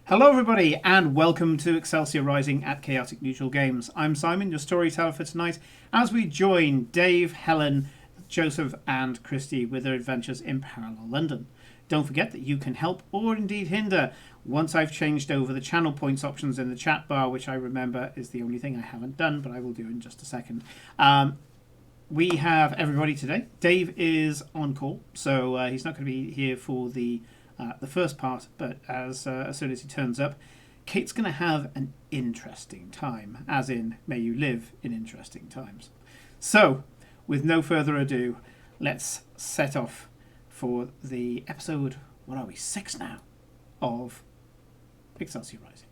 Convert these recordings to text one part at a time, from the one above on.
Hello everybody and welcome to Excelsior Rising at Chaotic Neutral Games. I'm Simon, your storyteller for tonight, as we join Dave, Helen, Joseph and Christy with their adventures in Parallel London. Don't forget that you can help or indeed hinder once I've changed over the channel points options in the chat bar, which I remember is the only thing I haven't done, but I will do in just a second. We have everybody today. Dave is on call, so he's not going to be here for the first part, but as soon as he turns up, Kate's going to have an interesting time, as in, may you live in interesting times. So, with no further ado, let's set off for the episode, what are we, 6 now, of Excelsior Rising.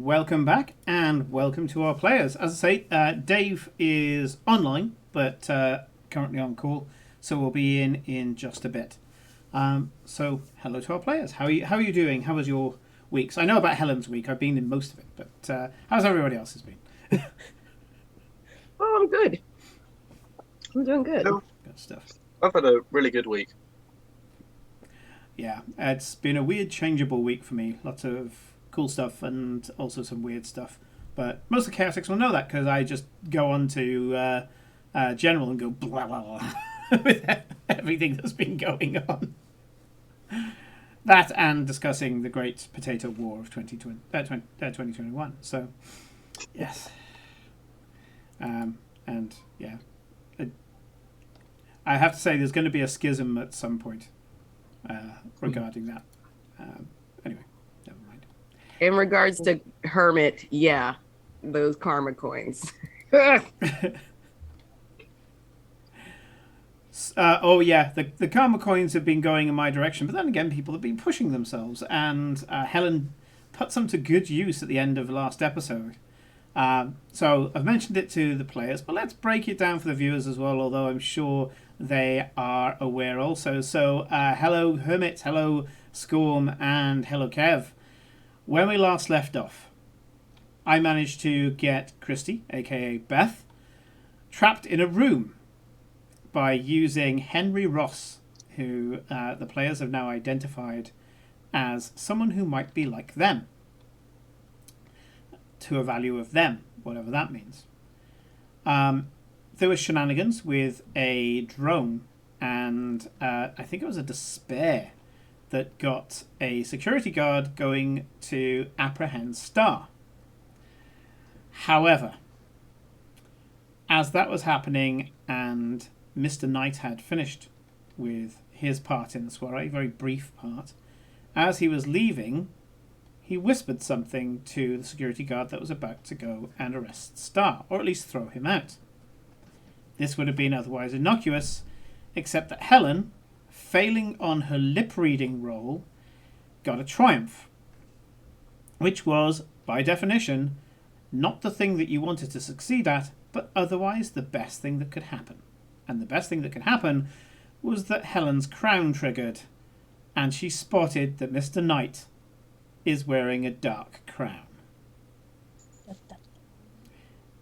welcome back and welcome to our players. As I say, Dave is online, but currently on call, so we'll be in just a bit. So hello to our players. How are you doing? How was your weeks? I know about Helen's week. I've been in most of it, but how's everybody else's been? Oh, I'm good. I'm doing good. Good stuff. I've had a really good week. Yeah, it's been a weird, changeable week for me. Lots of cool stuff and also some weird stuff. But most of the Chaotix will know that because I just go on to General and go blah, blah, blah with everything that's been going on. That and discussing the Great Potato War of 2021. So, yes. And, yeah. I have to say there's going to be a schism at some point regarding that. Anyway, never mind. In regards to Hermit, yeah, those karma coins. Oh yeah, the karma coins have been going in my direction, but then again, people have been pushing themselves, and Helen put some to good use at the end of the last episode. So I've mentioned it to the players, but let's break it down for the viewers as well, although I'm sure they are aware also. So hello Hermit, hello Scorm, and hello Kev. When we last left off, I managed to get Christy, aka Beth, trapped in a room by using Henry Ross, who the players have now identified as someone who might be like them, to a value of them, whatever that means. There were shenanigans with a drone, and I think it was a despair that got a security guard going to apprehend Star. However, as that was happening and Mr. Knight had finished with his part in the soiree, very brief part, as he was leaving, he whispered something to the security guard that was about to go and arrest Star, or at least throw him out. This would have been otherwise innocuous, except that Helen, failing on her lip-reading role, got a triumph, which was, by definition, not the thing that you wanted to succeed at, but otherwise the best thing that could happen. And the best thing that could happen was that Helen's crown triggered, and she spotted that Mr. Knight is wearing a dark crown.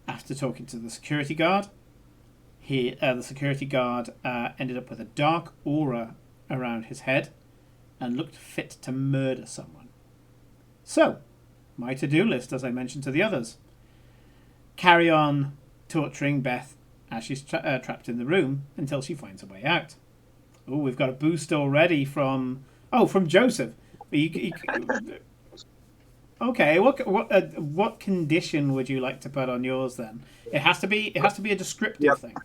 After talking to the security guard, the security guard ended up with a dark aura around his head and looked fit to murder someone. So, my to-do list, as I mentioned to the others, carry on torturing Beth as she's trapped in the room until she finds a way out. Oh, we've got a boost already from Joseph. Okay, what condition would you like to put on yours then? It has to be a descriptive thing.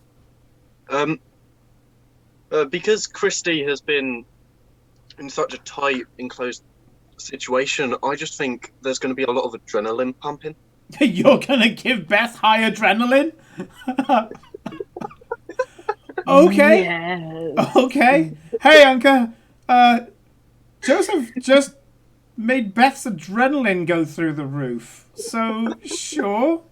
Because Christy has been in such a tight, enclosed situation, I just think there's going to be a lot of adrenaline pumping. You're going to give Beth high adrenaline? Okay. Yes. Okay. Hey, Anka. Joseph just made Beth's adrenaline go through the roof. So, sure.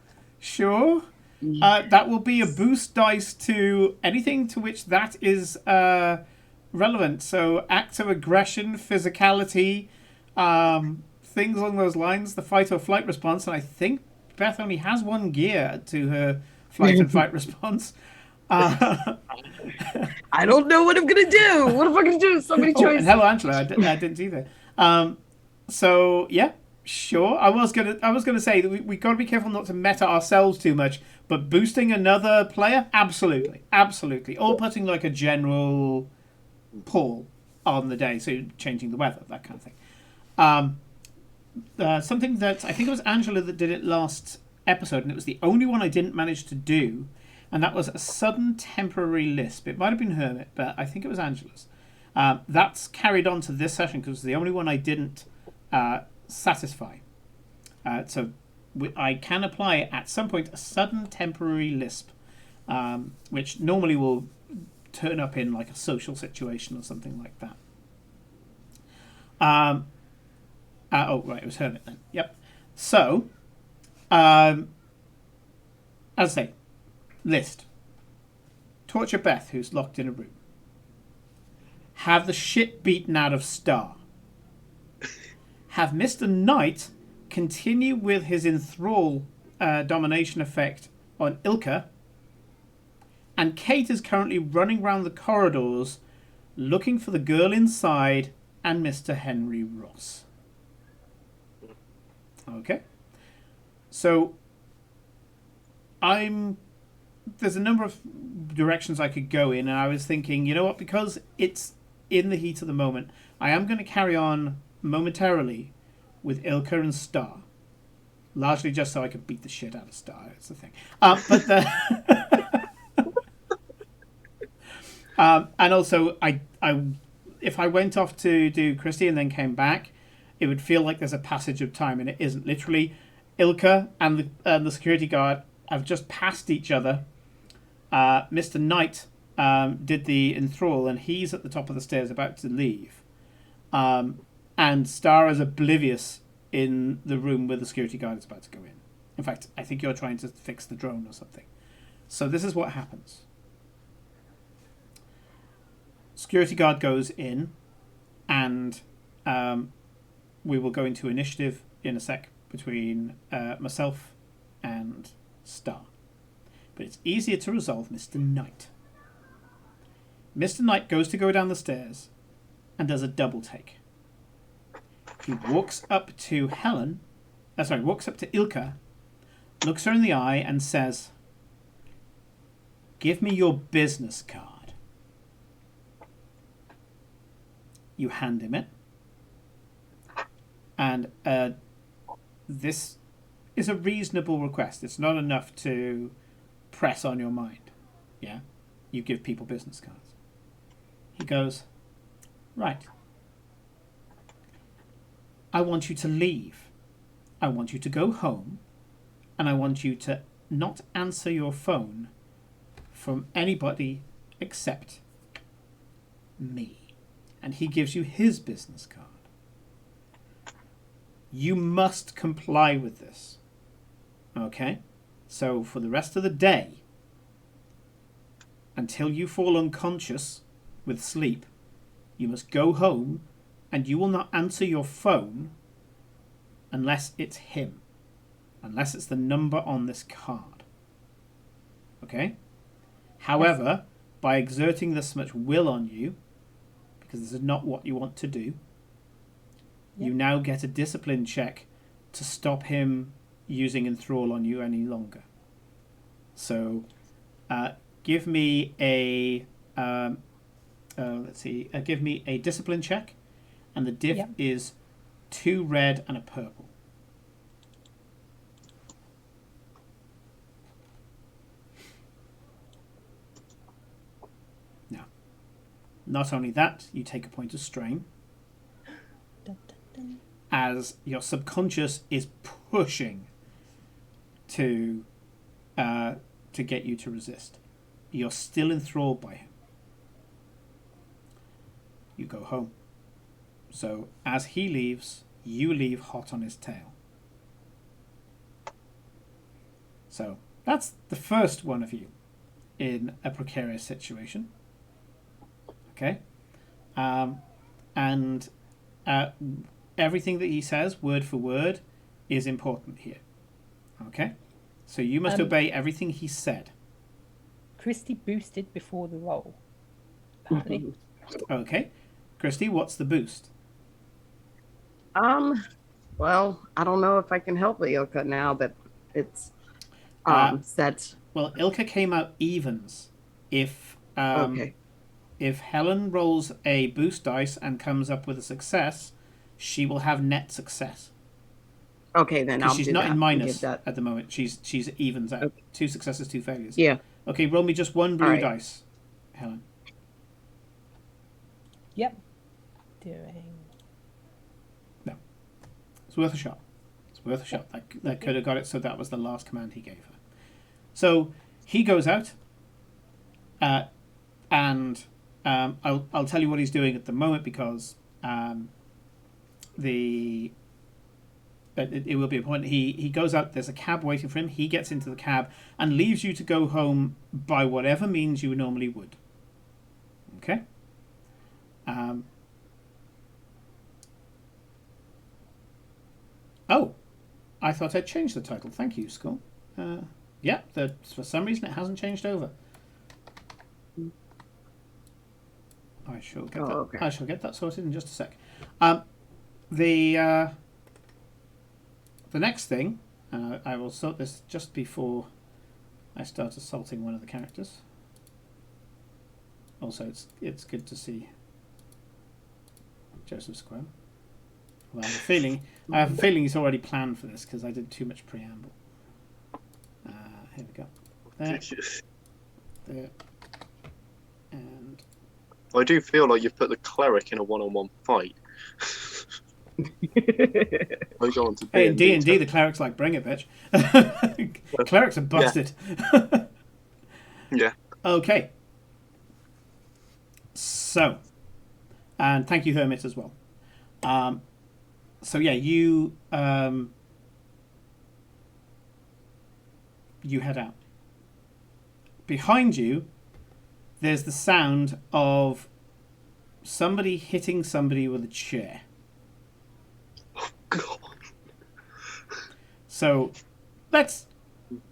That will be a boost dice to anything to which that is relevant. So, acts of aggression, physicality, things along those lines, the fight or flight response. And I think Beth only has one gear to her flight and fight response. I don't know what I'm gonna do. What am I gonna do? So many choices. Hello, Angela. I didn't either. So yeah, sure. I was gonna say that we got to be careful not to meta ourselves too much. But boosting another player, absolutely, or putting like a general pull on the day, so changing the weather, that kind of thing. Something that I think it was Angela that did it last episode, and it was the only one I didn't manage to do. And that was a sudden temporary lisp. It might have been Hermit, but I think it was Angela's. That's carried on to this session because it's the only one I didn't satisfy. So I can apply at some point a sudden temporary lisp, which normally will turn up in like a social situation or something like that. Oh, right, it was Hermit then. Yep. So, as I say, list. Torture Beth, who's locked in a room. Have the shit beaten out of Star. Have Mr. Knight continue with his enthrall domination effect on Ilka. And Kate is currently running around the corridors looking for the girl inside and Mr. Henry Ross. Okay. So, there's a number of directions I could go in, and I was thinking, you know what, because it's in the heat of the moment, I am going to carry on momentarily with Ilka and Star. Largely just so I could beat the shit out of Star. It's the thing. And also, if I went off to do Christie and then came back, it would feel like there's a passage of time, and it isn't. Literally, Ilka and the security guard have just passed each other. Mr. Knight did the enthrall, and he's at the top of the stairs about to leave. And Star is oblivious in the room where the security guard is about to go in. In fact, I think you're trying to fix the drone or something. So this is what happens. Security guard goes in, and we will go into initiative in a sec between myself and Star. But it's easier to resolve Mr. Knight. Mr. Knight goes to go down the stairs and does a double take. He walks up to walks up to Ilka, looks her in the eye and says, "Give me your business card." You hand him it. And this is a reasonable request. It's not enough to press on your mind. Yeah? You give people business cards. He goes, "Right. I want you to leave. I want you to go home. And I want you to not answer your phone from anybody except me." And he gives you his business card. You must comply with this. Okay? So for the rest of the day, until you fall unconscious with sleep, you must go home and you will not answer your phone unless it's him. Unless it's the number on this card. Okay? However, by exerting this much will on you, because this is not what you want to do, you now get a discipline check to stop him using enthrall on you any longer. So, give me a give me a discipline check, and the diff is 2 red and a purple. Now, not only that, you take a point of strain as your subconscious is pushing to get you to resist. You're still enthralled by him. You go home. So as he leaves, you leave hot on his tail. So that's the first one of you in a precarious situation. Okay? And everything that he says, word for word, is important here. Okay? So you must obey everything he said. Christy boosted before the roll, apparently. Okay. Christy, what's the boost? Well, I don't know if I can help Ilka now that it's set. Well, Ilka came out evens. If Helen rolls a boost dice and comes up with a success, she will have net success. Okay, then I'll she's do not that. in minus at the moment. She's evens out. Okay. 2 successes, 2 failures. Yeah. Okay, roll me just 1 blue dice, Helen. Yep. Doing. No. It's worth a shot. It's worth a shot. That could have got it, so that was the last command he gave her. So he goes out, and I'll tell you what he's doing at the moment because but it will be a point. He goes out. There's a cab waiting for him. He gets into the cab and leaves you to go home by whatever means you normally would. Okay. Oh, I thought I'd changed the title. Thank you, Skull. Yeah, for some reason it hasn't changed over. I shall get that. okay. I shall get that sorted in just a sec. The next thing, I will sort this just before I start assaulting one of the characters. Also, it's good to see Joseph Squam. Well, I have a feeling he's already planned for this because I did too much preamble. Here we go. There. And I do feel like you've put the cleric in a one-on-one fight. I go on to hey, in D&D, the clerics like bring it, bitch. Clerics are busted. Yeah. Okay. So, and thank you, Hermit, as well. So yeah, you head out. Behind you, there's the sound of somebody hitting somebody with a chair. Oh, God. So, let's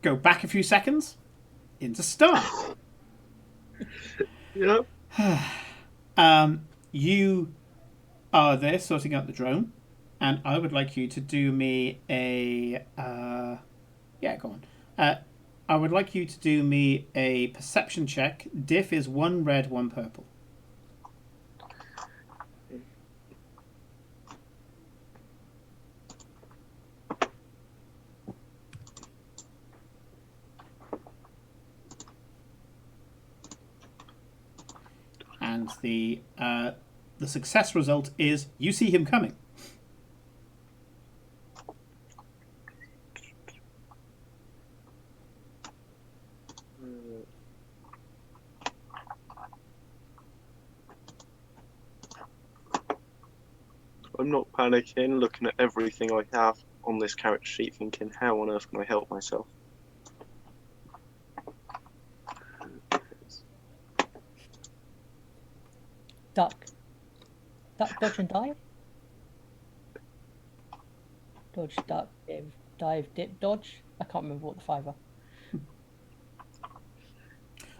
go back a few seconds into Star. Yeah. You are there sorting out the drone, and I would like you to do me a yeah, go on. I would like you to do me a perception check. Diff is 1 red, 1 purple. And the success result is you see him coming. I'm not panicking, looking at everything I have on this character sheet, thinking, how on earth can I help myself? Duck. Duck, dodge, and dive. Dodge, duck, dive, dip, dodge. I can't remember what the 5 are.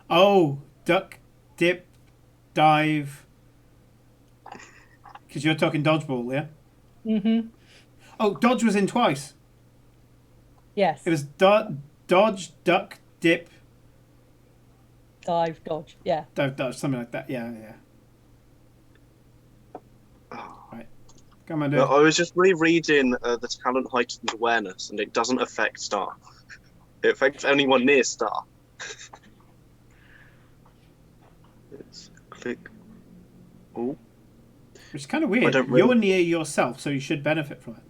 Oh, duck, dip, dive. Because you're talking dodgeball, yeah? Mm-hmm. Oh, dodge was in twice. Yes. It was dodge, duck, dip, Dive, dodge. Yeah. dive, dodge, something like that. Yeah. Right. Come on, dude. I was just rereading the talent heightened awareness, and it doesn't affect Star. It affects anyone near Star. Let's click. Oh. Which is kind of weird. don't really- You're near yourself, so you should benefit from it.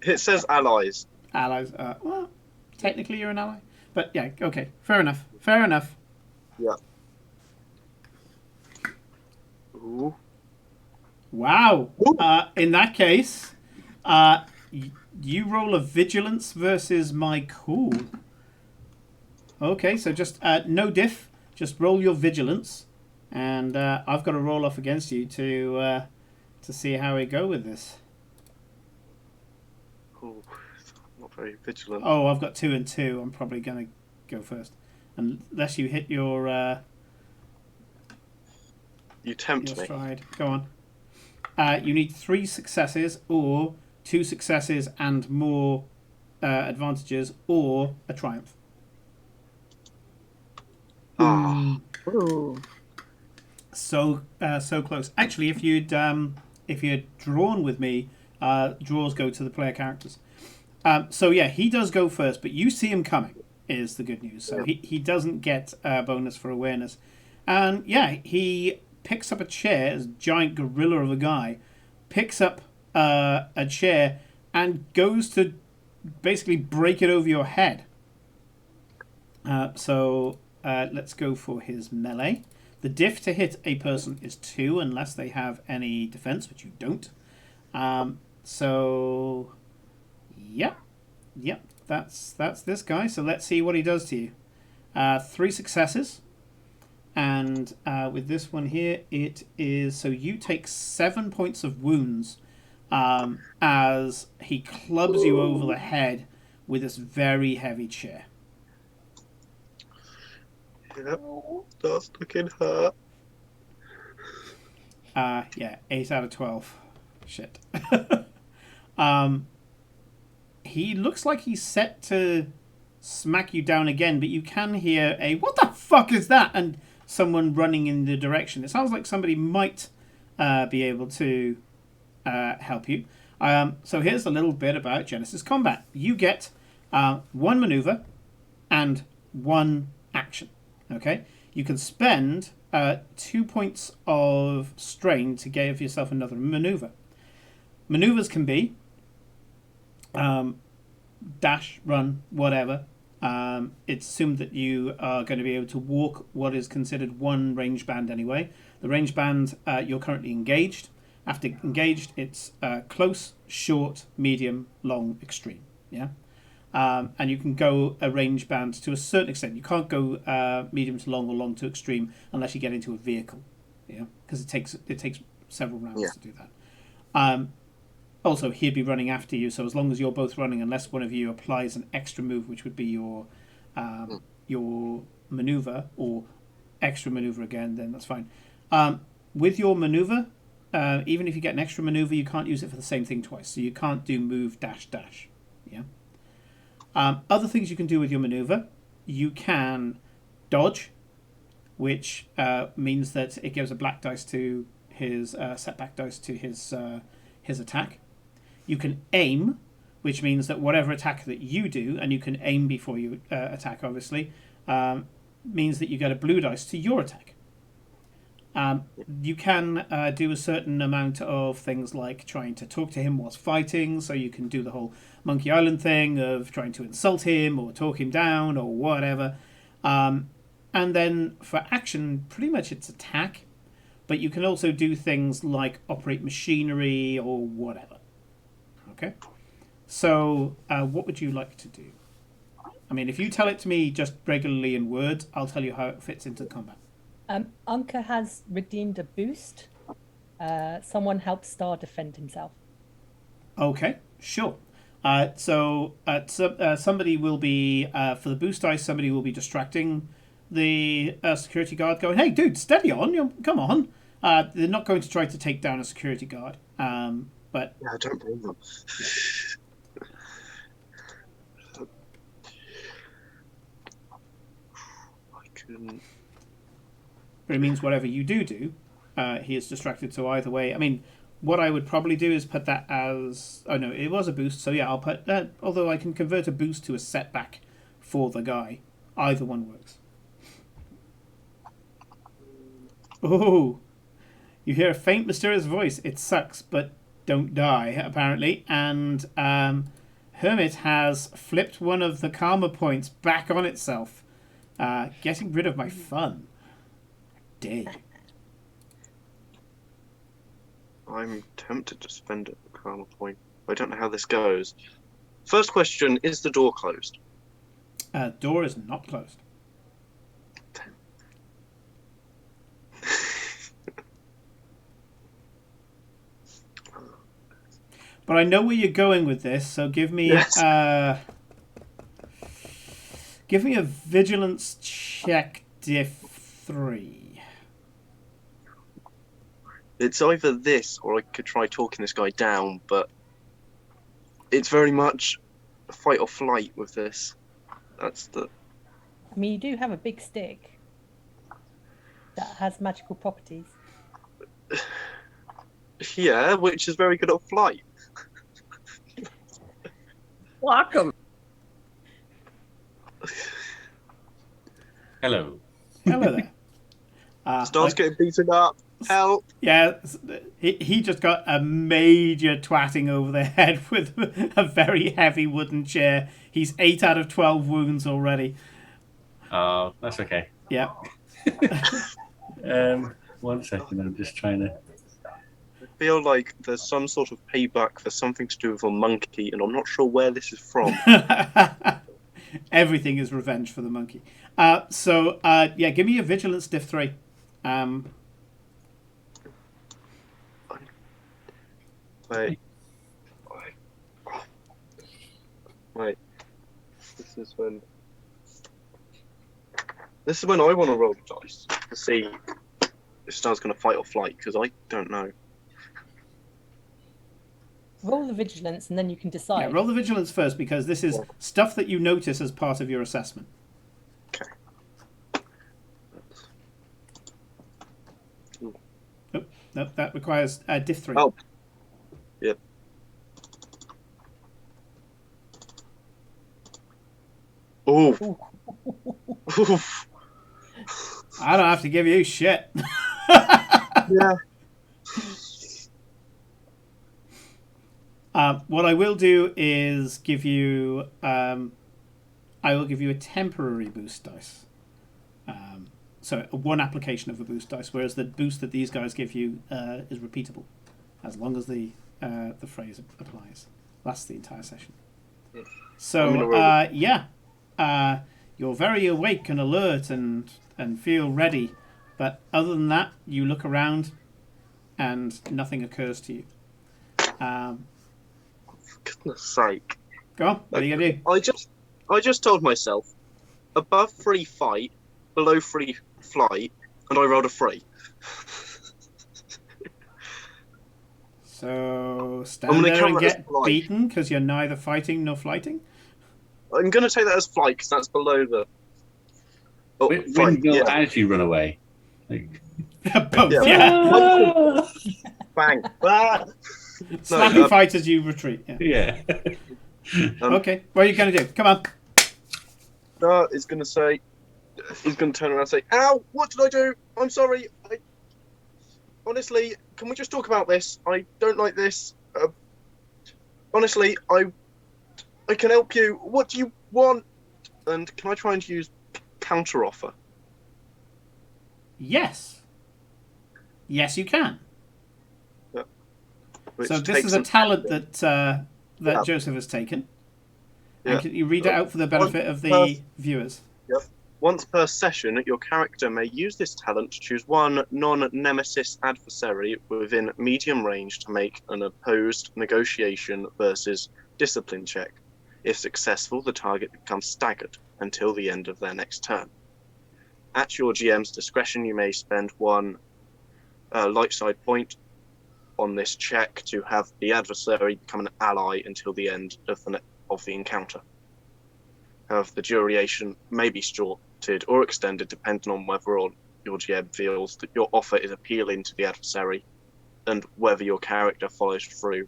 It says allies. Allies. Well, technically you're an ally. But yeah, okay. Fair enough. Fair enough. Yeah. Ooh. Wow. Ooh. In that case, you roll a vigilance versus my cool. Okay, so just no diff. Just roll your vigilance. And I've got to roll off against you to see how we go with this. Ooh. Not very vigilant. Oh, I've got 2 and 2. I'm probably going to go first. Unless you hit your You tempt me. stride. Go on. You need 3 successes or 2 successes and more advantages or a triumph. Ah. Ooh. So close. Actually, if you'd drawn with me, draws go to the player characters. So yeah, he does go first, but you see him coming is the good news. So he doesn't get a bonus for awareness. And yeah, he picks up a chair, as a giant gorilla of a guy, picks up a chair and goes to basically break it over your head. So let's go for his melee. The diff to hit a person is 2 unless they have any defense, which you don't. So, yep, that's this guy. So let's see what he does to you. 3 successes, and with this one here, it is so you take 7 points of wounds as he clubs you over the head with this very heavy chair. Yep, that's looking hurt. Yeah, 8 out of 12. Shit. He looks like he's set to smack you down again, but you can hear a "what the fuck is that?" and someone running in the direction. It sounds like somebody might be able to help you. So here's a little bit about Genesys combat. You get 1 maneuver and 1 action. Okay, you can spend 2 points of strain to give yourself another maneuver. Maneuvers can be dash, run, whatever. It's assumed that you are going to be able to walk what is considered 1 range band anyway. The range band, you're currently engaged. After engaged, it's close, short, medium, long, extreme. Yeah, and you can go a range band to a certain extent. You can't go medium to long or long to extreme unless you get into a vehicle. Yeah, because it takes several rounds to do that. Also, he'd be running after you, so as long as you're both running, unless one of you applies an extra move, which would be your maneuver or extra maneuver again, then that's fine. With your maneuver, even if you get an extra maneuver, you can't use it for the same thing twice. So you can't do move dash dash. Yeah. Other things you can do with your maneuver, you can dodge, which means that it gives a black dice to his setback dice to his attack. You can aim, which means that whatever attack that you do, and you can aim before you attack, obviously, means that you get a blue dice to your attack. You can do a certain amount of things like trying to talk to him whilst fighting, so you can do the whole Monkey Island thing of trying to insult him or talk him down or whatever. And then for action, pretty much it's attack, but you can also do things like operate machinery or whatever. Okay? So what would you like to do? I mean, if you tell it to me just regularly in words, I'll tell you how it fits into combat. Anka has redeemed a boost. Someone help Star defend himself. Okay, sure. So somebody will be, for the boost dice, somebody will be distracting the security guard, going, "Hey, dude, steady on, come on." They're not going to try to take down a security guard, but... Yeah, I don't blame them. I couldn't... But it means whatever you do, he is distracted, so either way... I mean, what I would probably do is put that as... Oh, no, it was a boost, so yeah, I'll put that... Although I can convert a boost to a setback for the guy. Either one works. Oh, you hear a faint, mysterious voice. It sucks, but don't die, apparently. And Hermit has flipped one of the karma points back on itself. Getting rid of my fun. Day. I'm tempted to spend a karma point. I don't know how this goes. First question, is the door closed? Door is not closed. But I know where you're going with this, so give me give me a vigilance check, diff 3. It's either this or I could try talking this guy down, but it's very much fight or flight with this. That's the... I mean, you do have a big stick that has magical properties. Yeah, which is very good at flight. Block him. Hello. Hello there. Star's getting beaten up. Help! Yeah, he just got a major twatting over the head with a very heavy wooden chair. He's 8 out of 12 wounds already. Oh, that's okay. Yeah. 1 second, I'm just trying to... feel like there's some sort of payback for something to do with a monkey, and I'm not sure where this is from. Everything is revenge for the monkey. Yeah, give me a vigilance diff 3. Wait. Wait. This is when I want to roll the dice to see if Star's going to fight or flight, because I don't know. Roll the vigilance and then you can decide. Yeah, roll the vigilance first because this is stuff that you notice as part of your assessment. Okay. Nope, that requires diff 3. Oh. Yep. Oh. Oof. I don't have to give you shit. Yeah. What I will do is give you. I will give you a temporary boost dice. So one application of a boost dice, whereas the boost that these guys give you is repeatable, as long as the phrase applies. Lasts the entire session. So you're very awake and alert and feel ready, but other than that, you look around, and nothing occurs to you. For goodness sake. Go on. What are you gonna do? I just told myself above 3 fight, below 3 flight, and I rolled a 3. So stand there and get beaten because you're neither fighting nor flighting? I'm going to take that as flight because that's below the... When will actually run away? Like... Both, yeah. Bang. Slappy fight as you retreat. Yeah. Okay, what are you going to do? Come on. He's going to say... He's going to turn around and say, "Ow, what did I do? I'm sorry. Honestly, can we just talk about this? I don't like this. Honestly, I can help you. What do you want? And can I try and use counter offer?" Yes. Yes, you can. Yeah. So this is a talent that Joseph has taken. Yeah. And can you read it out for the benefit of the viewers? Yep. Once per session, your character may use this talent to choose one non-nemesis adversary within medium range to make an opposed negotiation versus discipline check. If successful, the target becomes staggered until the end of their next turn. At your GM's discretion, you may spend one light side point on this check to have the adversary become an ally until the end of the encounter. However, the duration may be shortened or extended depending on whether or your GM feels that your offer is appealing to the adversary and whether your character follows through.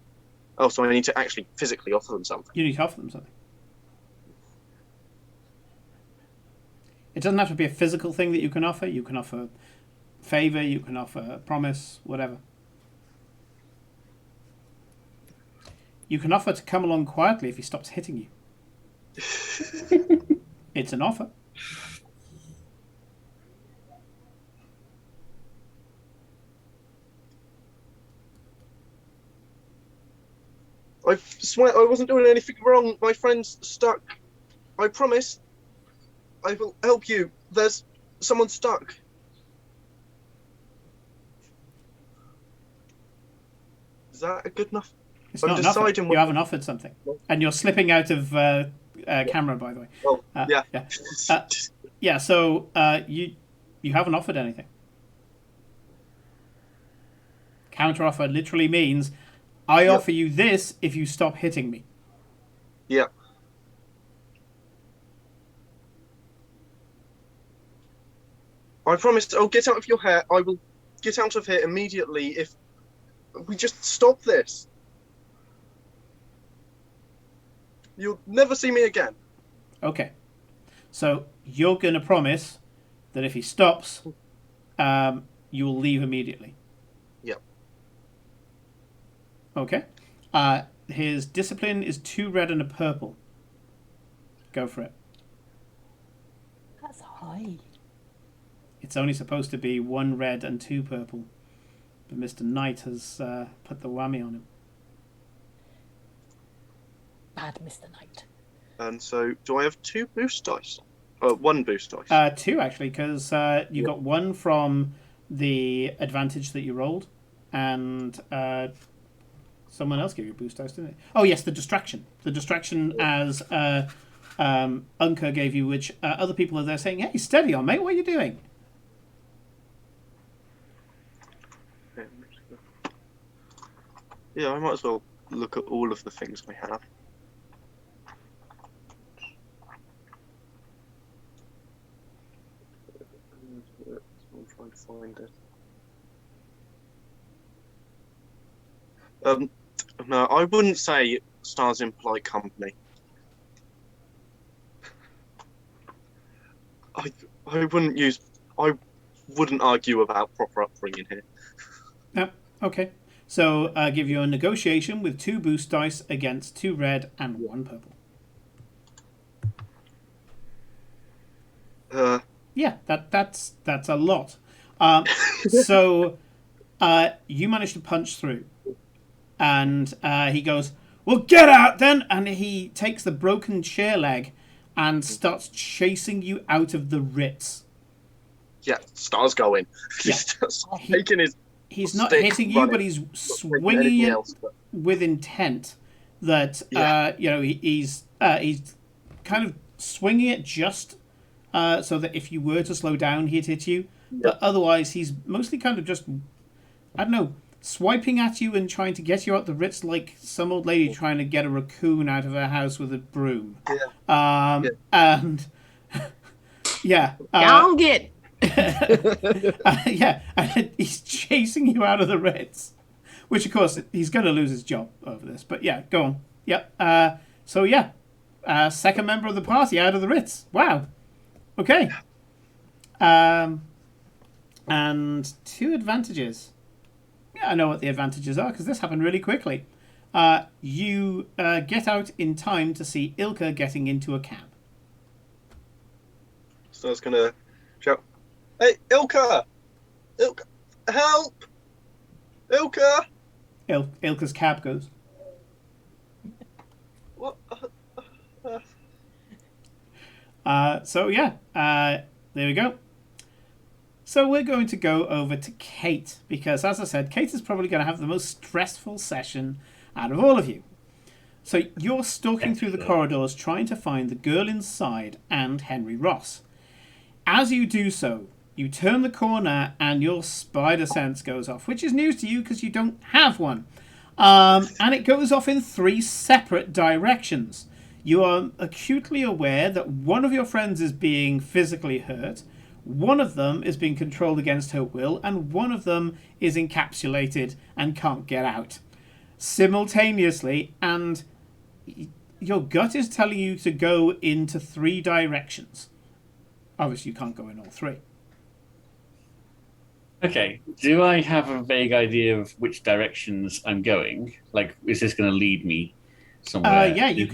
Oh, so I need to actually physically offer them something. You need to offer them something. It doesn't have to be a physical thing that you can offer. You can offer favour, you can offer promise, whatever. You can offer to come along quietly if he stops hitting you. It's an offer. I swear I wasn't doing anything wrong. My friend's stuck. I promise. I will help you. There's someone stuck. Is that a good enough? It's not enough. You haven't offered something. And you're slipping out of camera, by the way. Oh, yeah. Yeah, so you haven't offered anything. Counter offer literally means I offer you this if you stop hitting me. Yeah. I promise I'll get out of your hair. I will get out of here immediately if we just stop this. You'll never see me again. Okay. So you're going to promise that if he stops, you will leave immediately. Yep. Okay. His discipline is 2 red and a purple. Go for it. That's high. It's only supposed to be 1 red and 2 purple. But Mr. Knight has put the whammy on him. Bad Mr. Knight. And so, do I have 2 boost dice? 1 boost dice. 2 actually, because you got 1 from the advantage that you rolled, and someone else gave you a boost dice, didn't it? Oh yes, the distraction. The distraction as Unker gave you, which other people are there saying, "Hey, steady on, mate. What are you doing?" Yeah, I might as well look at all of the things I have. I'm trying to find it. No, I wouldn't say stars in polite company. I wouldn't argue about proper upbringing here. Yep. Okay. So give you a negotiation with 2 boost dice against 2 red and 1 purple. Yeah, that's a lot. So you manage to punch through, and he goes, "Well, get out then!" And he takes the broken chair leg and starts chasing you out of the Ritz. Yeah, stars going. Yeah. Taking his. He's not stick, hitting you, running, but he's swinging it with intent. That he's kind of swinging it just so that if you were to slow down, he'd hit you. But otherwise, he's mostly kind of just, I don't know, swiping at you and trying to get you out the Ritz like some old lady trying to get a raccoon out of her house with a broom. And yeah, Don't get. yeah, and he's chasing you out of the Ritz, which of course he's going to lose his job over this. But yeah, go on. Yep. So yeah, second member of the party out of the Ritz. Wow. Okay. And 2 advantages. Yeah, I know what the advantages are because this happened really quickly. You get out in time to see Ilka getting into a cab. So I was gonna shout, "Hey, Ilka! Ilka, help! Ilka!" Ilka's cab goes. What? So yeah, there we go. So we're going to go over to Kate because, as I said, Kate is probably going to have the most stressful session out of all of you. So you're stalking through the corridors trying to find the girl inside and Henry Ross. As you do so, you turn the corner and your spider sense goes off, which is news to you because you don't have one. And it goes off in 3 separate directions. You are acutely aware that one of your friends is being physically hurt, one of them is being controlled against her will, and one of them is encapsulated and can't get out. Simultaneously, and your gut is telling you to go into 3 directions. Obviously, you can't go in all 3. Okay, do I have a vague idea of which directions I'm going? Like, is this going to lead me somewhere? Yeah, you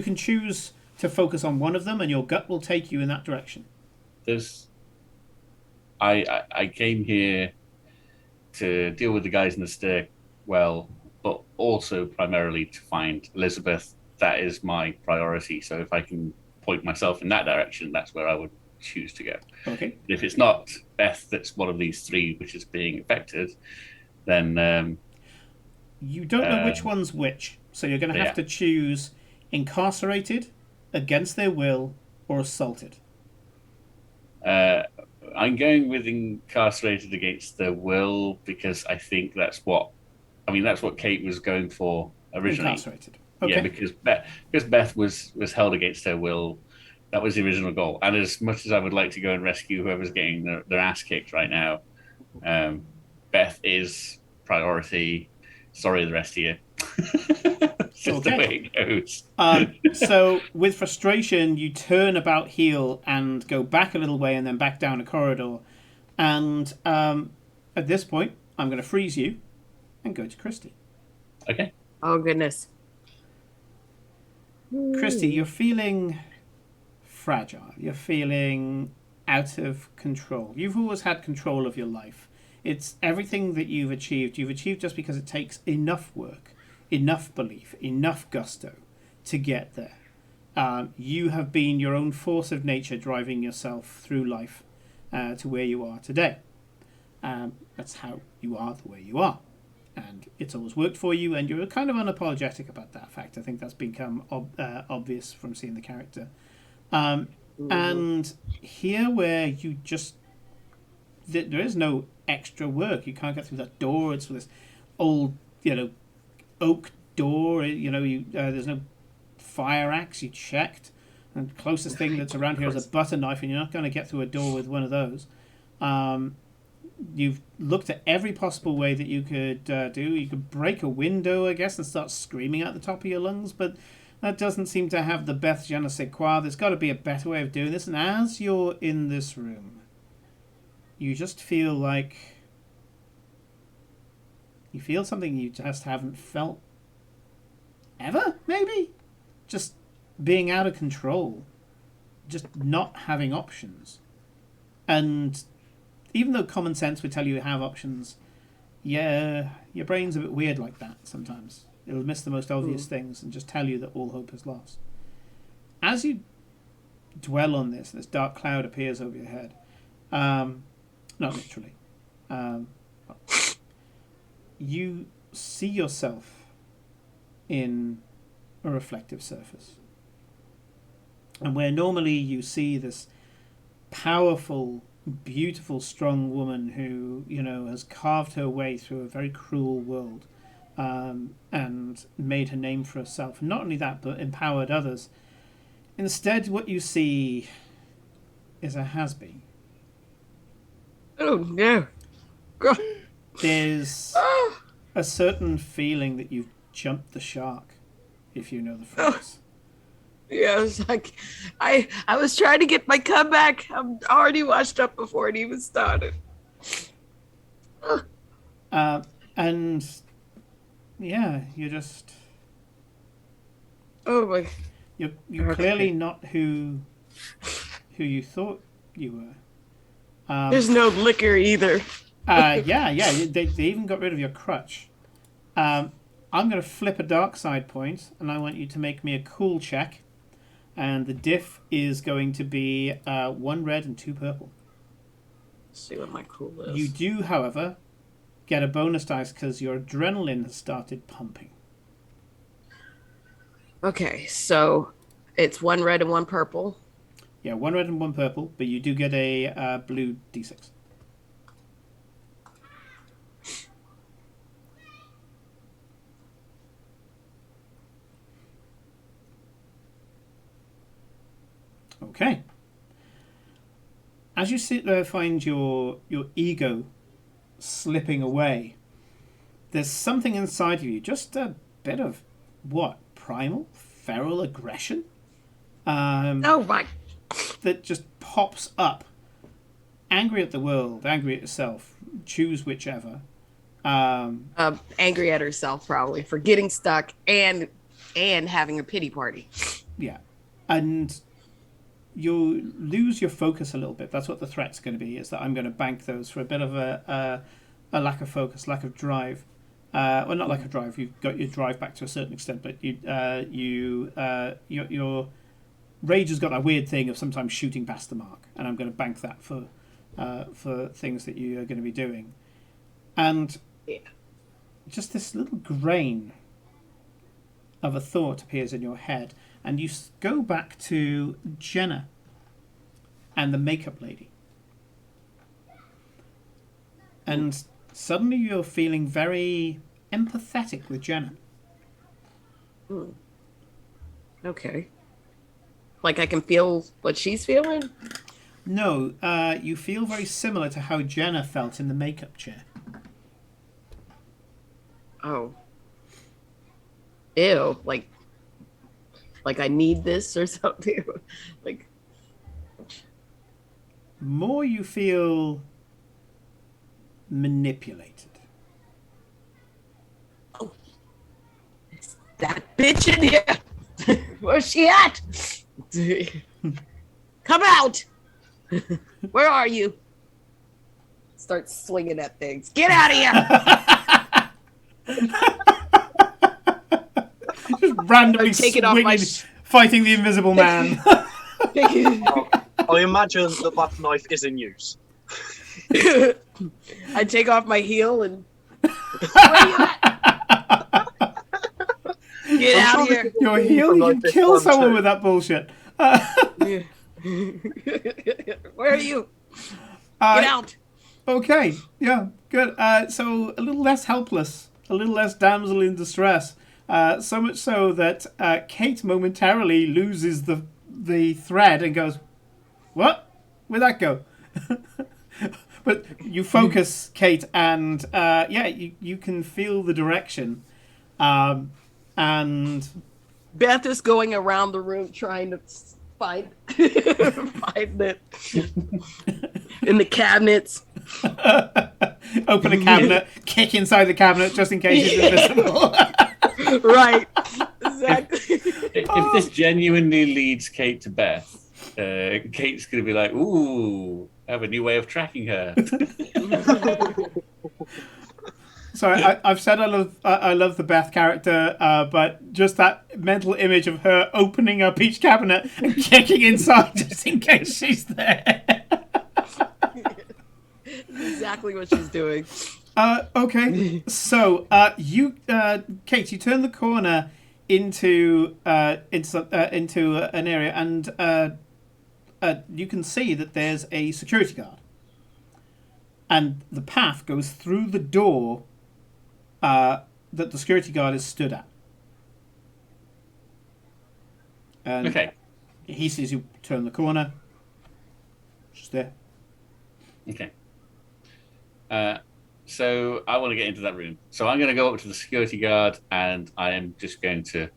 can choose to focus on one of them, and your gut will take you in that direction. I came here to deal with the guys in the stairwell, but also primarily to find Elizabeth. That is my priority. So if I can point myself in that direction, that's where I would choose to go. Okay. But if it's not Beth that's one of these 3 which is being affected, then you don't know which one's which. So you're going to have to choose incarcerated, against their will, or assaulted. I'm going with incarcerated against their will because I think that's what Kate was going for originally. Incarcerated. Okay. Yeah, because Beth was held against her will. That was the original goal. And as much as I would like to go and rescue whoever's getting their ass kicked right now, Beth is priority. Sorry, the rest of you. It's just the way it goes. So, with frustration, you turn about heel and go back a little way and then back down a corridor. And at this point, I'm going to freeze you and go to Christy. Okay. Oh, goodness. Christy, you're feeling fragile. You're feeling out of control. You've always had control of your life. It's everything that you've achieved. You've achieved just because it takes enough work, enough belief, enough gusto to get there. You have been your own force of nature driving yourself through life to where you are today. That's how you are the way you are. And it's always worked for you, and you're kind of unapologetic about that fact. I think that's become obvious from seeing the character. And here, where you just... there is no extra work. You can't get through that door. It's this old, oak door. There's no fire axe. You checked. And the closest thing that's around here is a butter knife, and you're not going to get through a door with one of those. You've looked at every possible way that you could do. You could break a window, I guess, and start screaming at the top of your lungs, but that doesn't seem to have the best je ne sais quoi. There's got to be a better way of doing this. And as you're in this room, you just feel like... you feel something you just haven't felt ever, maybe? Just being out of control. Just not having options. And... even though common sense would tell you have options, yeah, your brain's a bit weird like that sometimes. It'll miss the most obvious things and just tell you that all hope is lost. As you dwell on this dark cloud appears over your head. Not literally. You see yourself in a reflective surface. And where normally you see this powerful, beautiful, strong woman who, has carved her way through a very cruel world and made her name for herself. And not only that, but empowered others. Instead, what you see is a has-been. Oh, no. God. There's a certain feeling that you've jumped the shark, if you know the phrase. Yeah, it was like I was trying to get my comeback. I'm already washed up before it even started. And yeah, you're just... oh my... You're clearly not who you thought you were. There's no liquor either. Yeah. They even got rid of your crutch. I'm going to flip a dark side point, and I want you to make me a cool check. And the diff is going to be 1 red and 2 purple. Let's see what my cool is. You do, however, get a bonus dice because your adrenaline has started pumping. Okay, so it's 1 red and 1 purple. Yeah, 1 red and 1 purple, but you do get a blue d6. Okay. As you sit there, find your ego slipping away. There's something inside of you, just a bit of what? Primal, feral aggression. Oh my! That just pops up. Angry at the world, angry at yourself. Choose whichever. Angry at herself probably for getting stuck and having a pity party. Yeah, and you'll lose your focus a little bit. That's what the threat's going to be. Is that I'm going to bank those for a bit of a lack of focus, lack of drive. Well, not lack of drive. You've got your drive back to a certain extent, but your rage has got that weird thing of sometimes shooting past the mark, and I'm going to bank that for things that you are going to be doing. And just this little grain of a thought appears in your head, and you go back to Jenna and the makeup lady. And suddenly you're feeling very empathetic with Jenna. Okay. Like I can feel what she's feeling? No, you feel very similar to how Jenna felt in the makeup chair. Oh. Ew. Like I need this or something. Like. More you feel manipulated. Oh. It's that bitch in here. Where's she at? Come out. Where are you? Start swinging at things. Get out of here! Just randomly Take it off my swinging, fighting the Invisible Man. I imagine that knife is in use. I take off my heel and where are you at? Get out of here! Your heel, you can kill someone with that bullshit. Where are you? Get out! Okay, yeah, good. So a little less helpless, a little less damsel in distress. So much so that Kate momentarily loses the thread and goes, "What? Where'd that go?" But you focus, Kate, and you can feel the direction. And Beth is going around the room trying to find it in the cabinets. Open a cabinet, kick inside the cabinet just in case it's invisible. Right. Exactly. If this genuinely leads Kate to Beth, Kate's going to be like, ooh, I have a new way of tracking her. Sorry, I've said I love the Beth character, but just that mental image of her opening up each cabinet and kicking inside just in case she's there. Exactly what she's doing. Okay, so Kate, you turn the corner into an area, and you can see that there's a security guard, and the path goes through the door that the security guard is stood at. And Okay. he sees you turn the corner. Just there. Okay. So I want to get into that room. So I'm going to go up to the security guard, and I am just going to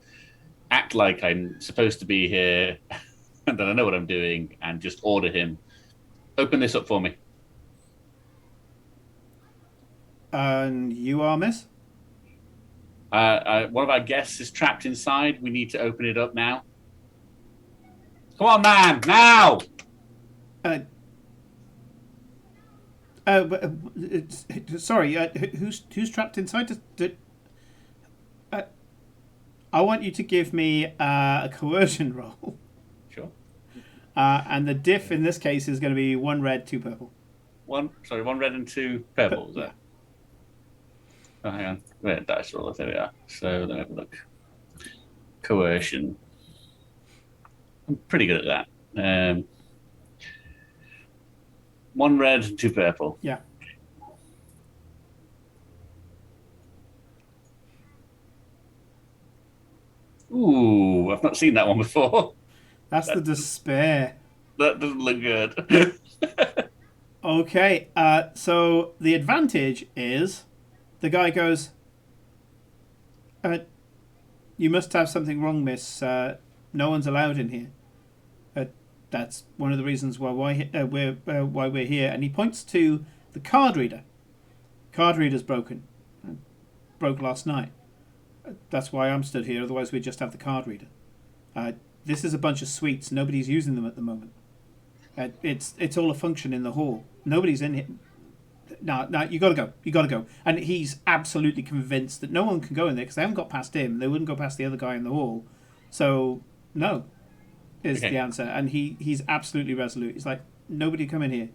act like I'm supposed to be here, and that I know what I'm doing, and just order him, open this up for me. And you are, miss? One of our guests is trapped inside. We need to open it up now. Come on, man, now! Sorry, who's trapped inside? I want you to give me a coercion roll. Sure. And the diff in this case is going to be 1 red, 2 purple. One red and 2 purple, is that? Oh, hang on. Wait, dice roll. There we are. So let me have a look. Coercion. I'm pretty good at that. 1 red and 2 purple. Yeah. Ooh, I've not seen that one before. That's the despair. That doesn't look good. Okay, so the advantage is the guy goes, you must have something wrong, miss. No one's allowed in here. That's one of the reasons why we're here. And he points to the card reader. Card reader's broken. Broke last night. That's why I'm stood here. Otherwise, we'd just have the card reader. This is a bunch of suites. Nobody's using them at the moment. It's all a function in the hall. Nobody's in here. No, you gotta go. You gotta go. And he's absolutely convinced that no one can go in there because they haven't got past him. They wouldn't go past the other guy in the hall. So no, is the answer. And he's absolutely resolute. He's like, nobody come in here.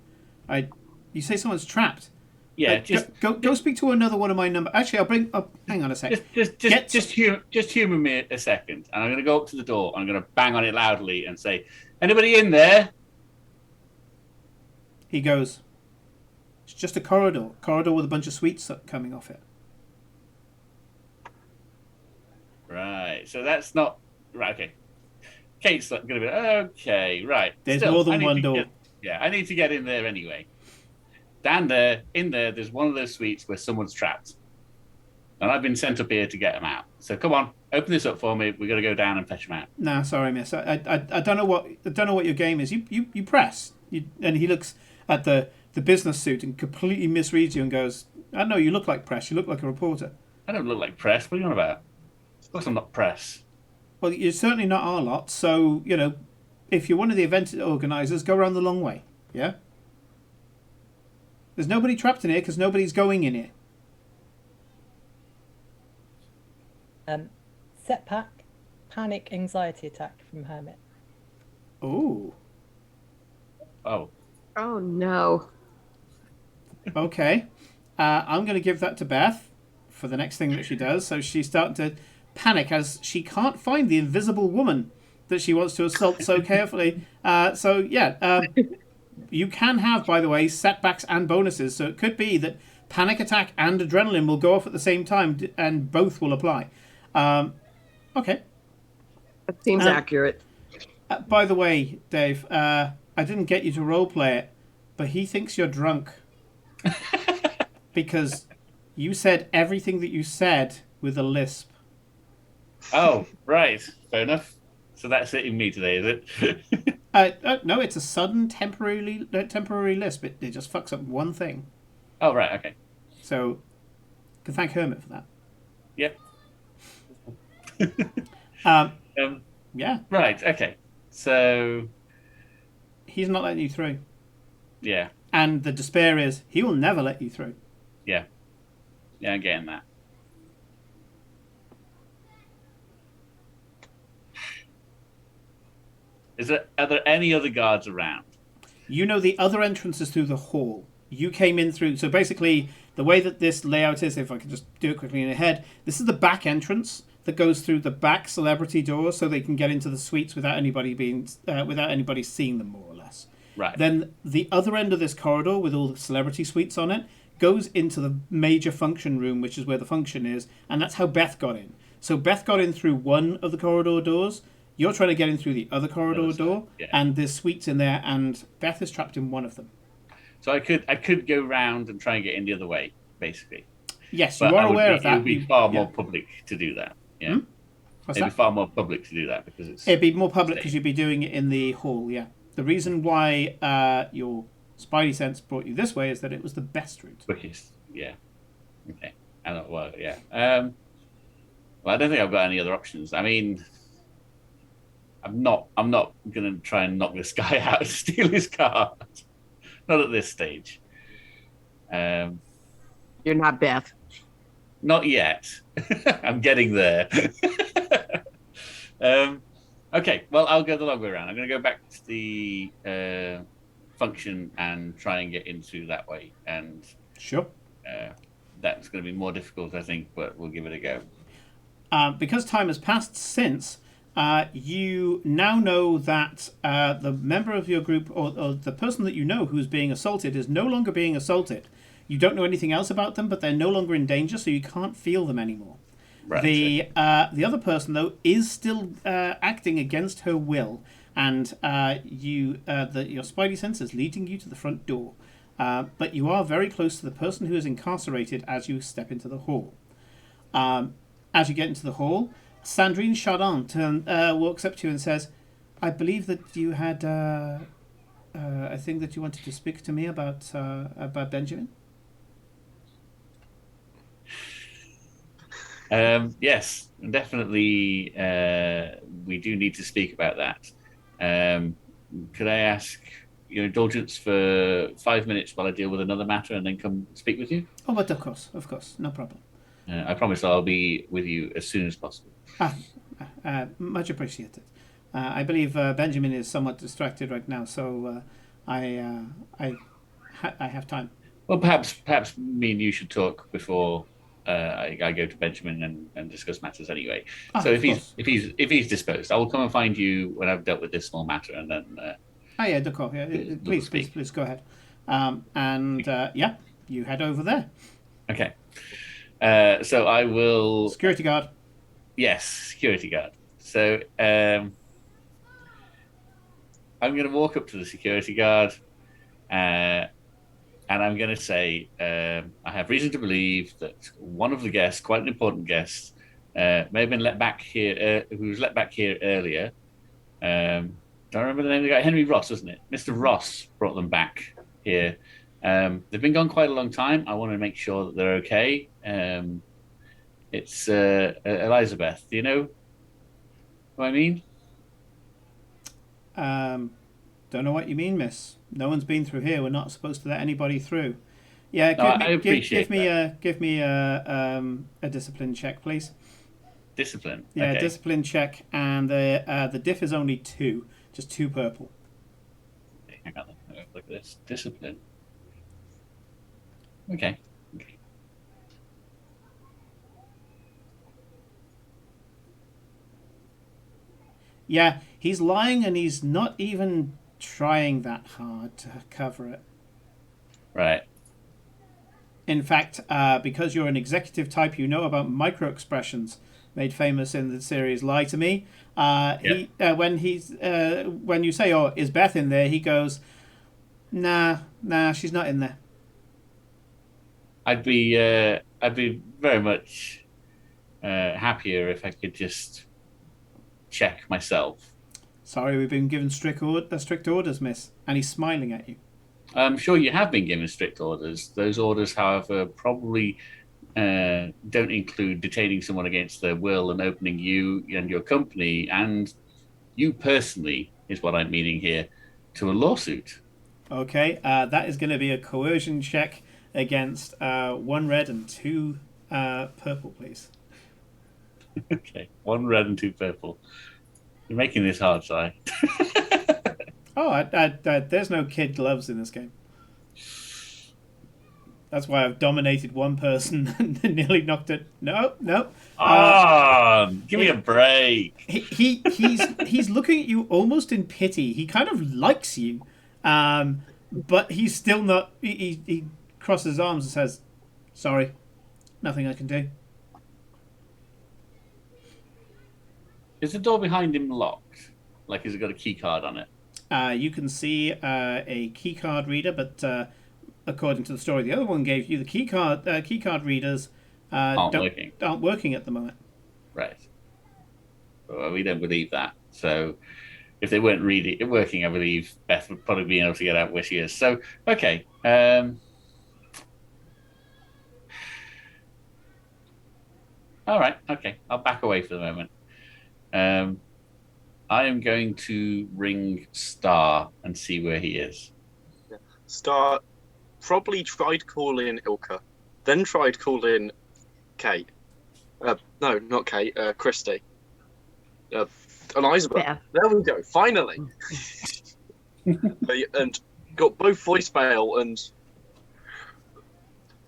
You say someone's trapped. Yeah, go speak to another one of my number. Actually, I'll bring up. Hang on a second. Just humor me a second, and I'm going to go up to the door. I'm going to bang on it loudly and say, "Anybody in there?" He goes, "It's just a corridor with a bunch of suites coming off it." Right. So that's not right. Okay. Kate's going to be okay. Right. There's more than one door. I need to get in there anyway. In there, there's one of those suites where someone's trapped. And I've been sent up here to get them out. So come on, open this up for me. We've got to go down and fetch them out. Nah, sorry, miss. I don't know what your game is. You press. And he looks at the business suit and completely misreads you and goes, I know you look like press. You look like a reporter. I don't look like press. What are you on about? Of course I'm not press. Well, you're certainly not our lot. So, if you're one of the event organisers, go around the long way. Yeah? There's nobody trapped in here because nobody's going in here. Setback, panic, anxiety attack from Hermit. Oh, Oh, Oh no. okay. I'm going to give that to Beth for the next thing that she does. So she's starting to panic as she can't find the invisible woman that she wants to assault so carefully. You can have, by the way, setbacks and bonuses. So it could be that panic attack and adrenaline will go off at the same time, and both will apply. Okay. That seems accurate. By the way, Dave, I didn't get you to roleplay it, but he thinks you're drunk because you said everything that you said with a lisp. oh, right, fair enough. So that's hitting me today, is it? No, it's a sudden temporary lisp. It just fucks up one thing. Oh, right, okay. So, you can thank Hermit for that. Yep. Yeah, Right, okay. So, he's not letting you through. yeah, And the despair is, he will never let you through. yeah, I'm getting that. Are there any other guards around? You know the other entrance is through the hall. You came in through... So basically, the way that this layout is, if I could just do it quickly in your head, this is the back entrance that goes through the back celebrity door so they can get into the suites without anybody seeing them, more or less. Right. Then the other end of this corridor with all the celebrity suites on it goes into the major function room, which is where the function is, and that's how Beth got in. So Beth got in through one of the corridor doors. You're trying to get in through the other corridor door, yeah. and there's suites in there, and Beth is trapped in one of them. So I could go round and try and get in the other way, basically. Yes, But you are aware of that. It would be far more public to do that. Yeah. What's It'd that? be far more public to do that because it's. It'd be more public because you'd be doing it in the hall, yeah. The reason why your spidey sense brought you this way is that it was the best route. Quickest, yeah. Okay. Well, yeah. Well, I don't think I've got any other options. I mean, I'm not going to try and knock this guy out and steal his car. Not at this stage. You're not Beth. Not yet. I'm getting there. Okay, well, I'll go the long way around. I'm going to go back to the function and try and get into that way. And Sure. That's going to be more difficult, I think, but we'll give it a go. Because time has passed since, you now know that the member of your group or the person that you know who's being assaulted is no longer being assaulted. You don't know anything else about them, but they're no longer in danger, so you can't feel them anymore. Right. The other person, though, is still acting against her will, and your spidey sense is leading you to the front door. But you are very close to the person who is incarcerated as you step into the hall. As you get into the hall, Sandrine Chardin walks up to you and says, I believe that you had a thing that you wanted to speak to me about Benjamin? Yes, definitely. We do need to speak about that. Could I ask your indulgence for 5 minutes while I deal with another matter and then come speak with you? Oh, but of course, no problem. I promise I'll be with you as soon as possible. Much appreciated. I believe Benjamin is somewhat distracted right now, so I have time. Well, perhaps me and you should talk before I go to Benjamin and discuss matters anyway. So if he's disposed, I will come and find you when I've dealt with this small matter, and then. Yeah, d'accord. Yeah, please go ahead. You head over there. Okay. So I will. Security guard. Yes, security guard. So I'm going to walk up to the security guard, and I'm going to say, I have reason to believe that one of the guests, quite an important guest, may have been let back here, who was let back here earlier. Don't remember the name of the guy. Henry Ross, wasn't it? Mr. Ross brought them back here. They've been gone quite a long time. I want to make sure that they're okay. It's Elizabeth. Do you know what I mean? Don't know what you mean, miss. No one's been through here. We're not supposed to let anybody through. Yeah, No, I appreciate give me a discipline check, please. discipline. Yeah, Okay. discipline check, and the diff is only 2, just 2 purple. Hang on. Look at this. Discipline. Okay. Yeah, he's lying, and he's not even trying that hard to cover it. Right. In fact, because you're an executive type, you know about micro expressions made famous in the series Lie to Me. When you say, "Oh, is Beth in there?" he goes, "Nah, she's not in there." I'd be very much happier if I could just check myself. Sorry, we've been given strict orders, miss. And he's smiling at you. I'm sure you have been given strict orders. Those orders, however, probably don't include detaining someone against their will and opening you and your company and you personally, is what I'm meaning here, to a lawsuit. Okay, that is going to be a coercion check against 1 red and 2 purple, please. Okay, 1 red and 2 purple. You're making this hard, Si. Oh, there's no kid gloves in this game. That's why I've dominated one person and nearly knocked it. No. Give me a break. He's looking at you almost in pity. He kind of likes you, but he's still not. He crosses his arms and says, "Sorry, nothing I can do." Is the door behind him locked? Like, has it got a key card on it? You can see a key card reader, but according to the story the other one gave you, the key card readers aren't working at the moment. Right. Well, we don't believe that. So if they weren't really working, I believe Beth would probably be able to get out where she is. So, okay. All right. Okay. I'll back away for the moment. I am going to ring Star and see where he is. Star probably tried calling Ilka, then tried calling Kate. No, not Kate. Christy. Elizabeth. Yeah. There we go. Finally. And got both voicemail and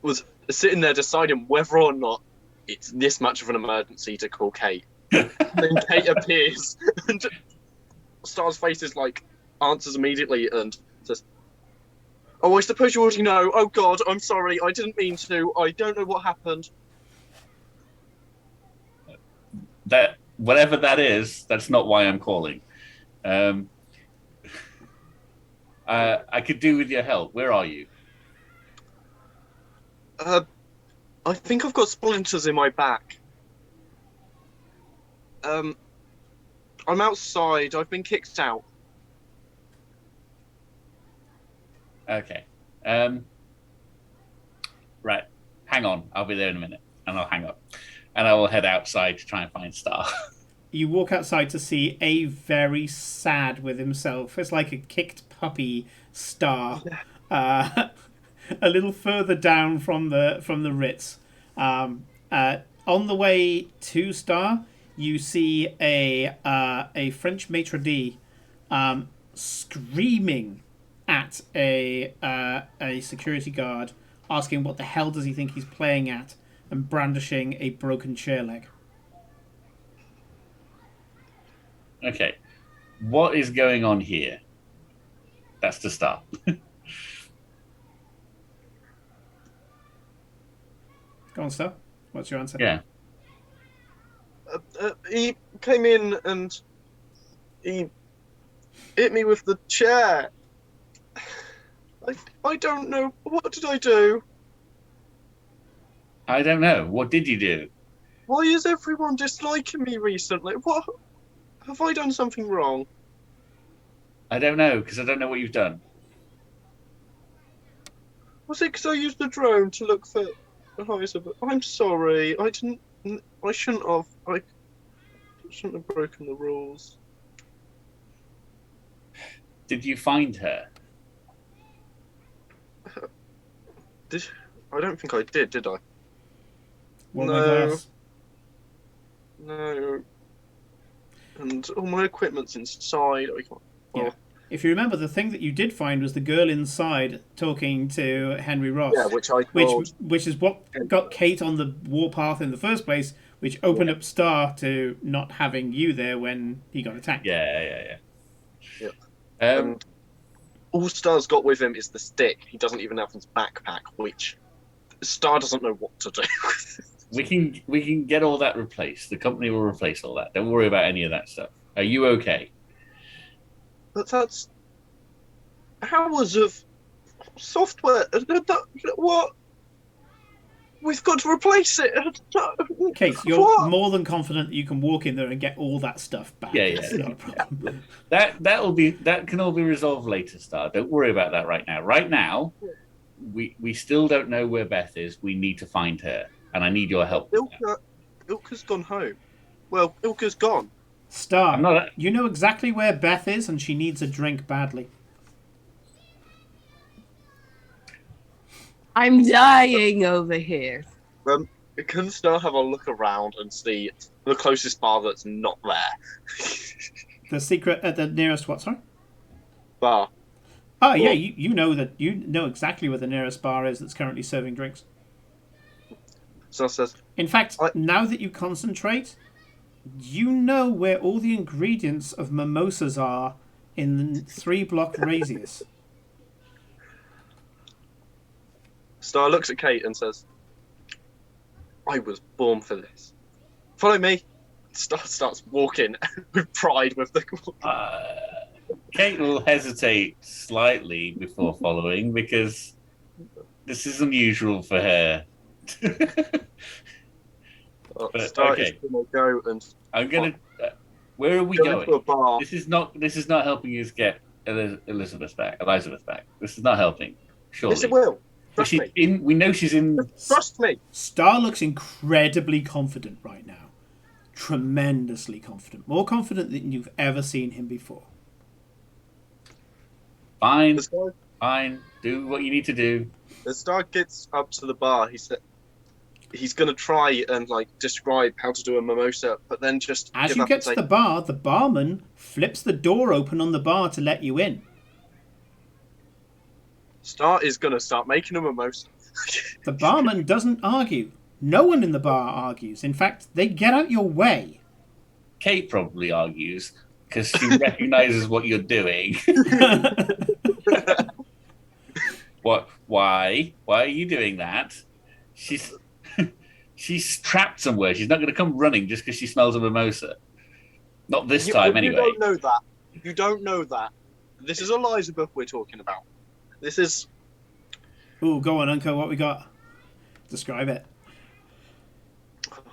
was sitting there deciding whether or not it's this much of an emergency to call Kate. Then Kate appears and Star's face is like answers immediately and says, "Oh, I suppose you already know. Oh God, I'm sorry. I didn't mean to. I don't know what happened." That whatever that is, that's not why I'm calling. I could do with your help. Where are you? I think I've got splinters in my back. I'm outside. I've been kicked out. Okay. Right. Hang on. I'll be there in a minute. And I'll hang up. And I will head outside to try and find Star. You walk outside to see a very sad with himself. It's like a kicked puppy Star. A little further down from the Ritz. On the way to Star, you see a French maitre d' screaming at a security guard, asking what the hell does he think he's playing at, and brandishing a broken chair leg. Okay. What is going on here? That's the start. Go on, Star. What's your answer? Yeah. He came in and he hit me with the chair. I don't know. What did I do? I don't know. What did you do? Why is everyone disliking me recently? What? Have I done something wrong? I don't know, because I don't know what you've done. Was it because I used the drone to look for Elizabeth? I'm sorry. I didn't. I shouldn't have. I shouldn't have broken the rules. Did you find her? I don't think I did I? Well, No. my glass. No. And all my equipment's inside. I can't. Yeah. If you remember, the thing that you did find was the girl inside talking to Henry Ross. Yeah, which I which told. is what got Kate on the warpath in the first place, which opened up Star to not having you there when he got attacked. Yeah. Yeah. Um, And all Star's got with him is the stick. He doesn't even have his backpack, which Star doesn't know what to do. we can get all that replaced. The company will replace all that. Don't worry about any of that stuff. Are you okay? But that's hours of software. What? We've got to replace it. Kate, you're What? more than confident that you can walk in there and get all that stuff back. Yeah. That's not a problem. That can all be resolved later, Star. Don't worry about that right now. Right now, we still don't know where Beth is. We need to find her, and I need your help. Ilka's gone home. Well, Ilka's gone. Star, you know exactly where Beth is, and she needs a drink badly. I'm dying over here. Can Star have a look around and see the closest bar that's not there? The secret at the nearest what, sorry? Bar. Oh, yeah, you know exactly where the nearest bar is that's currently serving drinks. Star says, In fact, now that you concentrate, you know where all the ingredients of mimosas are in the 3-block radius. Star looks at Kate and says, I was born for this. Follow me. Star starts walking with pride with the... Kate will hesitate slightly before following because this is unusual for her. Star okay. is going to go and... I'm going to... where are we go into a going? bar. This is not helping us get Elizabeth back. This is not helping. Surely. Yes, it will. Trust me. We know she's in... Trust me. Star looks incredibly confident right now. Tremendously confident. More confident than you've ever seen him before. Fine. Do what you need to do. As Star gets up to the bar, he said he's going to try and describe how to do a mimosa, but then just as you get to the bar, the barman flips the door open on the bar to let you in. Star is going to start making a mimosa. The barman doesn't argue. No one in the bar argues. In fact, they get out your way. Kate probably argues because she recognizes what you're doing. What? Why? Why are you doing that? She's trapped somewhere. She's not going to come running just because she smells a mimosa. Not this time, anyway. You don't know that. You don't know that. This is Elizabeth we're talking about. This is... Ooh, go on, Uncle. What we got? Describe it.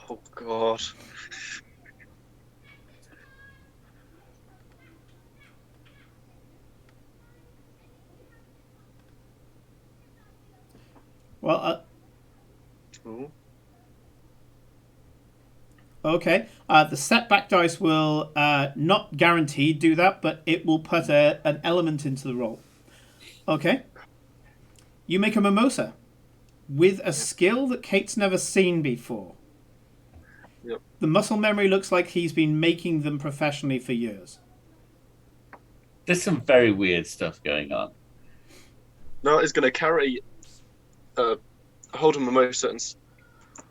Oh, God. Well, okay. The setback dice will not guaranteed do that, but it will put an element into the roll. Okay. You make a mimosa with a skill that Kate's never seen before. Yep. The muscle memory looks like he's been making them professionally for years. There's some very weird stuff going on. Now it's going to carry, hold a mimosa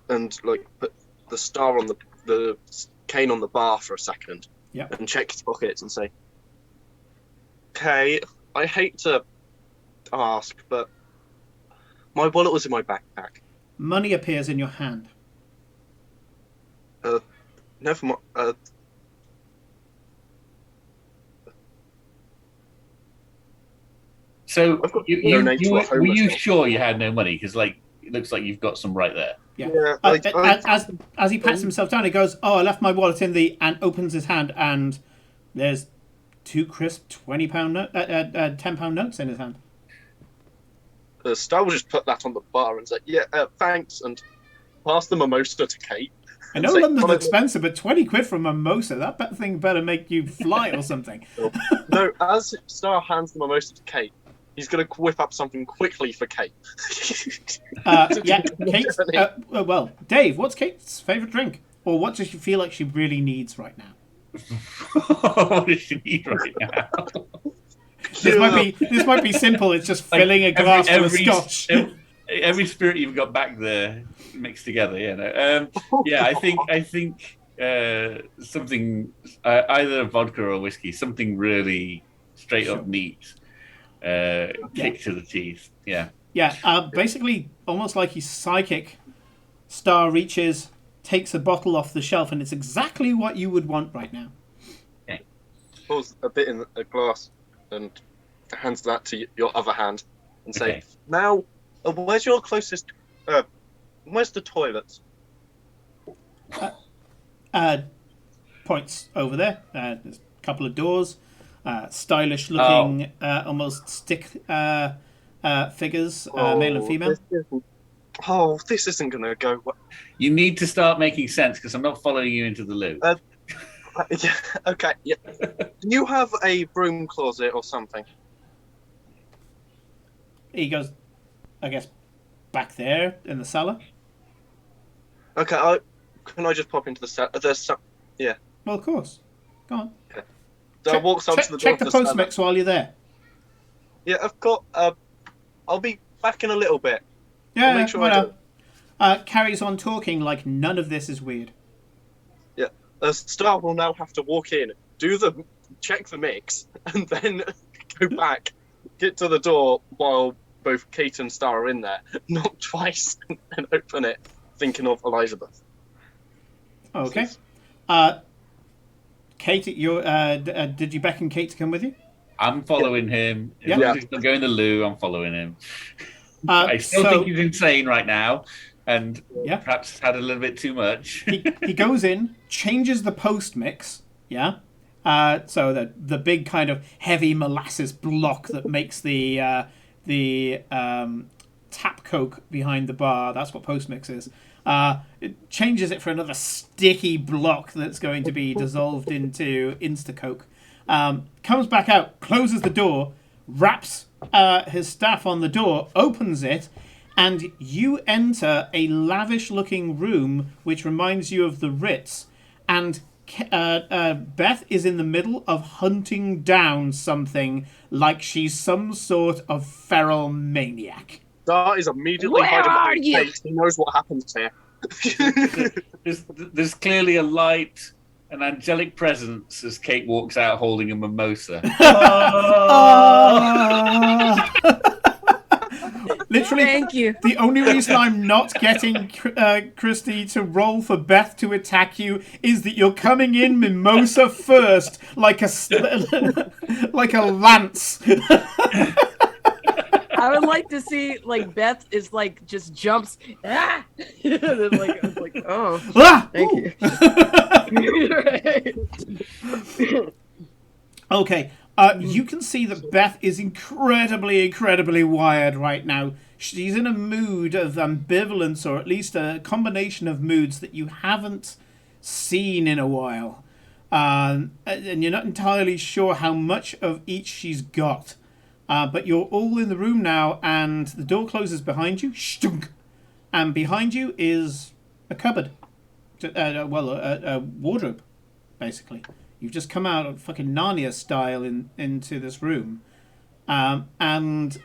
and put the star on the cane on the bar for a second. Yep. And check his pockets and say, "Okay, I hate to ask, but my wallet was in my backpack." Money appears in your hand. Never mind. So were you sure you had no money? Because it looks like you've got some right there. Yeah. As he pats himself down, he goes, "Oh, I left my wallet in the," and opens his hand, and there's 2 crisp £10 notes in his hand. Star will just put that on the bar and say, "Yeah, thanks," and pass the mimosa to Kate. I know London's expensive, but 20 quid for a mimosa, that thing better make you fly or something. No, as Star hands the mimosa to Kate, He's going to whip up something quickly for Kate. Yeah, Kate. Well, Dave, what's Kate's favourite drink? Or what does she feel like she really needs right now? What does she need right now? This might be simple. It's just filling a glass full of scotch. Every spirit you've got back there mixed together. Yeah, I think something either vodka or whiskey, something really straight up neat, kick to the teeth. Yeah. Yeah. Basically, almost like he's psychic. Star reaches, takes a bottle off the shelf, and it's exactly what you would want right now. Pours a bit in a glass and hands that to your other hand and say, "Now, where's your closest? Where's the toilets?" Points over there. There's a couple of doors. Stylish looking, almost stick figures, male and female. This isn't going to go well. You need to start making sense because I'm not following you into the loo. Yeah, okay. Yeah. Do you have a broom closet or something? He goes, I guess, back there in the cellar. Okay, can I just pop into the cellar? Yeah. Well, of course. Go on. Okay. So I walks up to the door. Check the post mix while you're there. Yeah, I've got. I'll be back in a little bit. Yeah, I'll make sure I do. Carries on talking like none of this is weird. Yeah, Star will now have to walk in, check the mix, and then go back, get to the door while both Kate and Star are in there, knock twice, and open it, thinking of Elizabeth. Okay. Kate, did you beckon Kate to come with you? I'm following him. As Yeah. long as he's not going to the loo, I'm following him. I still think he's insane right now, and perhaps had a little bit too much. He goes in, changes the post mix, yeah? So the big kind of heavy molasses block that makes the tap coke behind the bar, that's what post mix is. It changes it for another sticky block that's going to be dissolved into Insta-Coke. Comes back out, closes the door, wraps his staff on the door, opens it, and you enter a lavish-looking room which reminds you of the Ritz. And Beth is in the middle of hunting down something like she's some sort of feral maniac. Star is immediately Where are you? Kate. He knows what happens here. There's clearly a light, an angelic presence as Kate walks out holding a mimosa. Literally, Thank you. the only reason I'm not getting Christy to roll for Beth to attack you is that you're coming in mimosa first, like a lance. I would like to see like Beth is like just jumps. And then, like I was like, oh, thank you. Okay, you can see that Beth is incredibly wired right now. She's in a mood of ambivalence, or at least a combination of moods that you haven't seen in a while. And you're not entirely sure how much of each she's got. But you're all in the room now, and the door closes behind you. Shtunk! And behind you is a cupboard. A wardrobe, basically. You've just come out of fucking Narnia style into this room. And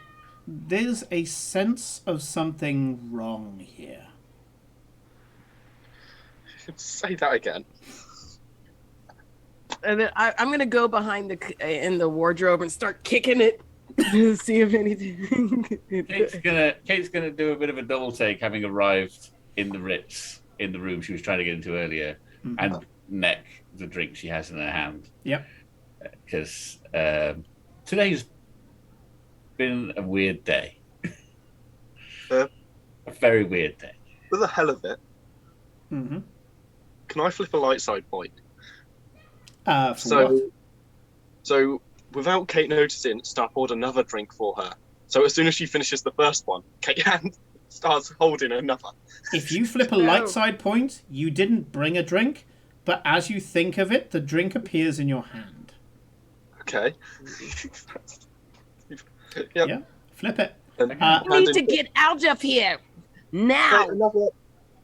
there's a sense of something wrong here. Say that again. And then I'm gonna go behind in the wardrobe and start kicking it to see if anything. Kate's gonna do a bit of a double take, having arrived in the Ritz in the room she was trying to get into earlier, and neck the drink she has in her hand. Yep. Because today's been a weird day. A very weird day. For the hell of it, Mm-hmm. can I flip a light side point? What? So without Kate noticing, Star poured another drink for her. So as soon as she finishes the first one, Kate starts holding another. If you flip a light side point, you didn't bring a drink, but as you think of it, the drink appears in your hand. Okay. Yep. Yeah, flip it. And Okay. I need hand to in- get out of here now. Wait, another.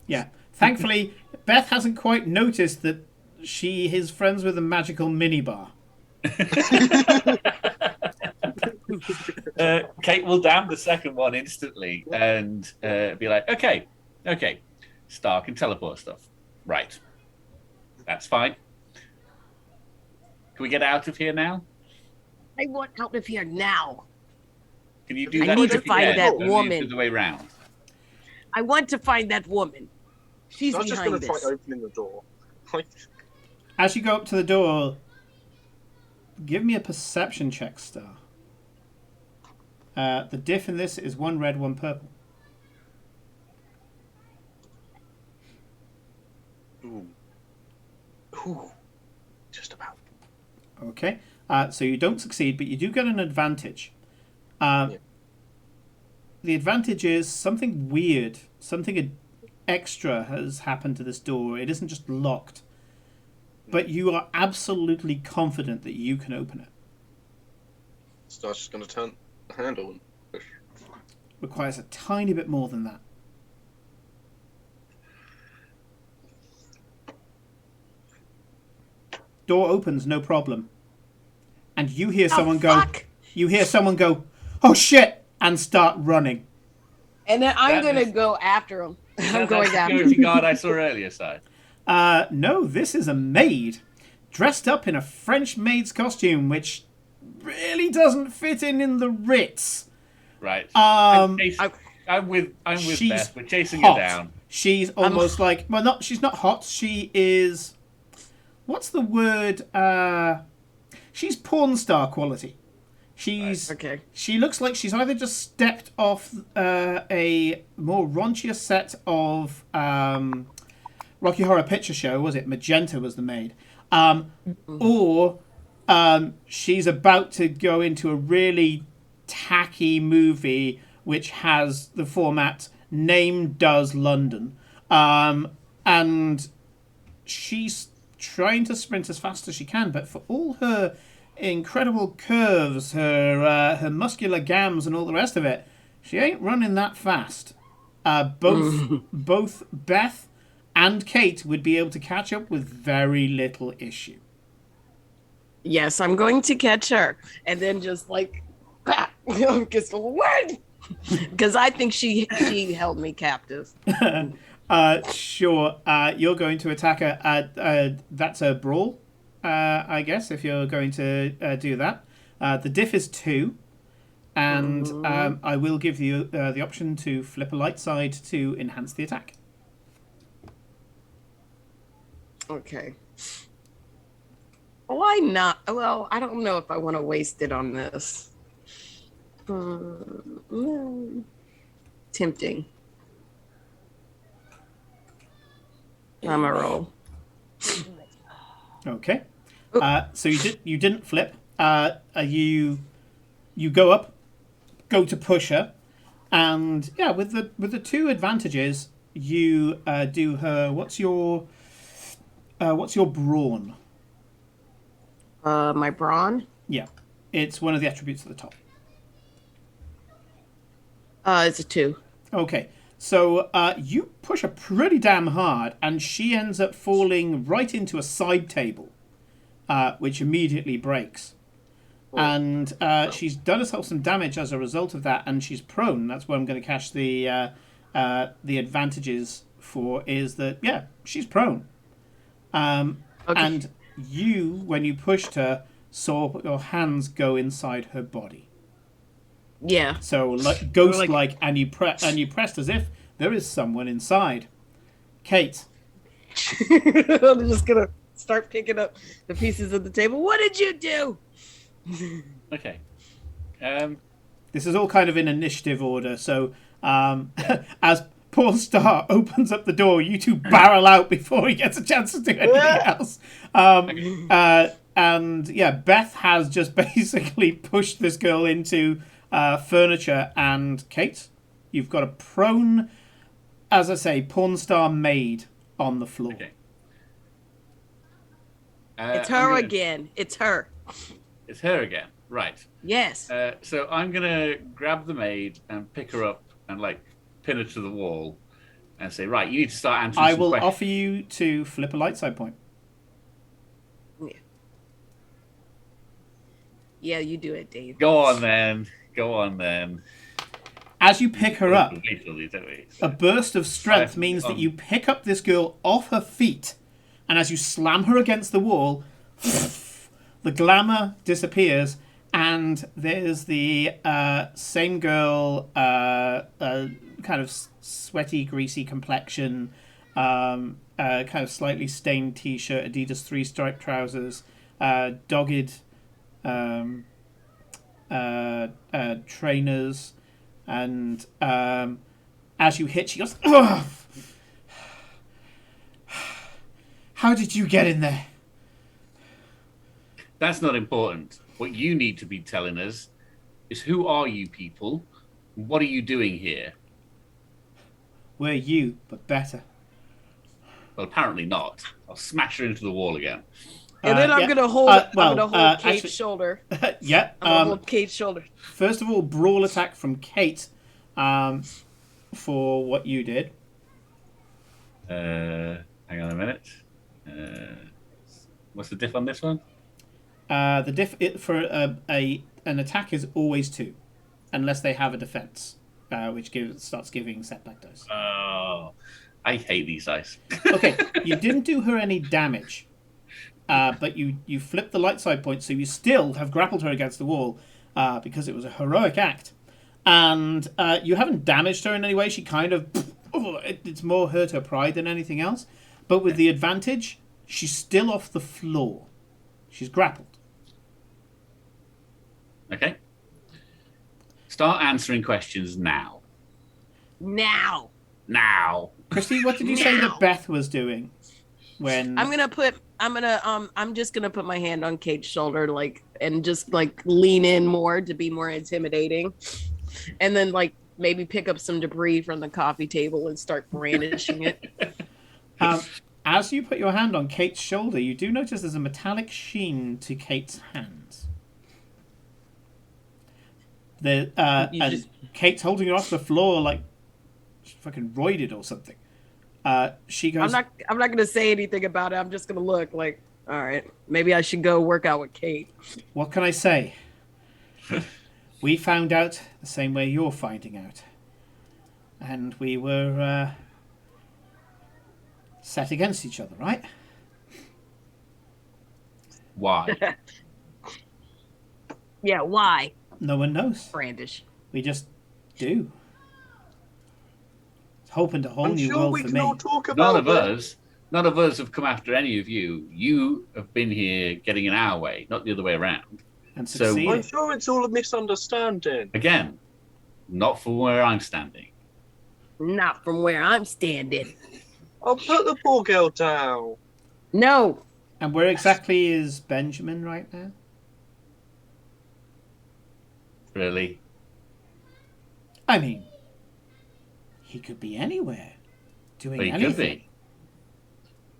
Yeah. Thankfully, Beth hasn't quite noticed that she is friends with a magical minibar. Kate will down the second one instantly and be like, okay, Star can teleport stuff. Right. That's fine. Can we get out of here now? I want out of here now. Can you do I that? need to trick find again? that Only woman. The way round. I want to find that woman. She's I was just going behind to try this. opening the door. Like, As you go up to the door, give me a perception check, Star. The diff in this is 1 red, 1 purple. ooh, just about. Okay. So you don't succeed, but you do get an advantage. Yeah. The advantage is something weird, something extra has happened to this door. It isn't just locked. But you are absolutely confident that you can open it. Star's just going to turn the handle and push. Requires a tiny bit more than that. Door opens, no problem. And you hear someone go, fuck! you hear someone go, "Oh shit," and start running. And then I'm That going to is- go after him. I'm That's going the after security him. guard I saw earlier, side. No, this is a maid. Dressed up in a French maid's costume, which really doesn't fit in the Ritz. Right. Um, I'm with she's Beth. We're chasing hot. her down. She's almost like, well, not, she's not hot. She is, what's the word? She's porn star quality. She's Okay. She looks like she's either just stepped off a more raunchier set of Rocky Horror Picture Show. Was it Magenta was the maid? Or she's about to go into a really tacky movie which has the format Name Does London. And she's trying to sprint as fast as she can, but for all her incredible curves, her muscular gams and all the rest of it, she ain't running that fast. Both Beth and Kate would be able to catch up with very little issue. Yes, I'm going to catch her. And then just like, just what? Because I think she held me captive. Sure. You're going to attack her. That's a brawl, I guess, if you're going to do that. The diff is 2. And I will give you the option to flip a light side to enhance the attack. Okay. Why not? Well, I don't know if I want to waste it on this. Tempting. I'm a roll. Okay. So you didn't flip. You go up, go to push her, and yeah, with the 2 advantages, you do her. What's your brawn? My brawn? Yeah, it's one of the attributes at the top. It's a 2. Okay, so you push her pretty damn hard, and she ends up falling right into a side table, which immediately breaks. And she's done herself some damage as a result of that, and she's prone. That's what I'm going to cash the advantages for, is that, yeah, she's prone. Okay. And you, when you pushed her, saw your hands go inside her body. Yeah. So like ghost-like, and you pressed as if there is someone inside. Kate. I'm just gonna start picking up the pieces of the table. What did you do? Okay. This is all kind of in initiative order. So as Paul Star opens up the door, you 2 barrel out before he gets a chance to do anything else. And yeah, Beth has just basically pushed this girl into furniture, and Kate, you've got a prone, as I say, porn star maid on the floor. Okay. It's her again. It's her. It's her again. Right. Yes. So I'm gonna grab the maid and pick her up and like pin her to the wall and say, right, you need to start answering I some will questions. offer you to flip a light side point. Yeah, you do it, Dave. Go on then. As you pick her up, a So, burst of strength Right, means that on. you pick up this girl off her feet, and as you slam her against the wall, the glamour disappears, and there's the same girl, kind of sweaty, greasy complexion, kind of slightly stained t-shirt, Adidas three-stripe trousers, dogged trainers, and as you hit, she goes, "Ugh! How did you get in there?" That's not important. What you need to be telling us is who are you people? What are you doing here? We're you, but better. Well, apparently not. I'll smash her into the wall again. And then I'm Yeah. gonna hold. I'm gonna hold Kate's actually- shoulder. Yeah. I'm gonna hold Kate's shoulder. First of all, brawl attack from Kate for what you did. Hang on a minute. What's the diff on this one? The diff for an attack is always 2, unless they have a defense, which starts giving setback dice. Oh, I hate these dice. Okay, you didn't do her any damage, but you flipped the light side point, so you still have grappled her against the wall because it was a heroic act, and you haven't damaged her in any way. She kind of it's more hurt her pride than anything else, but with the advantage, she's still off the floor. She's grappled. Okay. Start answering questions now. Now. Christy, what did you say that Now. Beth was doing when? I'm just gonna put my hand on Kate's shoulder, and just lean in more to be more intimidating, and then maybe pick up some debris from the coffee table and start brandishing it. As you put your hand on Kate's shoulder, you do notice there's a metallic sheen to Kate's hands. Kate's holding her off the floor like she's fucking roided or something. She goes, I'm not gonna say anything about it. I'm just gonna look like, all right, maybe I should go work out with Kate. "What can I say? We found out the same way you're finding out. And we were set against each other, right?" Why? Yeah, why? No one knows. Brandish. We just do. It's hoping to a whole I'm new sure world we for can me. all talk about None of us have come after any of you. You have been here getting in our way, not the other way around. And So- succeeded. I'm sure it's all a misunderstanding. Again, not from where I'm standing. Not from where I'm standing. I'll put the poor girl down. No. And where exactly is Benjamin right now? Really? I mean, he could be anywhere, doing But he anything. could be.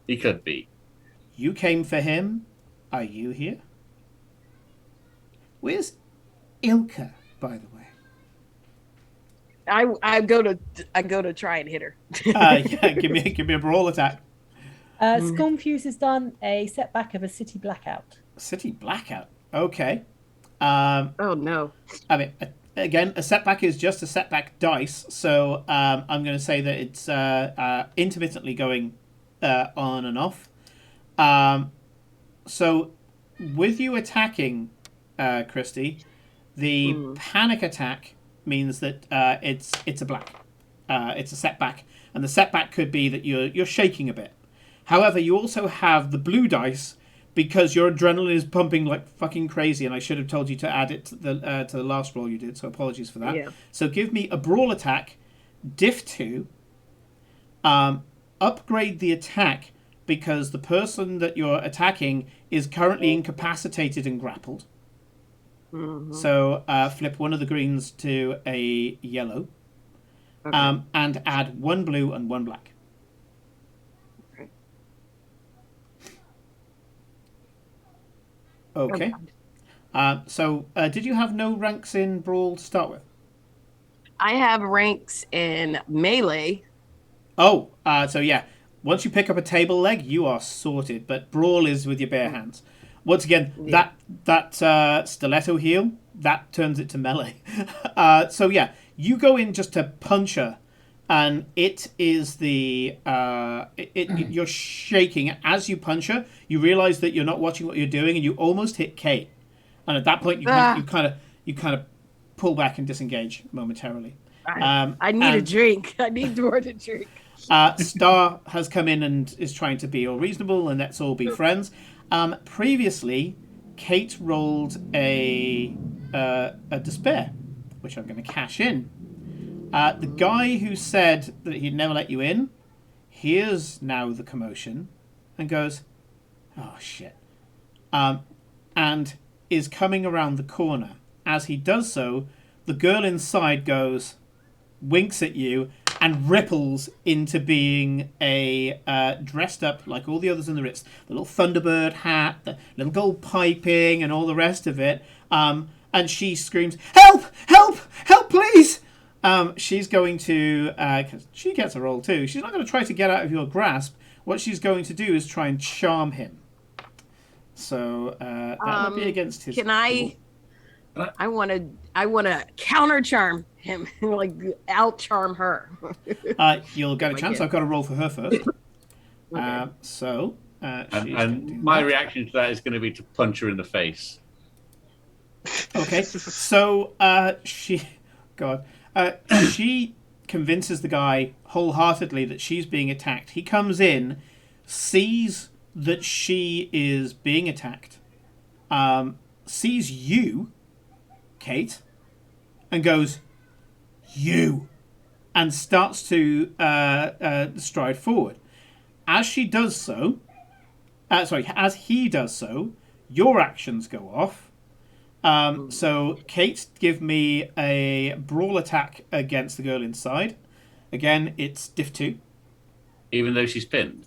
He could be. You came for him. Are you here? Where's Ilka, by the way? I go to try and hit her. Yeah, give me a brawl attack. Scornfuse has done a setback of a city blackout. City blackout. Okay. Oh no. I mean, again, a setback is just a setback dice, so I'm going to say that it's intermittently going on and off. So, with you attacking, Christy, the panic attack means that it's a black. It's a setback, and the setback could be that you're shaking a bit. However, you also have the blue dice because your adrenaline is pumping like fucking crazy, and I should have told you to add it to the last roll you did. So apologies for that. Yeah. So give me a brawl attack, diff 2. Upgrade the attack because the person that you're attacking is currently incapacitated and grappled. Mm-hmm. So flip one of the greens to a yellow, Okay. and add 1 blue and 1 black. Okay. Did you have no ranks in Brawl to start with? I have ranks in melee. Oh, so yeah. Once you pick up a table leg, you are sorted. But Brawl is with your bare hands. Once again, Yeah. that stiletto heel, that turns it to melee. So yeah, you go in just to punch her, and it is you're shaking as you punch her. You realize that you're not watching what you're doing, and you almost hit Kate. And at that point, you kind of pull back and disengage momentarily. I need a drink. I need more to drink. Star has come in and is trying to be all reasonable, and let's all be friends. Previously, Kate rolled a despair, which I'm going to cash in. The guy who said that he'd never let you in hears now the commotion and goes, "Oh shit," and is coming around the corner. As he does so, the girl inside goes, winks at you, and ripples into being a dressed up like all the others in the Ritz. The little Thunderbird hat, the little gold piping, and all the rest of it. And she screams, "Help! Help! Help, please!" She's going to, cause she gets a roll too. She's not going to try to get out of your grasp. What she's going to do is try and charm him. So that would be against his. Can I? I want to counter charm him, like out charm her. You'll get a chance. I've got to roll for her first. Okay. And my reaction to that is going to be to punch her in the face. Okay. So she convinces the guy wholeheartedly that she's being attacked. He comes in, sees that she is being attacked, sees you, Kate, and goes, "You," and starts to stride forward. As he does so, your actions go off. So, Kate, give me a brawl attack against the girl inside. Again, it's diff 2. Even though she's pinned?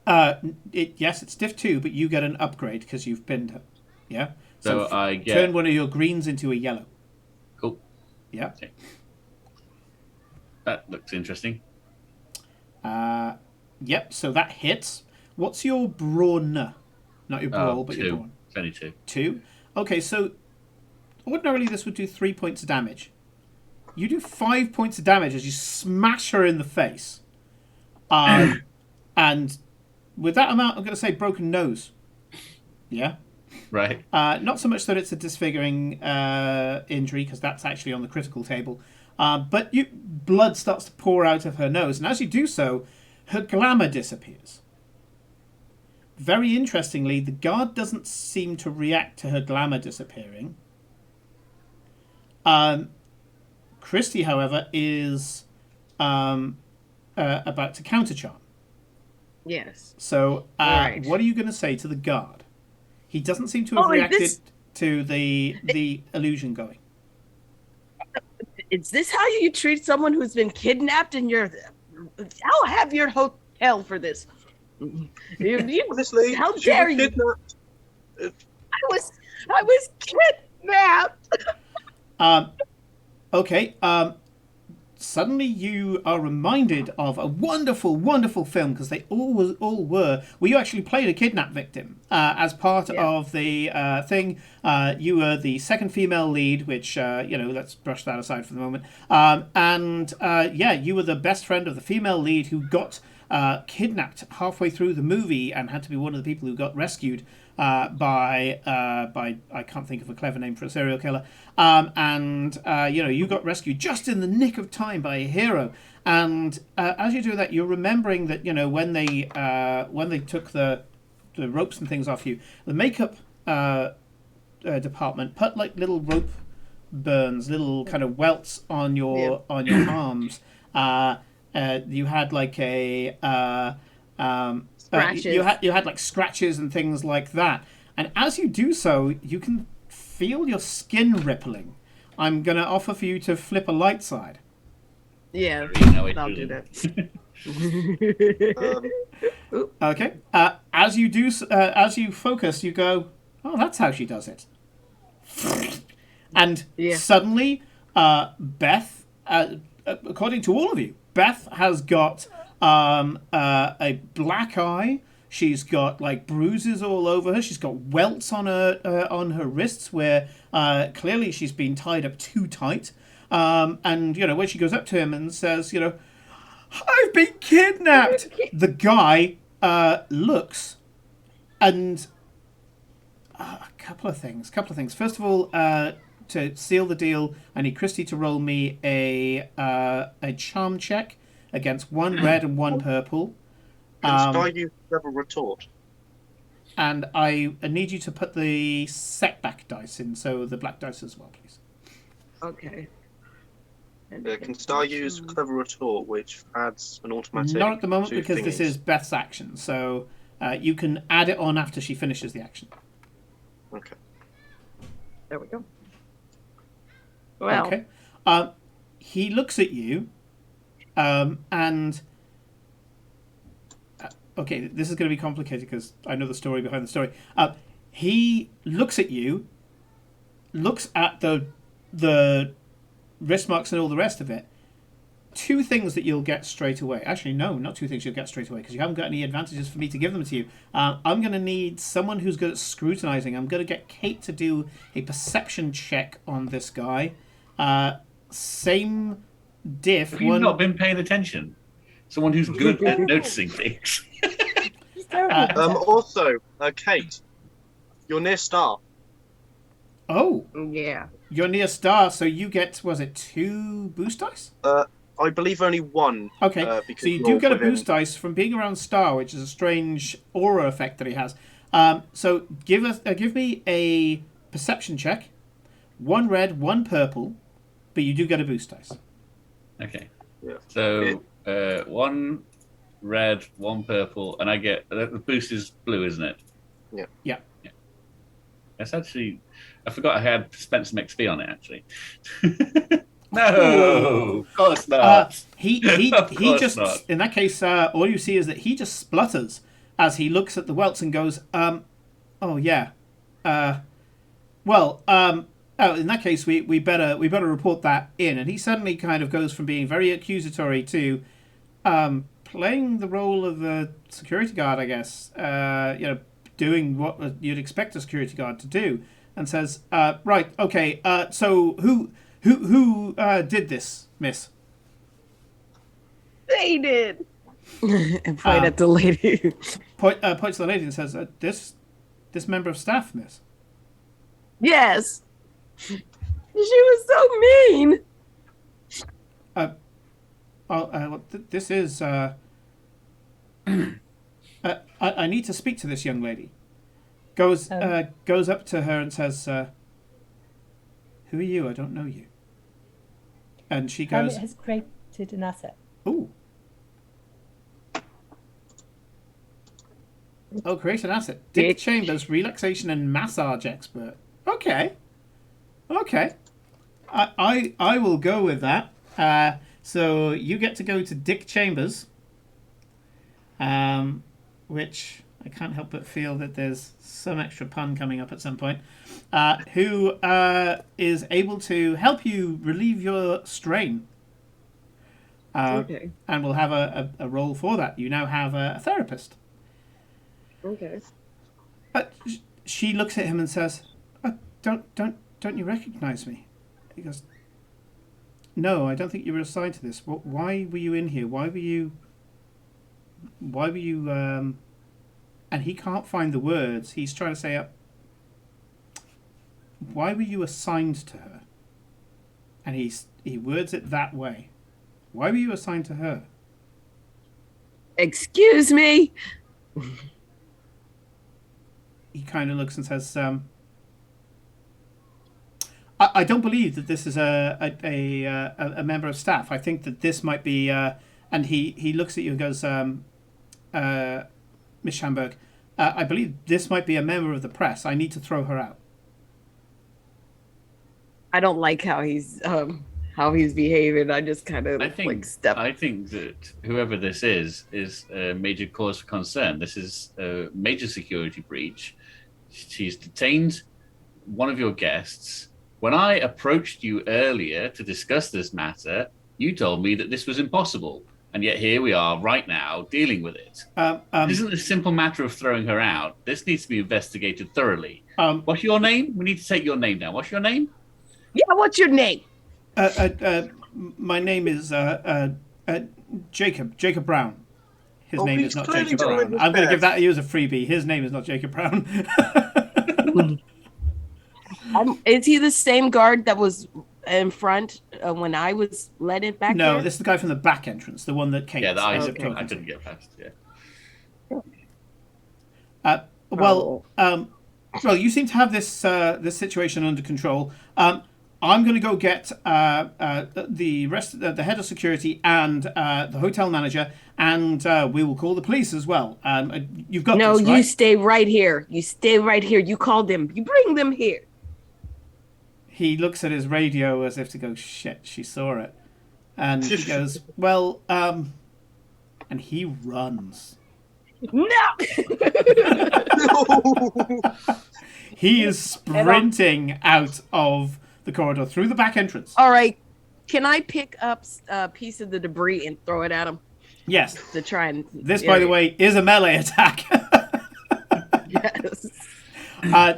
Yes, it's diff 2, but you get an upgrade because you've pinned her. Yeah? So I get... Turn one of your greens into a yellow. Cool. Yeah. Okay. That looks interesting. Yep, so that hits. What's your brawn? Not your brawl, but 2. your brawn. It's only 2. 2? Okay, so ordinarily this would do 3 points of damage. You do 5 points of damage as you smash her in the face. And with that amount, I'm going to say broken nose. Yeah? Right. Not so much that it's a disfiguring injury, because that's actually on the critical table. But blood starts to pour out of her nose, and as you do so, her glamour disappears. Very interestingly, the guard doesn't seem to react to her glamour disappearing. Christy, however, is about to counter-charm. Yes. So, right. What are you going to say to the guard? He doesn't seem to have reacted to the illusion going. Is this how you treat someone who's been kidnapped in your... I'll have your hotel for this. Honestly, how dare you? I was kidnapped. Okay. Suddenly you are reminded of a wonderful, wonderful film, because they all were. Well, you actually played a kidnap victim as part of the thing. You were the second female lead, which, let's brush that aside for the moment. You were the best friend of the female lead who got kidnapped halfway through the movie and had to be one of the people who got rescued by I can't think of a clever name for a serial killer. You got rescued just in the nick of time by a hero. And as you do that, you're remembering that when they took the ropes and things off you, the makeup department put like little rope burns, little kind of welts on your arms. You had like scratches. You had like scratches and things like that. And as you do so, you can feel your skin rippling. I'm going to offer for you to flip a light side. Yeah, I'll do that. Okay. As you focus, you go, "Oh, that's how she does it." And Yeah. suddenly, Beth, according to all of you, Beth has got a black eye. She's got like bruises all over her. She's got welts on her wrists where clearly she's been tied up too tight. And when she goes up to him and says, "I've been kidnapped," the guy looks and a couple of things. First of all, to seal the deal, I need Christy to roll me a charm check against one red and one purple. Can Sky use clever retort? And I need you to put the setback dice in, so the black dice as well, please. Okay. Can Star use clever retort, which adds an automatic? Not at the moment to because this thingies? is Beth's action, so you can add it on after she finishes the action. Okay. There we go. Well, Okay. He looks at you, and okay, this is going to be complicated because I know the story behind the story. He looks at you, looks at the wrist marks and all the rest of it. Two things that you'll get straight away. Actually, no, not two things you'll get straight away because you haven't got any advantages for me to give them to you. I'm going to need someone who's good at scrutinizing. I'm going to get Kate to do a perception check on this guy. Same diff. Have you not been paying attention? Someone who's good at noticing things. He's terrible. at that. Also, Kate, you're near Star. Oh, yeah. you're near star, so you get, was it 2 boost dice? I believe only one. Okay, because so you you're do get a within- boost dice from being around star, which is a strange aura effect that he has. So give me a perception check. 1 red, 1 purple, but you do get a boost dice. Okay. Yeah. So 1 red, 1 purple, and I get the boost is blue, isn't it? Yeah. That's actually, I forgot I had spent some XP on it actually. No, of course not. He Of he course just not. in that case, all you see is that he just splutters as he looks at the welts and goes, oh yeah, well, in that case, we better report that in. And he suddenly kind of goes from being very accusatory to playing the role of a security guard, I guess. Doing what you'd expect a security guard to do, and says, right, okay, so who did this, miss? They did. And point at the lady. Points to the lady and says, this member of staff, miss. Yes. She was so mean. This is. I need to speak to this young lady. Goes up to her and says, "Who are you? I don't know you." And she goes, Hermit has created an asset. "Ooh, oh, create an asset. Dick Bitch. Chambers, relaxation and massage expert. Okay. I will go with that. So you get to go to Dick Chambers, which I can't help but feel that there's some extra pun coming up at some point, who is able to help you relieve your strain. Okay. And will have a role for that. You now have a therapist. Okay. But she looks at him and says, "Don't you recognize me?" He goes, "No, I don't think you were assigned to this. Why were you in here? Why were you? And he can't find the words. He's trying to say, "Why were you assigned to her?" And he words it that way. Why were you assigned to her? Excuse me. He kind of looks and says, I don't believe that this is a member of staff. I think that this might be," and he looks at you and goes, "Miss Schamberg, I believe this might be a member of the press. I need to throw her out." I don't like how he's behaving. I just kind of I think that whoever this is a major cause for concern. This is a major security breach. She's detained one of your guests. When I approached you earlier to discuss this matter, you told me that this was impossible. And yet here we are right now dealing with it. It isn't a simple matter of throwing her out. This needs to be investigated thoroughly. What's your name? We need to take your name down. What's your name? Yeah, what's your name? My name is Jacob Brown. His name is not Jacob Brown. I'm going to give that to you as a freebie. His name is not Jacob Brown. Is he the same guard that was in front when I was led it back? No, there? this is the guy from the back entrance, the one that Kate. Yeah, I okay. didn't get past. Yeah. Well, you seem to have this situation under control. I'm going to go get the rest, the head of security and the hotel manager, and we will call the police as well. You've got no, this, right? You stay right here. You stay right here. You call them. You bring them here. He looks at his radio as if to go, shit, she saw it. And he goes, well, and he runs. No! He is sprinting out of the corridor through the back entrance. All right. Can I pick up a piece of the debris and throw it at him? Yes. To try and... This, by the way, is a melee attack. Yes.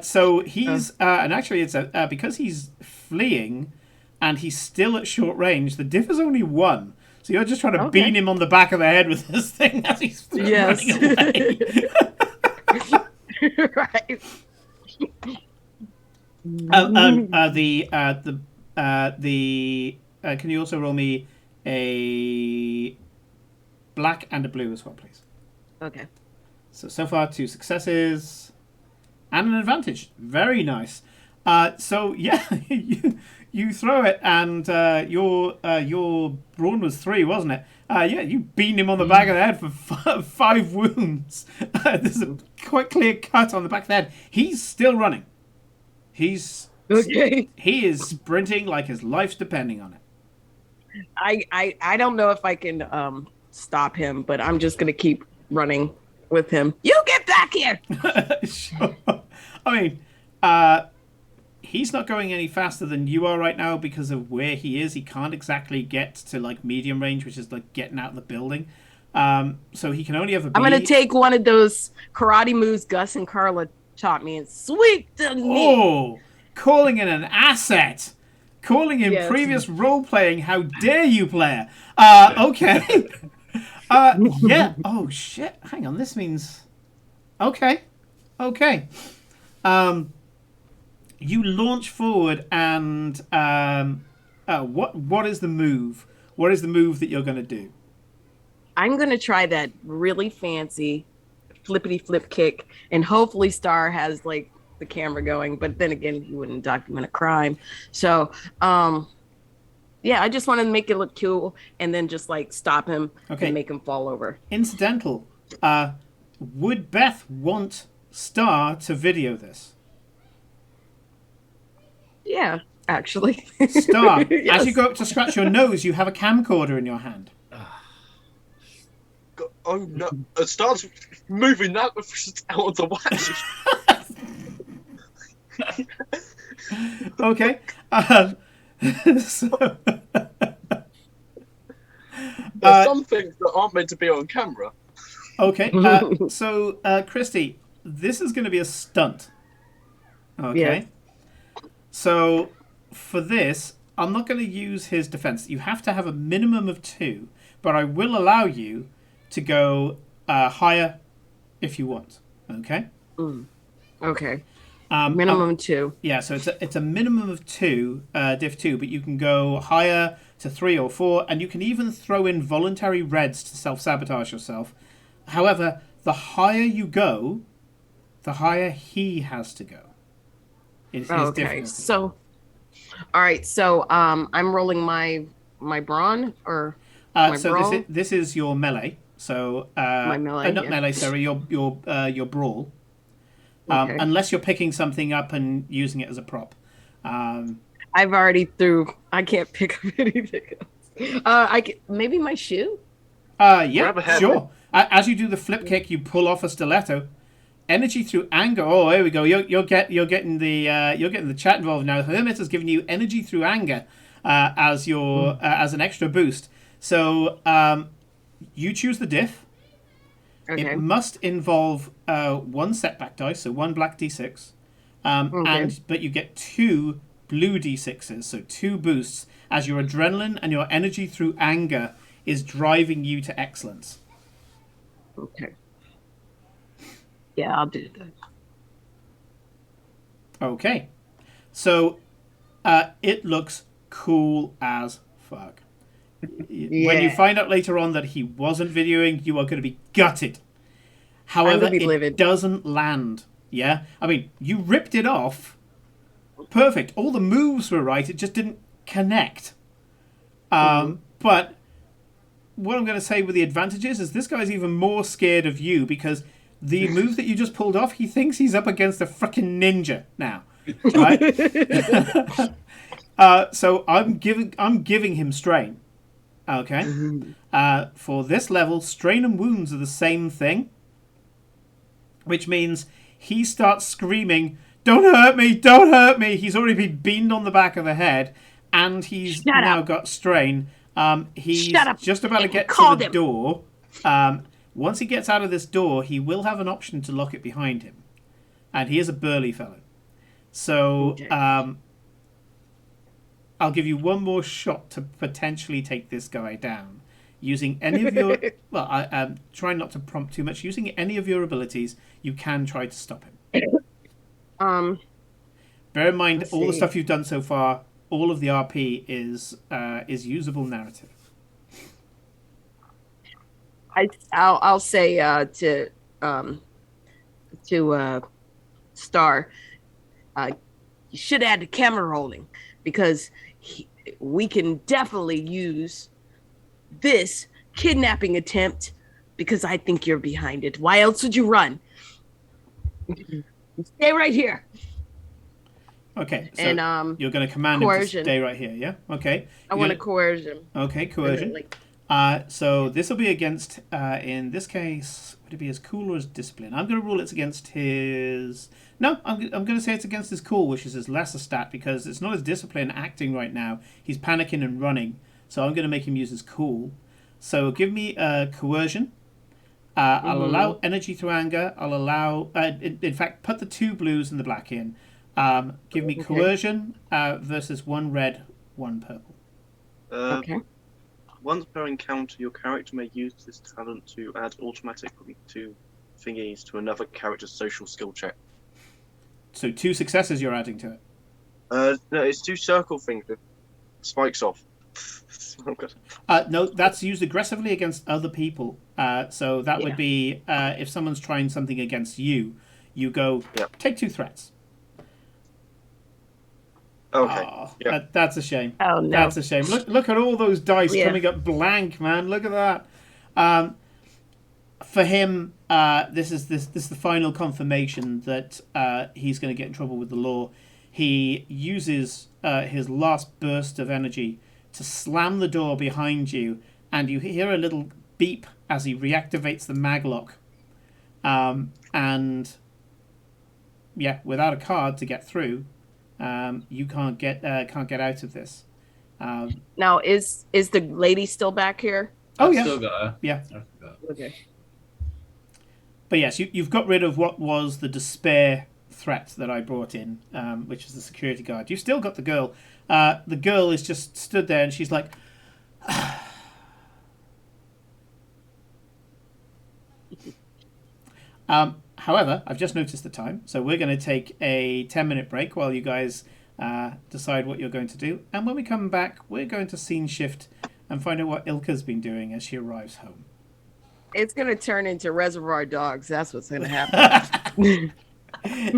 So he's, and actually it's because he's fleeing and he's still at short range, the diff is only 1. So you're just trying to beat him on the back of the head with this thing as he's running away. Right. Can you also roll me a black and a blue as well, please? Okay. So far 2 successes and an advantage. Very nice. So yeah, you throw it, and your brawn was 3, wasn't it? Yeah, you beat him on the back of the head for 5 wounds. There's a quite clear cut on the back of the head. He's still running. He is sprinting like his life's depending on it. I don't know if I can stop him, but I'm just gonna keep running with him. You get back here. Sure. I mean, he's not going any faster than you are right now because of where he is. He can't exactly get to like medium range, which is like getting out of the building. So he can only have a. I'm gonna take one of those karate moves Gus and Carla taught me and sweep the knee. Oh, calling in an asset. Calling in previous role playing. How dare you, player? Okay. Yeah. Oh shit. Hang on. This means. Okay. You launch forward, and what is the move? What is the move that you're going to do? I'm going to try that really fancy flippity flip kick, and hopefully Star has like the camera going. But then again, he wouldn't document a crime. So, yeah, I just want to make it look cool, and then just like stop him and make him fall over. Incidental. Would Beth want Star to video this? Yeah, actually. Star, yes. As you go up to scratch your nose, you have a camcorder in your hand. Oh no! It starts moving that out of the way. Okay. So, there's some things that aren't meant to be on camera. Okay. So, Christy, this is going to be a stunt. Okay. Yeah. So, for this, I'm not going to use his defense. You have to have a minimum of 2, but I will allow you to go higher if you want. Okay? Okay. Minimum 2. Yeah, so it's a minimum of 2, diff 2, but you can go higher to 3 or 4, and you can even throw in voluntary reds to self-sabotage yourself. However, the higher you go, the higher he has to go. Okay, so, all right, so I'm rolling my brawn or my brawl? This is your melee. So my melee, not melee. Sorry, your brawl. Okay. Unless you're picking something up and using it as a prop. I've already threw. I can't pick up anything else. Maybe my shoe. Yeah, sure. As you do the flip kick, you pull off a stiletto. energy through anger. Oh, here we go. You're getting the chat involved now. Hermit has given you energy through anger as your as an extra boost. So you choose the diff. Okay. It must involve one setback dice, so one black d6, but you get 2 blue d6s, so 2 boosts as your adrenaline and your energy through anger is driving you to excellence. Okay. Yeah, I'll do that. Okay, so it looks cool as fuck. When you find out later on that he wasn't videoing, you are going to be gutted. However, it doesn't land. Yeah, I mean, you ripped it off. Perfect. All the moves were right. It just didn't connect. But what I'm going to say with the advantages is this guy's even more scared of you because the move that you just pulled off, he thinks he's up against a freaking ninja now. Right? So I'm giving him strain. Okay. For this level, strain and wounds are the same thing, which means he starts screaming, "Don't hurt me! Don't hurt me!" He's already been beamed on the back of the head, and he's now got strain. He's just about to get to the door. Once he gets out of this door, he will have an option to lock it behind him, and he is a burly fellow. So I'll give you one more shot to potentially take this guy down. Using any of your... well, I'm trying not to prompt too much. Using any of your abilities, you can try to stop him. Bear in mind, all the stuff you've done so far, all of the RP is usable narrative. I'll say to Star, you should add the camera rolling because we can definitely use this kidnapping attempt because I think you're behind it. Why else would you run? Stay right here. Okay, so and you're going to command him to stay right here, yeah? Okay. I want to coerce him. Okay, coercion. So this will be against, in this case, would it be his cool or his discipline? I'm going to rule it's against his... No, I'm going to say it's against his cool, which is his lesser stat, because it's not his discipline acting right now. He's panicking and running, so I'm going to make him use his cool. So give me coercion. I'll allow energy through anger. I'll allow... in fact, put the 2 blues and the black in. Give me coercion versus 1 red, 1 purple. Okay. Once per encounter, your character may use this talent to add automatically 2 thingies to another character's social skill check. So 2 successes you're adding to it? No, it's 2 circle things with spikes off. No, that's used aggressively against other people. So that would be if someone's trying something against you, you go, take 2 threats. Okay. Oh, that's a shame. Oh no, that's a shame. Look at all those dice coming up blank, man. Look at that. For him, this is the final confirmation that he's going to get in trouble with the law. He uses his last burst of energy to slam the door behind you, and you hear a little beep as he reactivates the maglock. And without a card to get through. You can't get out of this. Now, is the lady still back here? Oh yeah, still got her. Yeah. Okay. But yes, you've got rid of what was the despair threat that I brought in, which is the security guard. You've still got the girl. The girl is just stood there and she's like. However, I've just noticed the time, so we're going to take a 10-minute break while you guys decide what you're going to do. And when we come back, we're going to scene shift and find out what Ilka's been doing as she arrives home. It's going to turn into Reservoir Dogs. That's what's going to happen.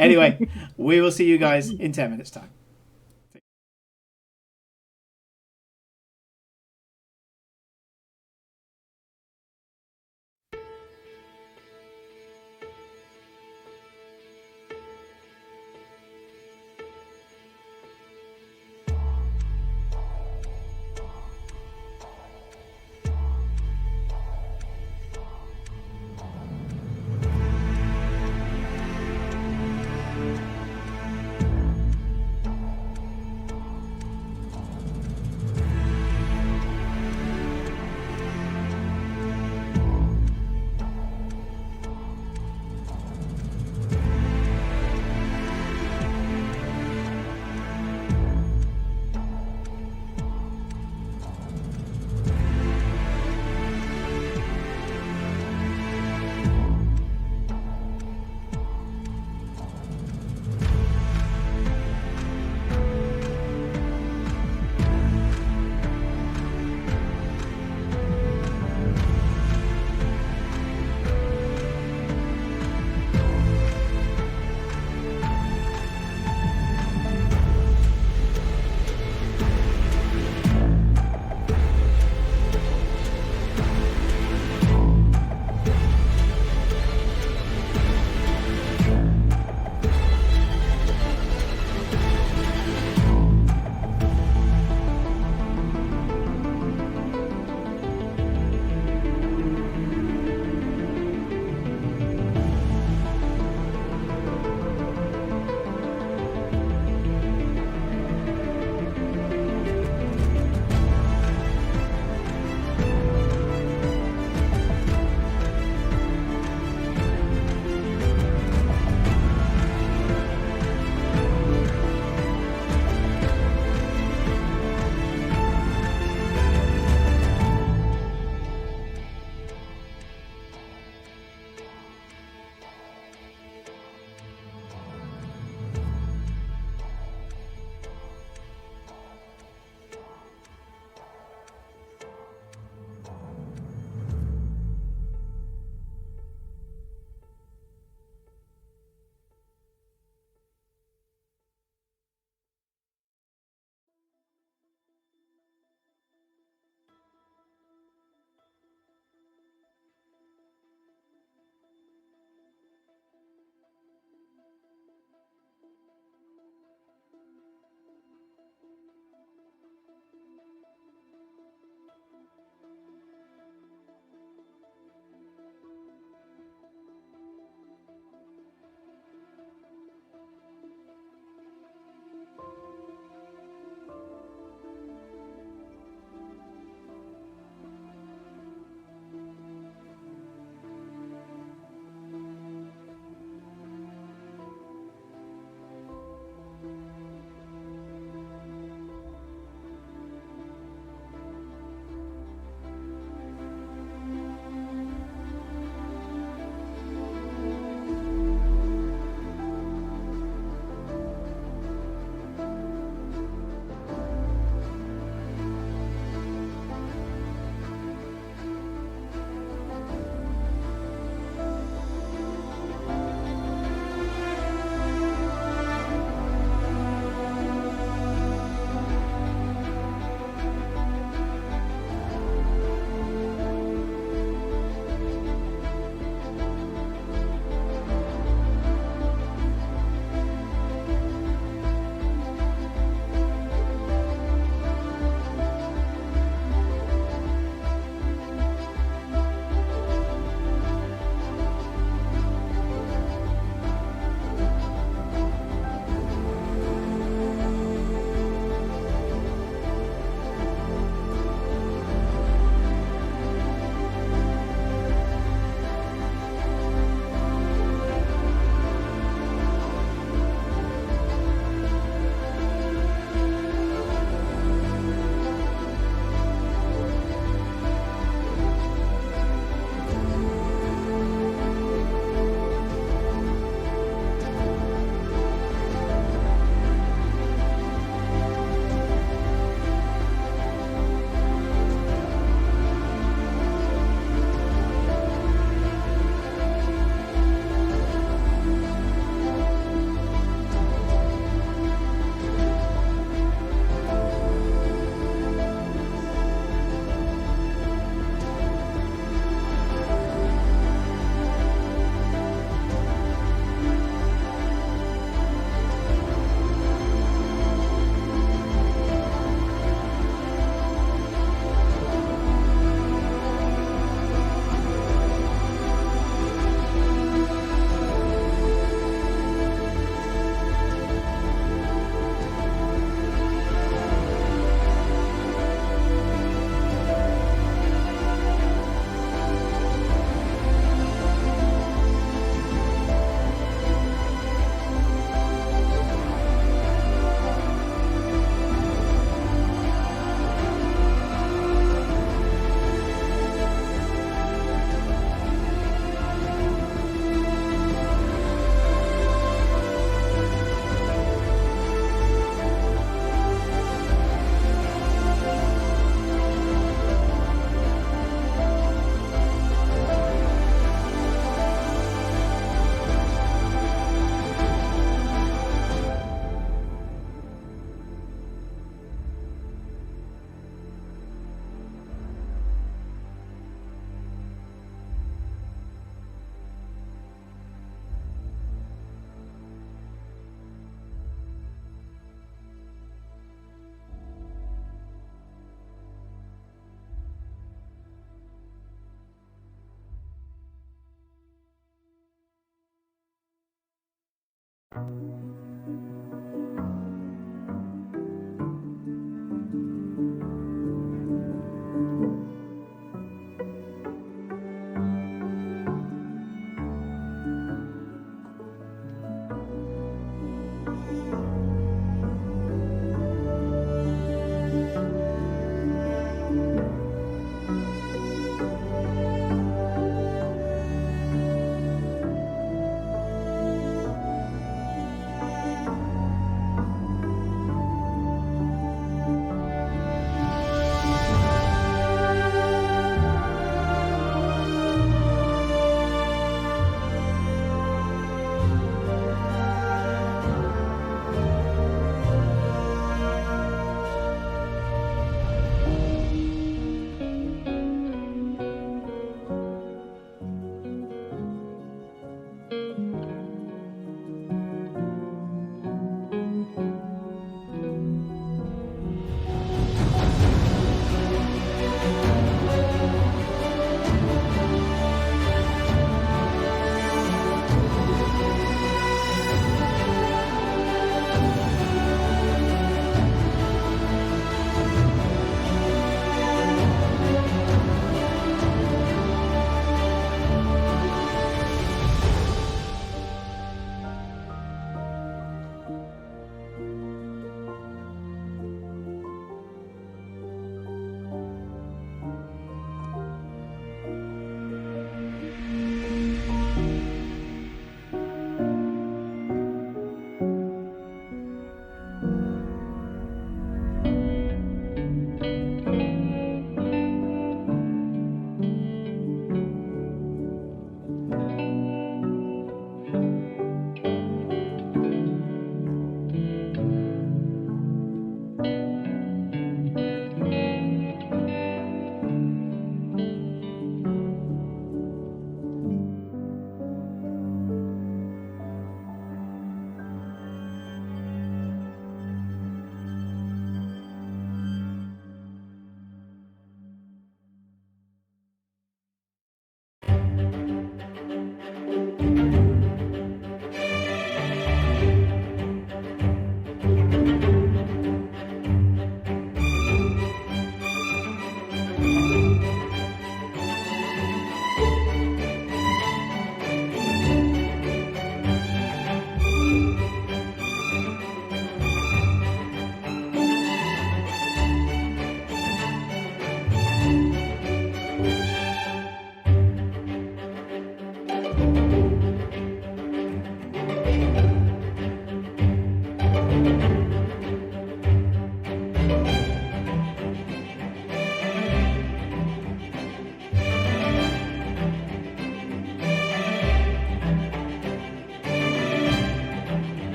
Anyway, we will see you guys in 10 minutes' time.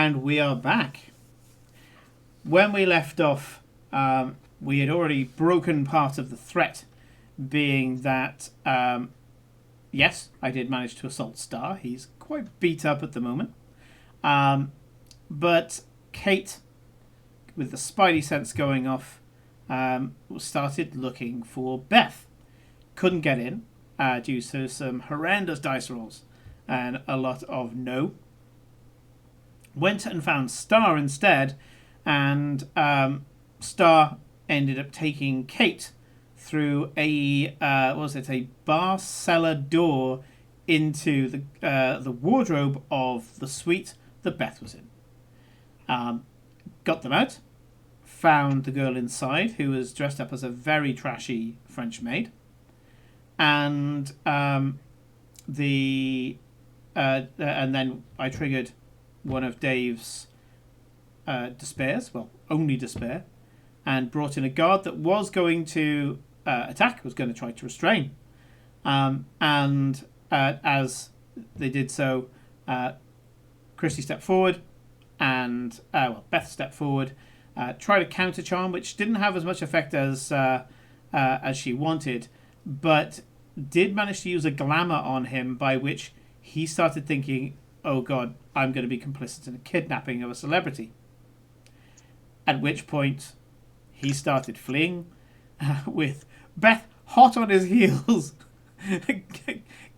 And we are back. When we left off, we had already broken part of the threat, being that, yes, I did manage to assault Star. He's quite beat up at the moment. But Kate, with the spidey sense going off, started looking for Beth. Couldn't get in due to some horrendous dice rolls and a lot of no. Went and found Star instead, and Star ended up taking Kate through a a bar cellar door into the wardrobe of the suite that Beth was in. Got them out, found the girl inside who was dressed up as a very trashy French maid, and and then I triggered one of Dave's despairs, well, only despair, and brought in a guard that was going to attack, was going to try to restrain. And as they did so, Christy stepped forward, and Beth stepped forward, tried a counter charm, which didn't have as much effect as she wanted, but did manage to use a glamour on him, by which he started thinking, oh God, I'm going to be complicit in a kidnapping of a celebrity. At which point, he started fleeing, with Beth hot on his heels,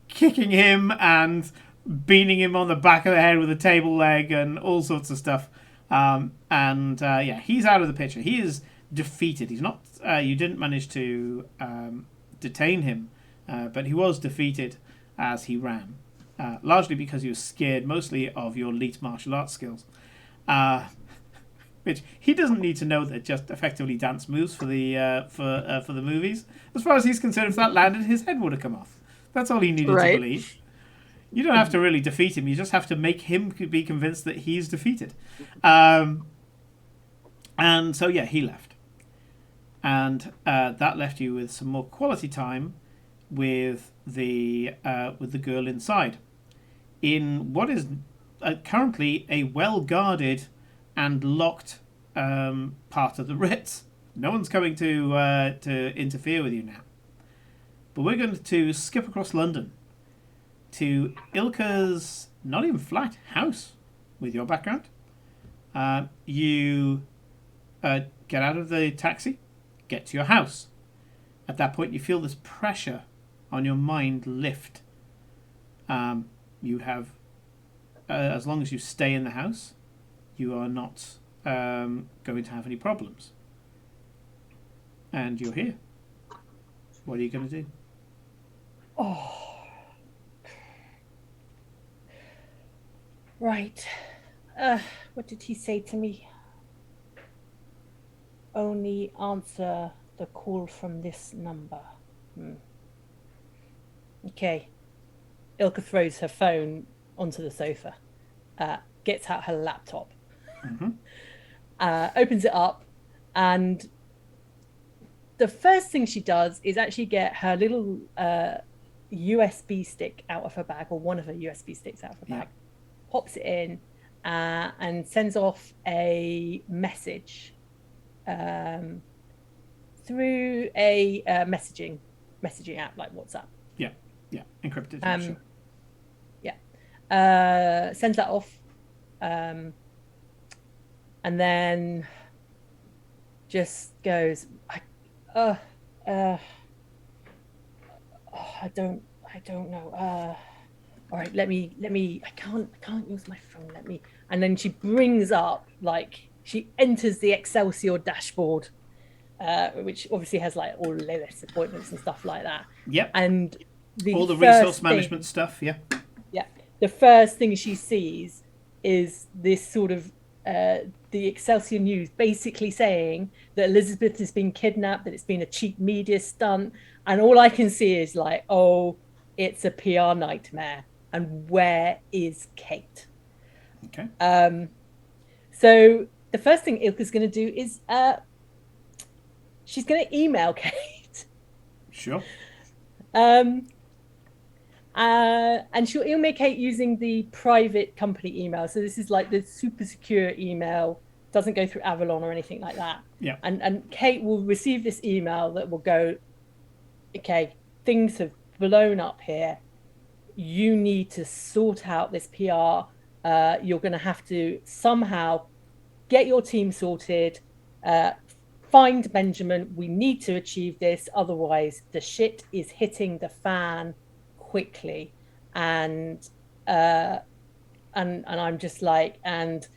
kicking him and beating him on the back of the head with a table leg and all sorts of stuff. He's out of the picture. He is defeated. He's not. You didn't manage to detain him, but he was defeated as he ran. Largely because he was scared mostly of your elite martial arts skills. Which he doesn't need to know. They're just effectively dance moves for the movies. As far as he's concerned, if that landed, his head would have come off. That's all he needed to believe. You don't have to really defeat him. You just have to make him be convinced that he's defeated. And so, yeah, he left. And that left you with some more quality time with the girl inside, in what is currently a well-guarded and locked part of the Ritz. No one's coming to interfere with you now. But we're going to skip across London to Ilka's not even flat house. With your background, you get out of the taxi, get to your house. At that point, you feel this pressure on your mind lift. You have, as long as you stay in the house, you are not going to have any problems. And you're here. What are you going to do? Oh. Right. What did he say to me? Only answer the call from this number. Okay. Ilka throws her phone onto the sofa, gets out her laptop, opens it up, and the first thing she does is actually get her little USB stick out of her bag, or one of her USB sticks out of her bag, pops it in, and sends off a message through a messaging app like WhatsApp. Yeah, encrypted. Sure. Yeah. Sends that off, and then just goes, I don't know. All right, let me. I can't use my phone. Let me. And then she brings up, like, she enters the Excelsior dashboard, which obviously has like all the latest appointments and stuff like that. Yep. And all the resource management stuff. Yeah. Yeah. The first thing she sees is this sort of the Excelsior News basically saying that Elizabeth has been kidnapped, that it's been a cheap media stunt, and all I can see is like, oh, it's a PR nightmare. And where is Kate? Okay. So the first thing Ilka's going to do is she's going to email Kate. Sure. And she'll email Kate using the private company email. So this is like the super secure email, doesn't go through Avalon or anything like that. Yeah. And Kate will receive this email that will go, okay, things have blown up here. You need to sort out this PR. You're going to have to somehow get your team sorted. Find Benjamin. We need to achieve this. Otherwise, the shit is hitting the fan quickly. And I'm just like, and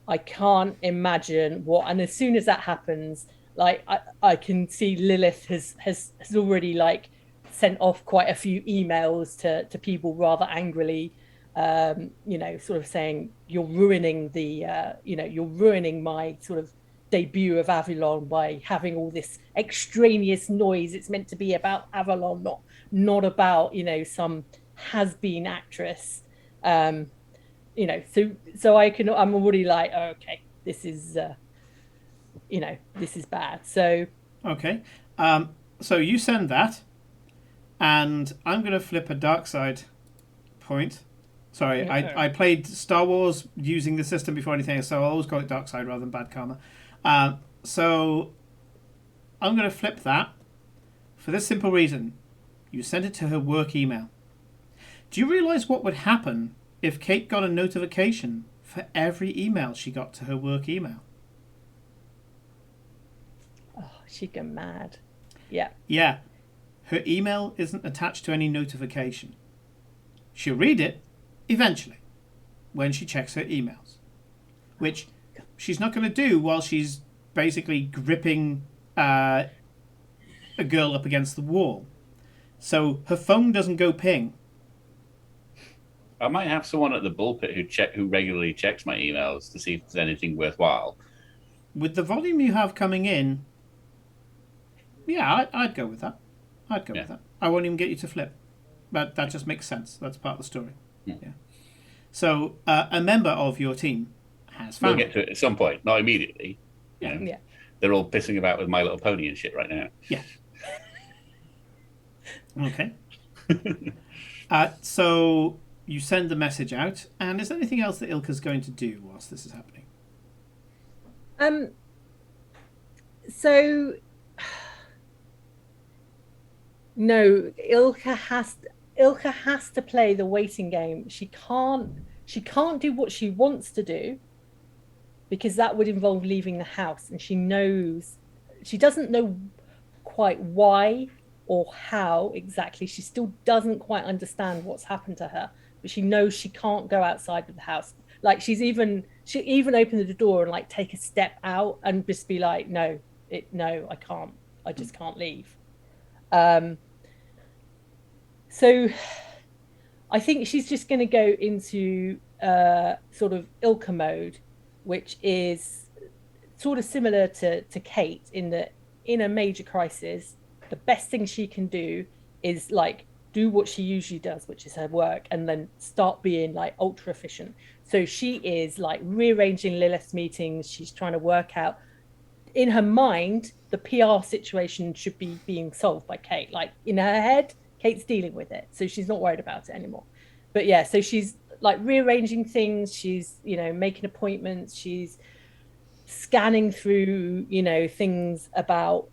I can't imagine what. And as soon as that happens, like I can see Lilith has already like sent off quite a few emails to people rather angrily, sort of saying you're ruining you're ruining my sort of debut of Avalon by having all this extraneous noise. It's meant to be about Avalon, not about some has-been actress. So I'm already like, oh, okay, this is this is bad. So Okay. So you send that, and I'm going to flip a dark side point. Sorry, Okay. I played Star Wars using the system before anything, so I'll always call it dark side rather than bad karma. So I'm going to flip that for this simple reason. You sent it to her work email. Do you realise what would happen if Kate got a notification for every email she got to her work email? Oh, she'd go mad. Yeah. Yeah. Her email isn't attached to any notification. She'll read it eventually when she checks her emails, which she's not going to do while she's basically gripping a girl up against the wall. So her phone doesn't go ping. I might have someone at the bullpit who regularly checks my emails to see if there's anything worthwhile. With the volume you have coming in, yeah, I'd go with that. I'd go with that. I won't even get you to flip. But that just makes sense. That's part of the story. Yeah. So a member of your team has found. We'll get to it at some point, not immediately. Yeah. They're all pissing about with My Little Pony and shit right now. Yeah. Okay. So you send the message out, and is there anything else that Ilka's going to do whilst this is happening? So no, Ilka has to play the waiting game. She can't do what she wants to do because that would involve leaving the house, and she doesn't know quite why or how exactly. She still doesn't quite understand what's happened to her, but she knows she can't go outside of the house. Like she even opened the door and like take a step out and just be like, no, I can't. I just can't leave. So I think she's just going to go into sort of Ilka mode, which is sort of similar to Kate in that in a major crisis, the best thing she can do is like do what she usually does, which is her work, and then start being like ultra efficient. So she is like rearranging Lilith's meetings. She's trying to work out in her mind, the PR situation should be being solved by Kate. Like in her head, Kate's dealing with it. So she's not worried about it anymore. But yeah, so she's like rearranging things. She's, making appointments. She's scanning through, things about,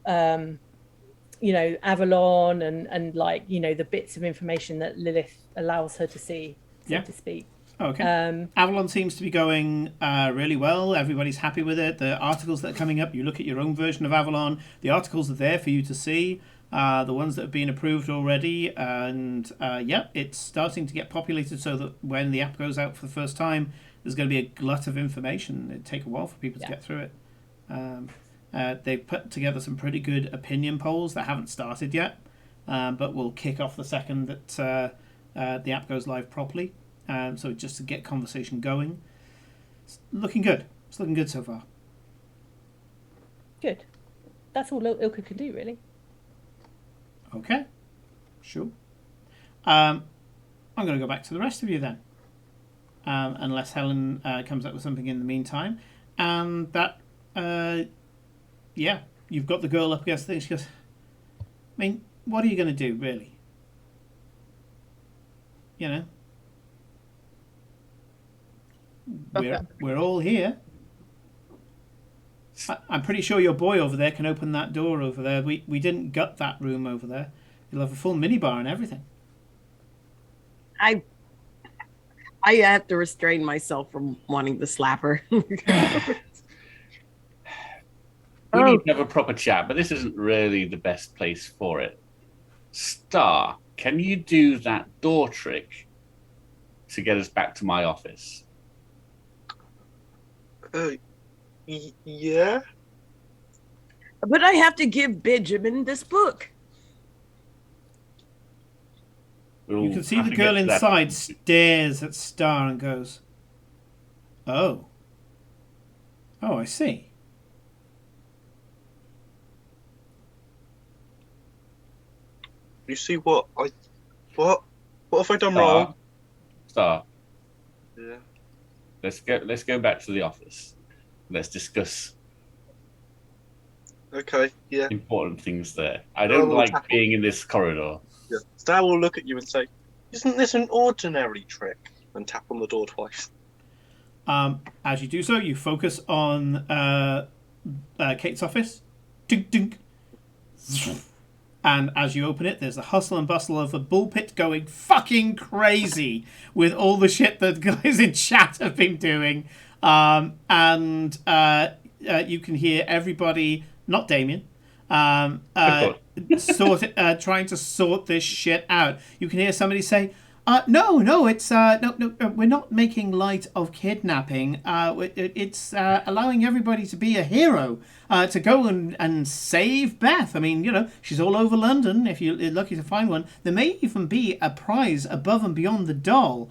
Avalon and like, the bits of information that Lilith allows her to see, so to speak. Okay. Avalon seems to be going really well. Everybody's happy with it. The articles that are coming up, you look at your own version of Avalon, the articles are there for you to see, the ones that have been approved already. And it's starting to get populated so that when the app goes out for the first time, there's going to be a glut of information. It'd take a while for people to get through it. They've put together some pretty good opinion polls that haven't started yet, but will kick off the second that the app goes live properly. So just to get conversation going. It's looking good. It's looking good so far. Good. That's all Ilka can do, really. Okay. Sure. I'm going to go back to the rest of you then. Unless Helen comes up with something in the meantime. And that, you've got the girl up against the thing. She goes, I mean, what are you going to do, really? you know, we're all here. I'm pretty sure your boy over there can open that door over there. We didn't gut that room over there. You'll have a full minibar and everything. I have to restrain myself from wanting to slap her. We need to have a proper chat, but this isn't really the best place for it. Star, can you do that door trick to get us back to my office? Yeah. But I have to give Benjamin this book. We'll You can see have the to girl get to that. inside stares at Star and goes, "Oh. Oh, I see." You see what what have I done wrong? Star, Yeah. let's go back to the office. Let's discuss Okay. Yeah. important things there. I don't we'll like tackle- being in this corridor. Yeah. Star will look at you and say, "Isn't this an ordinary trick?" And tap on the door twice. As you do so, you focus on Kate's office. Dink, dink. And as you open it, there's a hustle and bustle of a bullpit going fucking crazy with all the shit that guys in chat have been doing. And you can hear everybody, not Damien, trying to sort this shit out. You can hear somebody say, no, it's no, we're not making light of kidnapping. It's allowing everybody to be a hero, to go and save Beth. I mean, you know, she's all over London. If you're lucky to find one, there may even be a prize above and beyond the doll.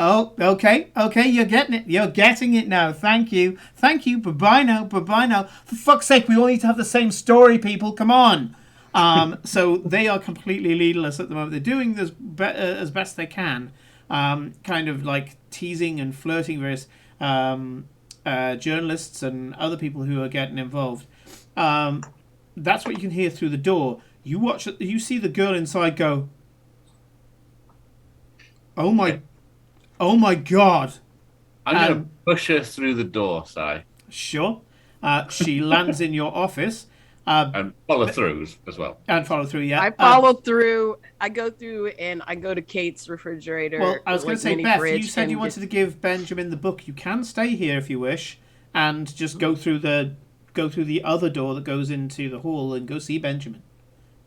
Oh, okay, you're getting it. You're getting it now. Thank you. Bye-bye now. For fuck's sake, we all need to have the same story, people. Come on. So they are completely leaderless at the moment. They're doing this as best they can, kind of like teasing and flirting various journalists and other people who are getting involved. That's what you can hear through the door. You see the girl inside go, oh my god. I'm going to push her through the door, Si. Sure. She lands in your office. And follow through as well. And follow through, yeah. I follow through. I go through and I go to Kate's refrigerator. Well, I was going to say, Beth, you said you and wanted to give Benjamin the book. You can stay here if you wish, and just go through the other door that goes into the hall and go see Benjamin,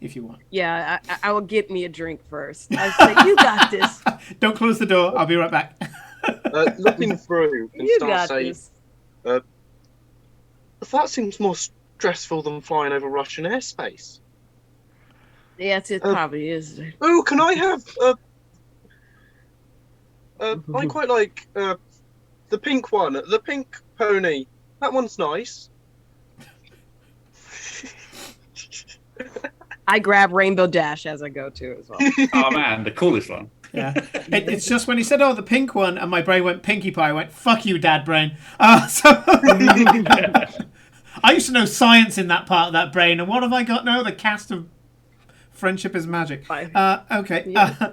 if you want. Yeah, I will get me a drink first. I say, you got this. Don't close the door. I'll be right back. Looking through, and You Star got say, this. "That seems more stressful than flying over Russian airspace." Yes, it probably is. Oh, can I have I quite like the pink one, the pink pony. That one's nice. I grab Rainbow Dash as I go to as well. Oh man, the coolest one. Yeah, it's just when he said, "Oh, the pink one," and my brain went Pinkie Pie. I went, "Fuck you, Dad brain." So I used to know science in that part of that brain, and what have I got now? The cast of Friendship is Magic. Okay. Yeah.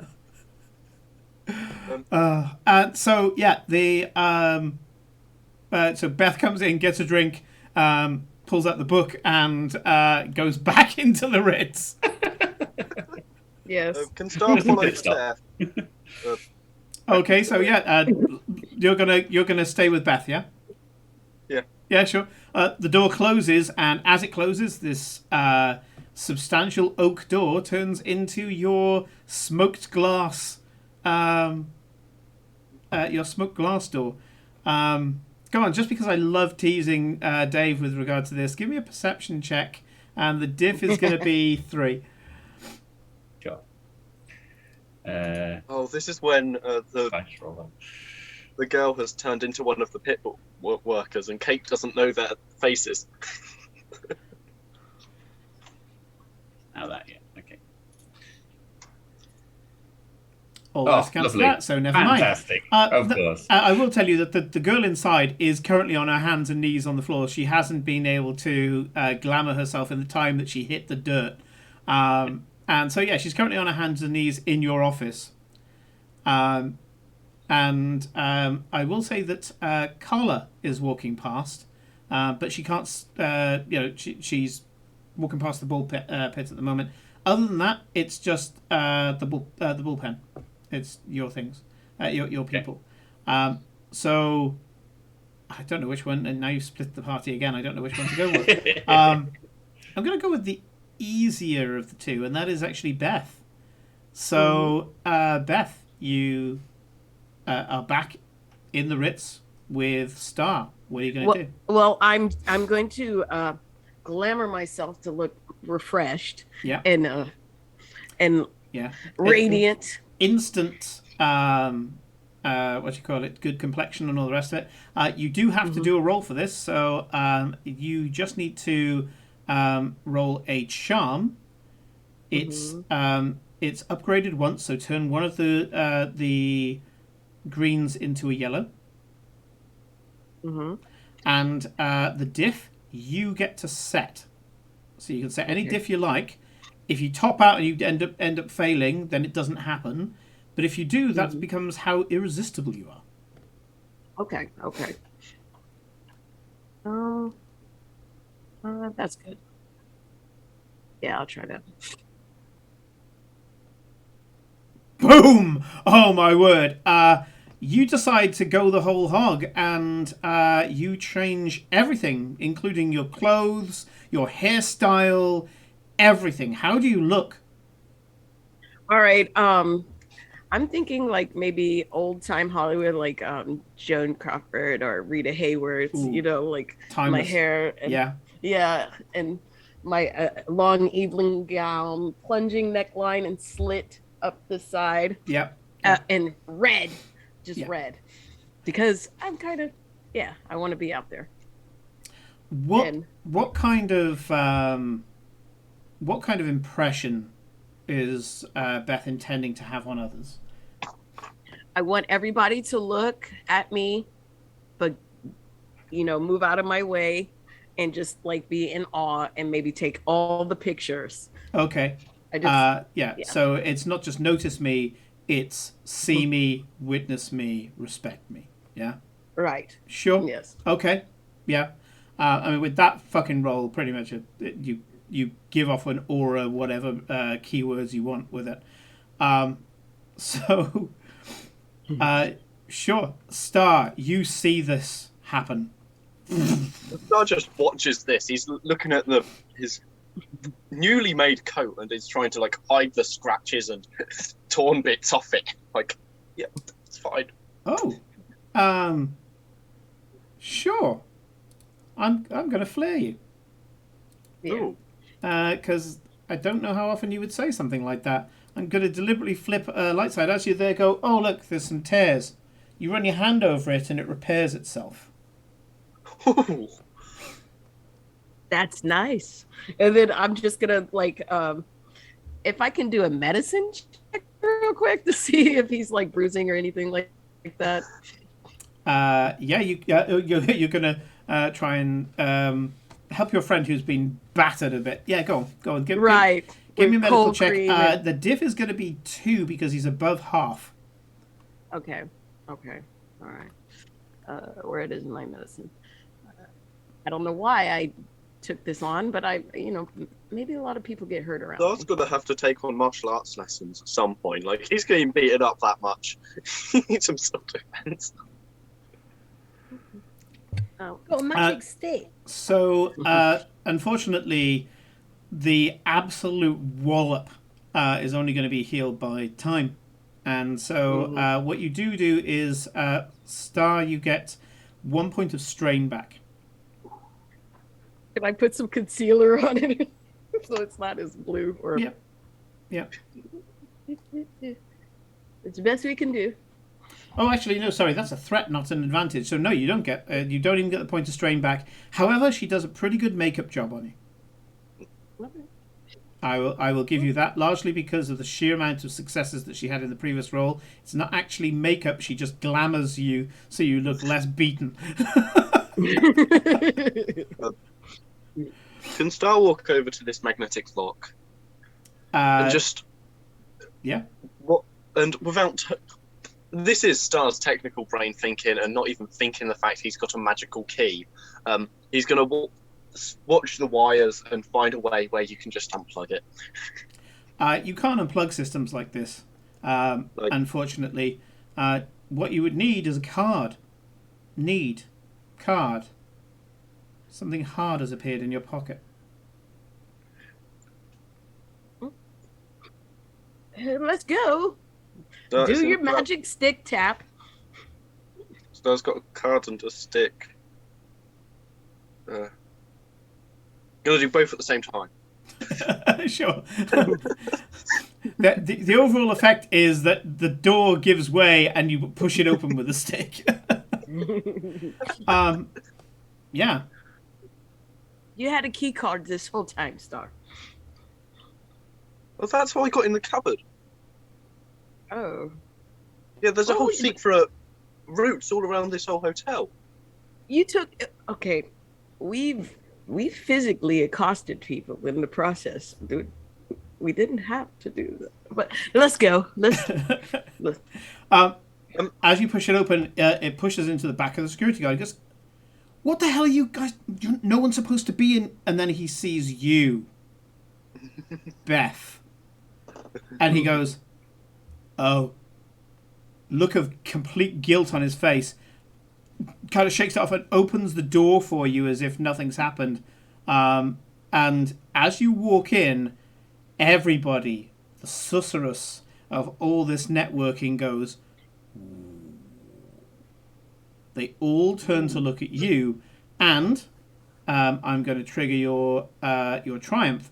So yeah, so Beth comes in, gets a drink, pulls out the book, and goes back into the Ritz. Yes. Can Star follow Steph? Okay, so yeah, you're gonna stay with Beth, yeah? Yeah. Yeah, sure. The door closes, and as it closes, this substantial oak door turns into your smoked glass. Your smoked glass door. Go on, just because I love teasing Dave with regard to this, give me a perception check, and the diff is going to be 3. Sure. This is when the girl has turned into one of the pit workers, and Kate doesn't know their faces. Now that, yeah, okay. Oh, that's cancelled that, so never Fantastic. mind. Of course. I will tell you that the girl inside is currently on her hands and knees on the floor. She hasn't been able to glamour herself in the time that she hit the dirt. And so, yeah, she's currently on her hands and knees in your office. And I will say that Carla is walking past, but she can't. She's walking past the pit at the moment. Other than that, it's just the bullpen. It's your things, your people. So I don't know which one. And now you've split the party again. I don't know which one to go with. I'm going to go with the easier of the two, and that is actually Beth. So Beth, you are back in the Ritz with Star. What are you going to do? Well, I'm going to glamour myself to look refreshed. Yeah. And radiant. Instant. What you call it? Good complexion and all the rest of it. You do have to do a roll for this, so you just need to roll a charm. It's upgraded once, so turn one of the greens into a yellow. And the diff you get to set, so you can set any diff you like. If you top out and you end up failing, then it doesn't happen. But if you do, that becomes how irresistible you are. Okay. That's good. Yeah, I'll try that. Boom! Oh my word! You decide to go the whole hog, and you change everything, including your clothes, your hairstyle, everything. How do you look? All right. I'm thinking like maybe old time Hollywood, like Joan Crawford or Rita Hayworth. Ooh, Like timeless. My hair. And, and my long evening gown, plunging neckline, and slit up the side. Yep. And red, red, because I'm kind of, I want to be out there. What kind of impression is Beth intending to have on others? I want everybody to look at me, but move out of my way and just like be in awe and maybe take all the pictures. Okay. So it's not just notice me, it's see me, witness me, respect me. Yeah? Right. Sure? Yes. Okay. Yeah. I mean, with that fucking roll, pretty much you give off an aura, whatever keywords you want with it. Sure. Star, you see this happen. Star just watches this. He's looking at his newly made coat and is trying to like hide the scratches and torn bits off it. Like, yeah, it's fine. Oh, sure. I'm gonna flare you. Because I don't know how often you would say something like that. I'm gonna deliberately flip light side as you there. Go. Oh look, there's some tears. You run your hand over it and it repairs itself. Ooh. That's nice. And then I'm just gonna like, if I can do a medicine check real quick to see if he's like bruising or anything like that. You're gonna try and help your friend who's been battered a bit. Yeah, go on. Give me a medical check. The diff is going to be 2 because he's above half. Okay. All right. Where it is in my medicine. I don't know why I took this on, but maybe a lot of people get hurt around. Star's going to have to take on martial arts lessons at some point. Like, he's getting beaten up that much. He needs some self-defense. Got a magic stick. So, unfortunately, the absolute wallop is only going to be healed by time. And so what you do is, Star, you get 1 point of strain back. Can I put some concealer on it so it's not as blue? Or Yeah. It's the best we can do. Oh, actually, no, sorry, that's a threat, not an advantage. So no, you don't even get the point of strain back. However, she does a pretty good makeup job on you. Okay. I will give you that, largely because of the sheer amount of successes that she had in the previous role. It's not actually makeup, she just glamours you so you look less beaten. Can Star walk over to this magnetic lock and just... Yeah. What? And without This is Star's technical brain thinking, and not even thinking the fact he's got a magical key. He's going to watch the wires and find a way where you can just unplug it. You can't unplug systems like this. Unfortunately, what you would need is a card. Card. Something hard has appeared in your pocket. Let's go. Star's Do your magic stick tap. Star's got a card and a stick. Gonna do both at the same time. Sure. The overall effect is that the door gives way and you push it open with a stick. Yeah. You had a key card this whole time, Star. Well, that's how I got in the cupboard. Oh. Yeah, there's a whole secret routes all around this whole hotel. You took. Okay. We've physically accosted people in the process, dude. We didn't have to do that. But let's go. Let's. As you push it open, it pushes into the back of the security guard. He goes, "What the hell are you guys? No one's supposed to be in." And then he sees you, Beth, and he goes, "Oh." Look of complete guilt on his face. Kind of shakes it off and opens the door for you as if nothing's happened. And as you walk in, everybody, the susurrus of all this networking goes. They all turn to look at you, and I'm going to trigger your triumph.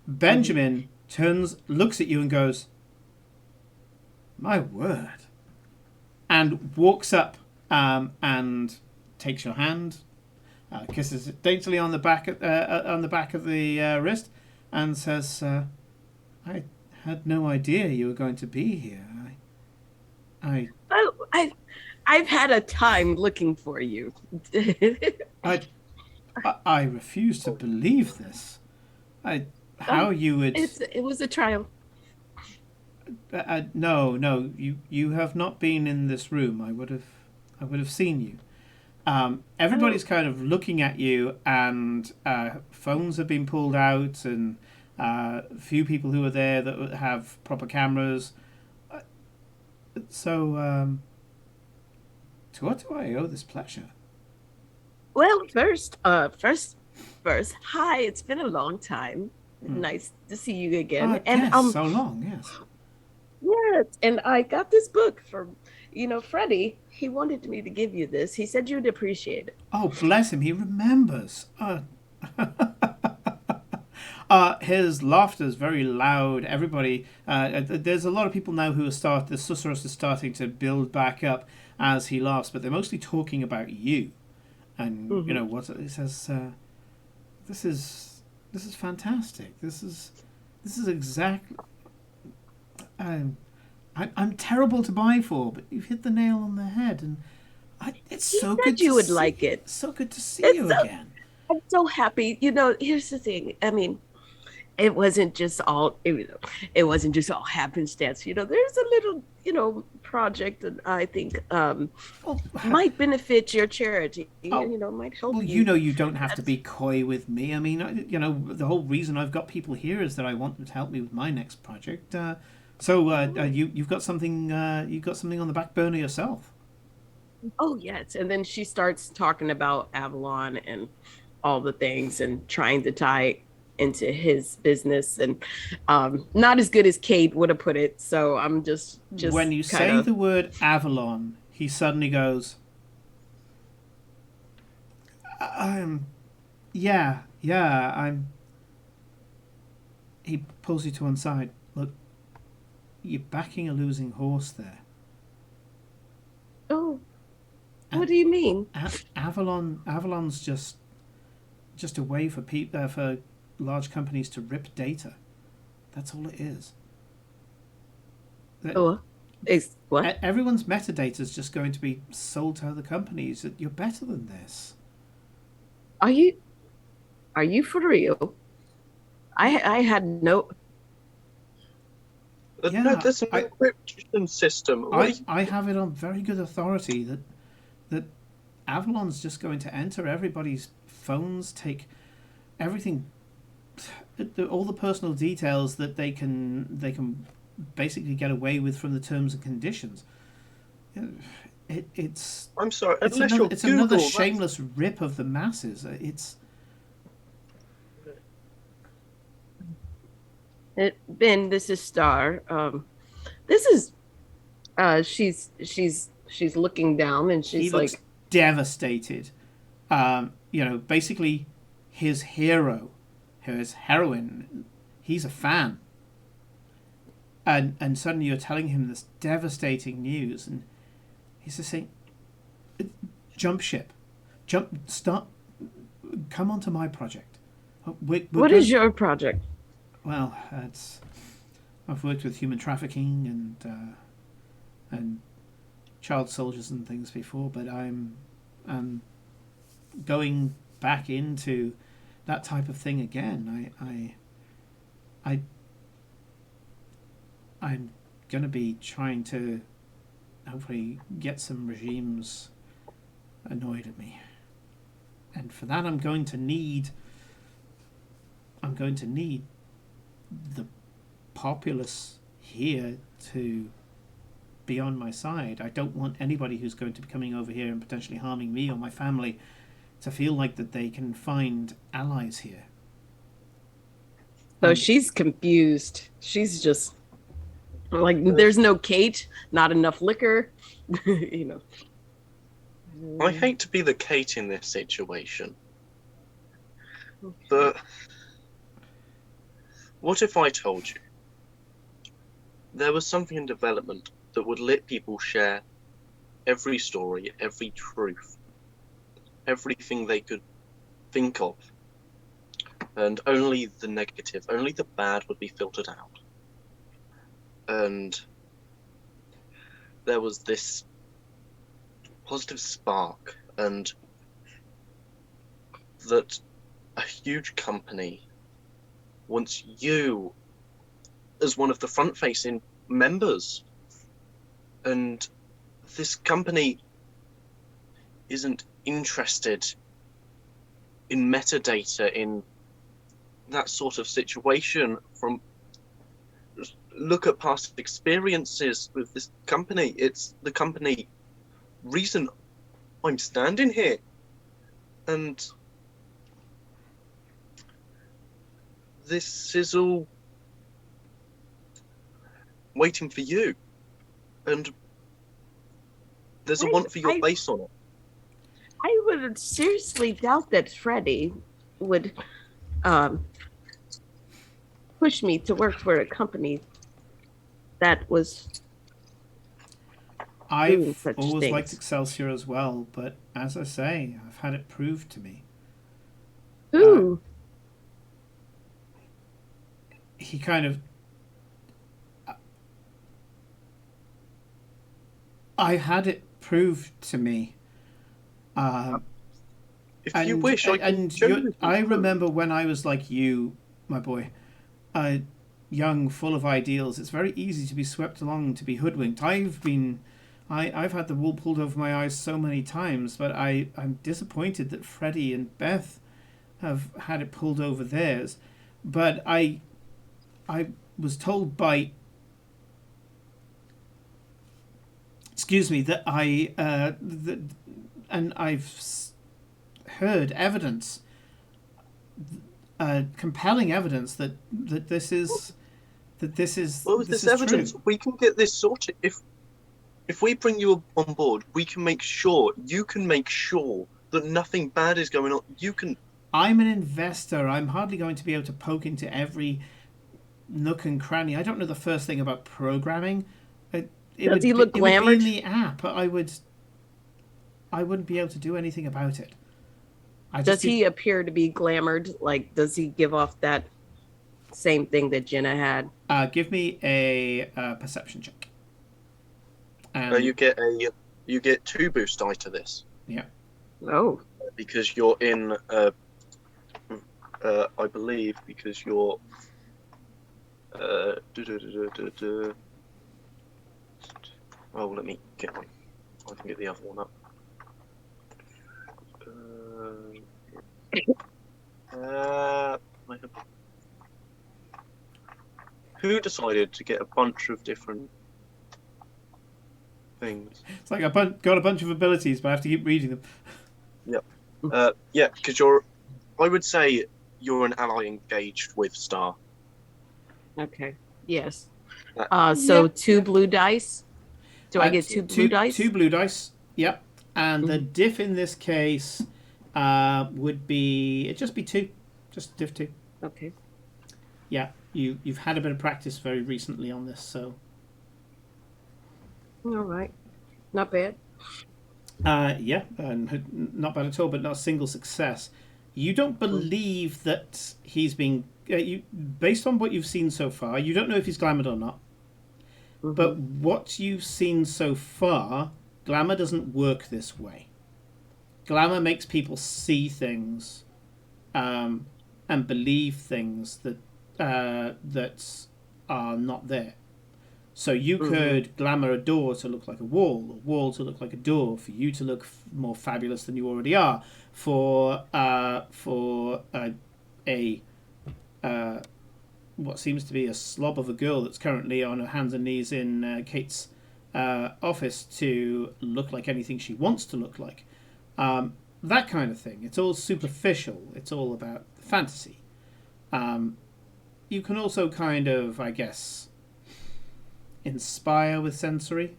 Benjamin looks at you and goes, "My word," and walks up and takes your hand, kisses it daintily on the back of the wrist, and says, "I had no idea you were going to be here. I've had a time looking for you." I refuse to believe this. It was a trial. No, you have not been in this room. I would have seen you. Everybody's kind of looking at you, and phones have been pulled out, and a few people who are there that have proper cameras. So, to what do I owe this pleasure? Well, first, hi. It's been a long time. Nice to see you again. So long, yes. Yes, and I got this book from, Freddie. He wanted me to give you this. He said you'd appreciate it. Oh, bless him, he remembers. His laughter is very loud. Everybody, there's a lot of people now who are the susurrus is starting to build back up as he laughs, but they're mostly talking about you. And, what he says, this is fantastic. This is exactly... I'm terrible to buy for, but you've hit the nail on the head, and it's so good. You would like it. So good to see you again. I'm so happy. Here's the thing. I mean, it wasn't just all happenstance. There's a little project that I think might benefit your charity. Might help. Well, you don't have to be coy with me. I mean, the whole reason I've got people here is that I want them to help me with my next project. So you've got something on the back burner yourself. Oh yes, and then she starts talking about Avalon and all the things and trying to tie into his business, and not as good as Kate would have put it. So I'm just when you say the word Avalon, he suddenly goes, yeah, I'm. He pulls you to one side. Look, you're backing a losing horse there. Oh, what do you mean? Avalon's just a way for for large companies to rip data. That's all it is. What? Everyone's metadata is just going to be sold to other companies. You're better than this. Are you for real? I had no. No, there's an encryption system. I have it on very good authority that Avalon's just going to enter everybody's phones, take everything, all the personal details that they can basically get away with from the terms and conditions. It's I'm sorry, it's unless another, you're it's Google, another that's- shameless rip of the masses. Ben, this is Star. This is she's looking down and He she's looks like, devastated. Basically, his hero, his heroine, he's a fan. And suddenly you're telling him this devastating news, and he's just saying, "Jump ship, start, come onto my project." what is your project? Well, I've worked with human trafficking and child soldiers and things before, but I'm going back into that type of thing again. I'm going to be trying to hopefully get some regimes annoyed at me, and for that I'm going to need the populace here to be on my side. I don't want anybody who's going to be coming over here and potentially harming me or my family to feel like that they can find allies here. So she's confused. She's just like, there's no Kate, not enough liquor, you know. I hate to be the Kate in this situation, but what if I told you there was something in development that would let people share every story, every truth, everything they could think of, and only the negative, only the bad would be filtered out? And there was this positive spark, and that a huge company wants you as one of the front-facing members, and this company isn't interested in metadata, in that sort of situation. From look at past experiences with this company, it's the company reason I'm standing here, and this is all waiting for you, and there's a want for your base on it. I would seriously doubt that Freddie would push me to work for a company that was doing I've such always things. liked Excelsior as well, but as I say, I've had it proved to me. Ooh. He kind of... I had it proved to me. If you wish, I can show you. I remember when I was like you, my boy, young, full of ideals. It's very easy to be swept along, to be hoodwinked. I've had the wool pulled over my eyes so many times, but I'm disappointed that Freddie and Beth have had it pulled over theirs. But I was told by... Excuse me, that and I've heard evidence, compelling evidence that this is Well, with this evidence, true. we can get this sorted. If we bring you on board, we can make sure, you can make sure that nothing bad is going on. You can... I'm an investor. I'm hardly going to be able to poke into every nook and cranny. I don't know the first thing about programming. Does he look It would be in glamored? the app. I wouldn't be able to do anything about it. Does he appear to be glamored? Like, does he give off that same thing that Jenna had? Give me a perception check. And you get 2 boost die to this. Yeah. Oh. Because you're in, I believe, because you're Oh, let me get one. I can get the other one up. I have... Who decided to get a bunch of different things? It's like got a bunch of abilities, but I have to keep reading them. Yep. Yeah, because I would say you're an ally engaged with Star. Okay. Yes. Uh, So Yeah. 2 blue dice. Do I get Two- 2 blue dice? 2 blue dice. Yep. And the Mhm. diff in this case would be it'd just be 2, just diff 2. Okay. Yeah, you've had a bit of practice very recently on this, so All right. Not bad. yeah, not bad at all, but not a single success. You don't believe that he's been based on what you've seen so far. You don't know if he's glamoured or not, but what you've seen so far, glamour doesn't work this way. Glamour makes people see things and believe things that that are not there. So you could glamour a door to look like a wall to look like a door, for you to look more fabulous than you already are, for a what seems to be a slob of a girl that's currently on her hands and knees in Kate's office to look like anything she wants to look like. That kind of thing. It's all superficial. It's all about fantasy. You can also kind of, I guess, inspire with sensory,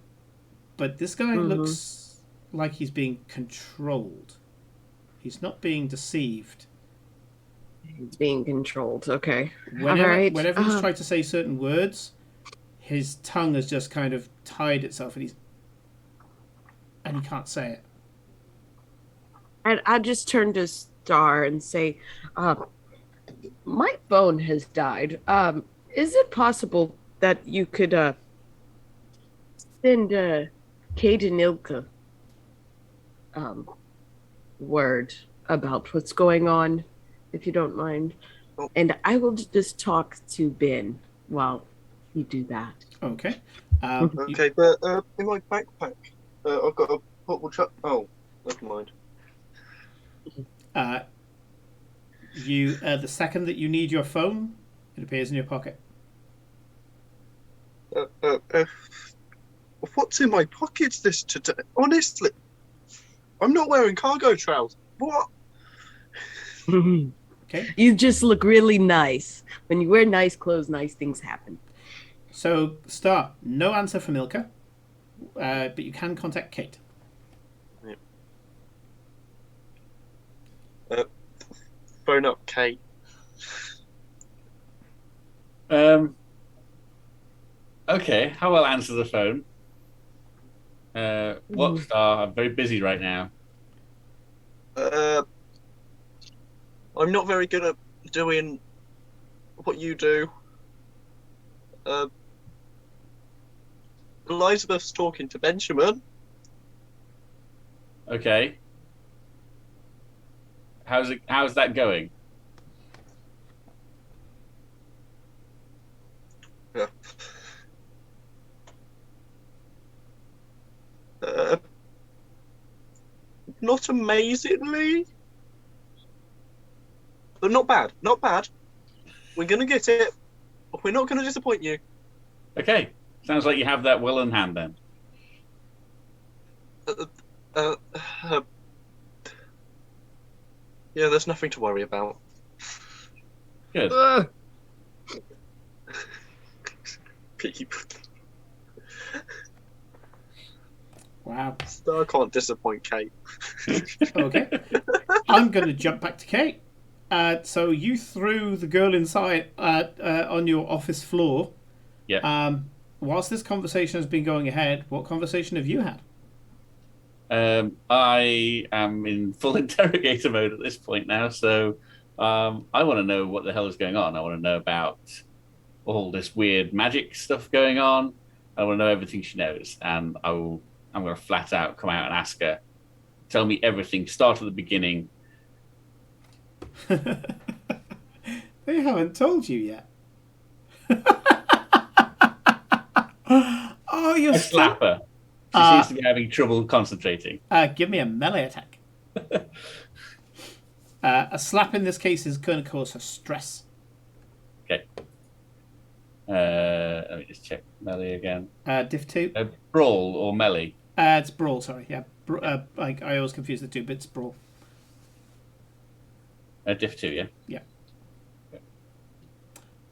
but this guy looks like he's being controlled. He's not being deceived. It's being controlled. Okay. Whenever he's tried to say certain words, his tongue has just kind of tied itself, and he can't say it. And I just turn to Star and say, my phone has died. Is it possible that you could send Kate and Ilka word about what's going on, if you don't mind? Oh. And I will just talk to Ben while you do that. Okay. Okay, but in my backpack, I've got a portable truck. Oh, never mind. The second that you need your phone, it appears in your pocket. What's in my pockets this today? Honestly, I'm not wearing cargo trousers. What? Okay. You just look really nice. When you wear nice clothes, nice things happen. So, Star, no answer from Ilka, but you can contact Kate. Phone up Kate. Okay, how will I answer the phone? What Star? I'm very busy right now. I'm not very good at doing what you do. Elizabeth's talking to Benjamin. Okay. How's that going? Yeah. Not amazingly, but not bad. Not bad. We're gonna get it. We're not gonna disappoint you. Okay. Sounds like you have that well in hand then. Yeah, there's nothing to worry about. Good. Peep. Wow. Star can't disappoint Kate. Okay. I'm going to jump back to Kate. So you threw the girl inside on your office floor. Yeah. Whilst this conversation has been going ahead, what conversation have you had? I am in full interrogator mode at this point now, so I want to know what the hell is going on. I want to know about all this weird magic stuff going on. I want to know everything she knows, and I'm going to flat out come out and ask her, tell me everything, start at the beginning. They haven't told you yet. Oh, you're I slap her. She seems to be having trouble concentrating. Give me a melee attack. A slap in this case is going to cause her stress. Okay. Let me just check melee again. Diff 2. Brawl or melee? It's brawl, sorry. Yeah. I always confuse the two, but it's brawl. Diff 2, yeah? Yeah. Okay.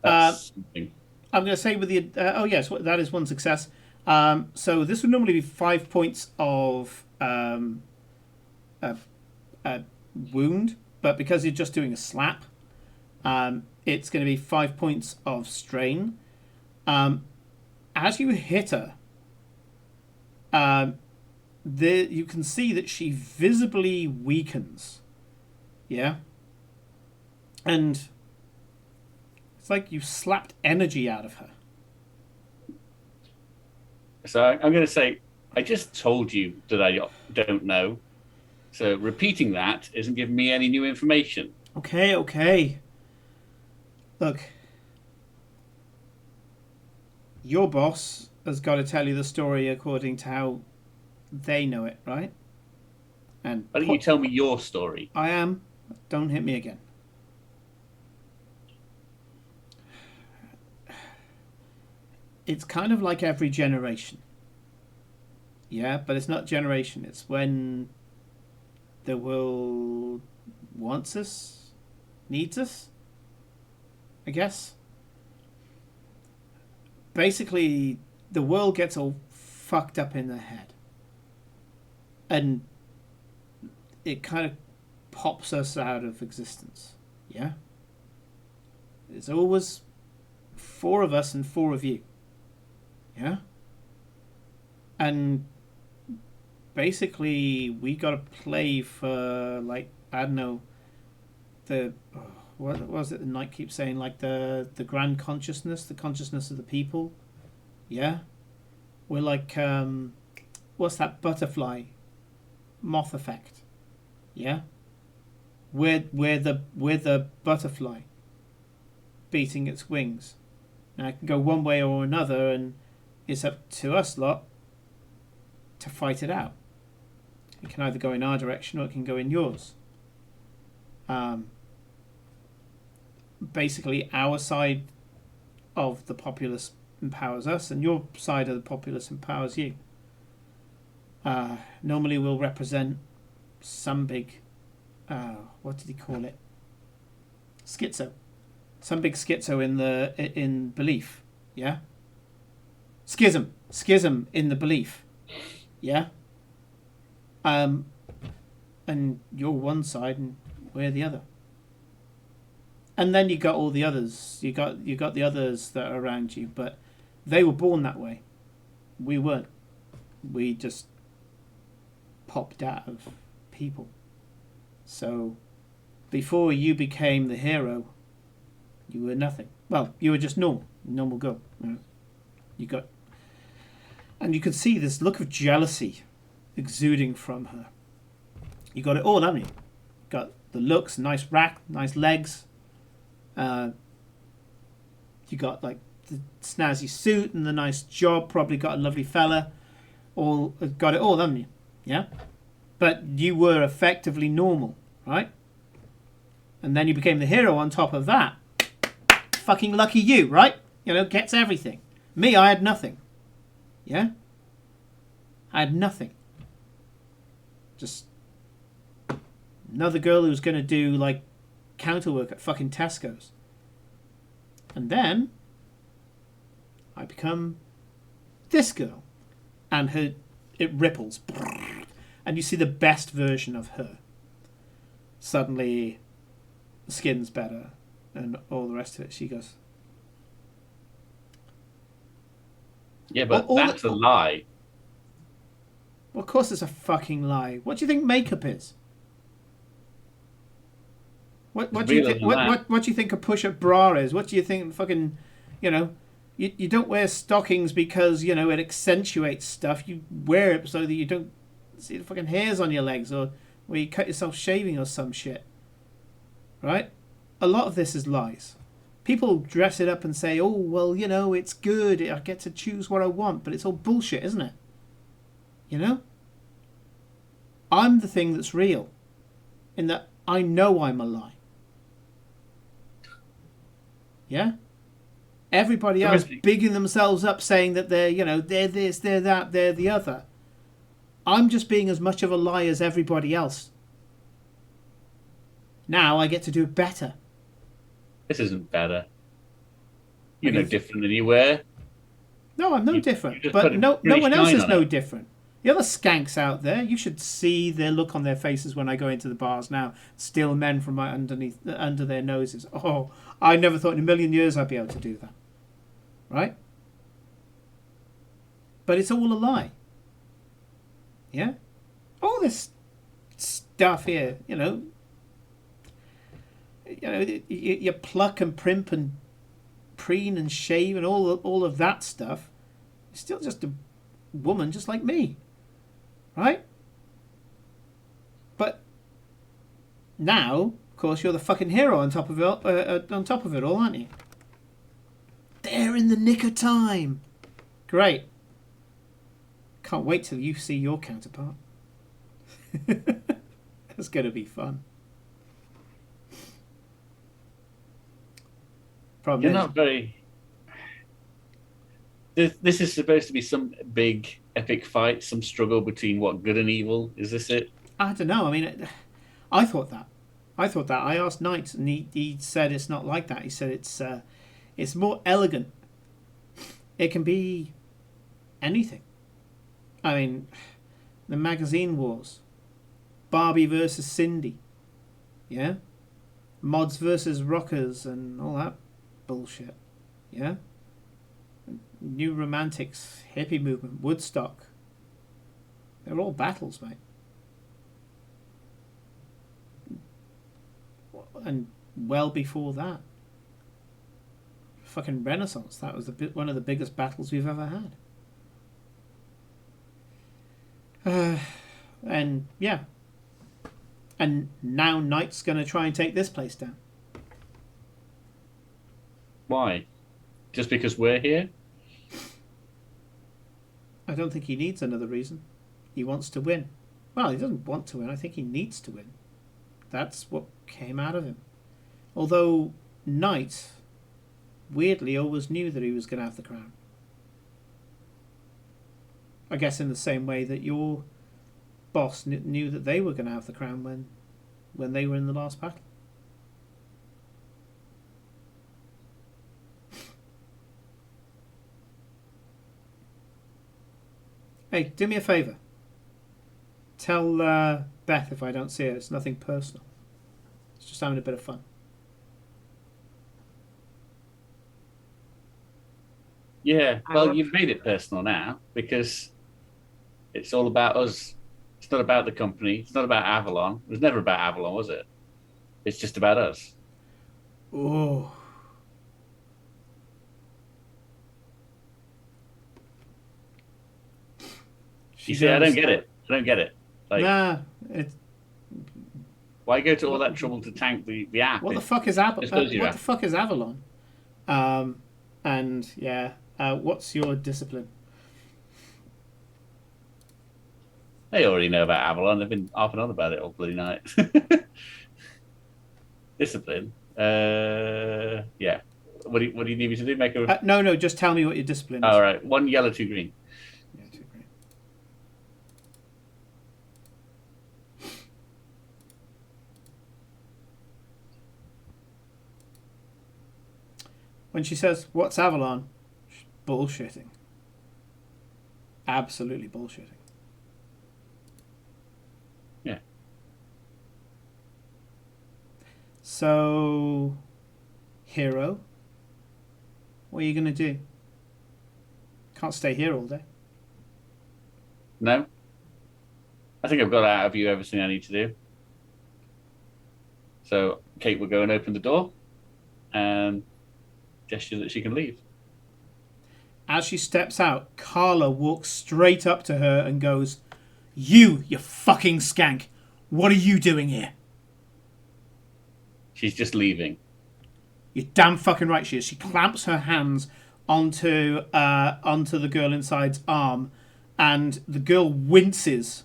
That's something. I'm going to say with the... oh, yes, that is one success. So this would normally be 5 points of wound, but because you're just doing a slap, it's going to be 5 points of strain. As you hit her, you can see that she visibly weakens. Yeah? And it's like you slapped energy out of her. So I'm going to say, I just told you that I don't know. So repeating that isn't giving me any new information. Okay. Look. Your boss has got to tell you the story according to how they know it, right? And Why don't you tell me your story? I am. Don't hit me again. It's kind of like every generation. Yeah, but it's not generation. It's when the world wants us, needs us, I guess. Basically, the world gets all fucked up in the head. And it kind of pops us out of existence. Yeah? There's always 4 of us and 4 of you. Yeah? And basically, we got to play for, like, I don't know, what was it the knight keeps saying? Like the grand consciousness, the consciousness of the people. Yeah? We're like, what's that butterfly? Moth effect. Yeah? We're the butterfly beating its wings. Now, it can go one way or another, and it's up to us lot to fight it out. It can either go in our direction or it can go in yours. Basically, our side of the populace empowers us, and your side of the populace empowers you. Normally, we'll represent some big, what did he call it? Schizo. Some big schizo in belief. Yeah. Schism in the belief. Yeah. And you're one side and we're the other. And then you got all the others. You got the others that are around you, but they were born that way. We weren't. We just popped out of people. So before you became the hero, you were nothing. Well, you were just normal girl. You got, and you could see this look of jealousy exuding from her. You got it all, haven't you? Got the looks, nice rack, nice legs. You got like the snazzy suit and the nice job. Probably got a lovely fella. All got it all, haven't you? Yeah. But you were effectively normal, right? And then you became the hero on top of that. Fucking lucky you, right? You know, gets everything. Me, I had nothing. Yeah? I had nothing. Just another girl who was going to do, like, counter work at fucking Tesco's. And then I become this girl. And it ripples. And you see the best version of her. Suddenly, the skin's better. And all the rest of it. She goes... Yeah, but that's a lie. Well, of course it's a fucking lie. What do you think makeup is? What do you think? What do you think a push-up bra is? What do you think fucking, you don't wear stockings because it accentuates stuff. You wear it so that you don't see the fucking hairs on your legs or where you cut yourself shaving or some shit. Right? A lot of this is lies. People dress it up and say, oh, well, you know, it's good. I get to choose what I want. But it's all bullshit, isn't it? You know? I'm the thing that's real. In that I know I'm a lie. Yeah? Everybody else bigging themselves up saying that they're, you know, they're this, they're that, they're the other. I'm just being as much of a lie as everybody else. Now I get to do it better. This isn't better. You're no different than you were. No, I'm no different. But no one else is no different. The other skanks out there, you should see their look on their faces when I go into the bars now. Steal men from under their noses. Oh, I never thought in a million years I'd be able to do that. Right? But it's all a lie. Yeah? All this stuff here, you know, you pluck and primp and preen and shave and all of that stuff. You're still just a woman just like me. Right? But now, of course, you're the fucking hero on top of it all, aren't you? They're in the nick of time. Great. Can't wait till you see your counterpart. It's going to be fun. Problem You're is, not very... This is supposed to be some big epic fight, some struggle between what, good and evil. Is this it? I don't know. I mean, I thought that. I asked Knight, and he said it's not like that. He said it's more elegant. It can be anything. I mean, the magazine wars, Barbie versus Cindy, yeah, mods versus rockers, and all that bullshit, yeah. New Romantics, hippie movement, Woodstock. They're all battles, mate. And well before that, fucking Renaissance. That was one of the biggest battles we've ever had. And yeah. And now Knight's going to try and take this place down. Why? Just because we're here? I don't think he needs another reason. He wants to win. Well, he doesn't want to win. I think he needs to win. That's what came out of him. Although Knight, weirdly, always knew that he was going to have the crown. I guess in the same way that your boss knew that they were going to have the crown when they were in the last battle. Hey, do me a favour. Tell Beth if I don't see her. It's nothing personal. It's just having a bit of fun. Yeah, well, you've made it personal now because it's all about us. It's not about the company. It's not about Avalon. It was never about Avalon, was it? It's just about us. Oh. You see, I don't get it. Like, nah, why go to all that trouble to tank the app? What the fuck is Avalon? What the fuck is Avalon? And yeah, what's your discipline? They already know about Avalon. They've been off and on about it all bloody night. Discipline. Yeah. What do you need me to do? Make a... No, just tell me what your discipline is. All right. 1 yellow, 2 green. Yeah, 2 green. When she says, "What's Avalon?" she's bullshitting. Absolutely bullshitting. Yeah. So, hero, what are you going to do? Can't stay here all day. No. I think I've got out of you everything I need to do. So Kate will go and open the door and gesture that she can leave. As she steps out, Carla walks straight up to her and goes, you fucking skank. What are you doing here? She's just leaving. You're damn fucking right she is. She clamps her hands onto the girl inside's arm, and the girl winces.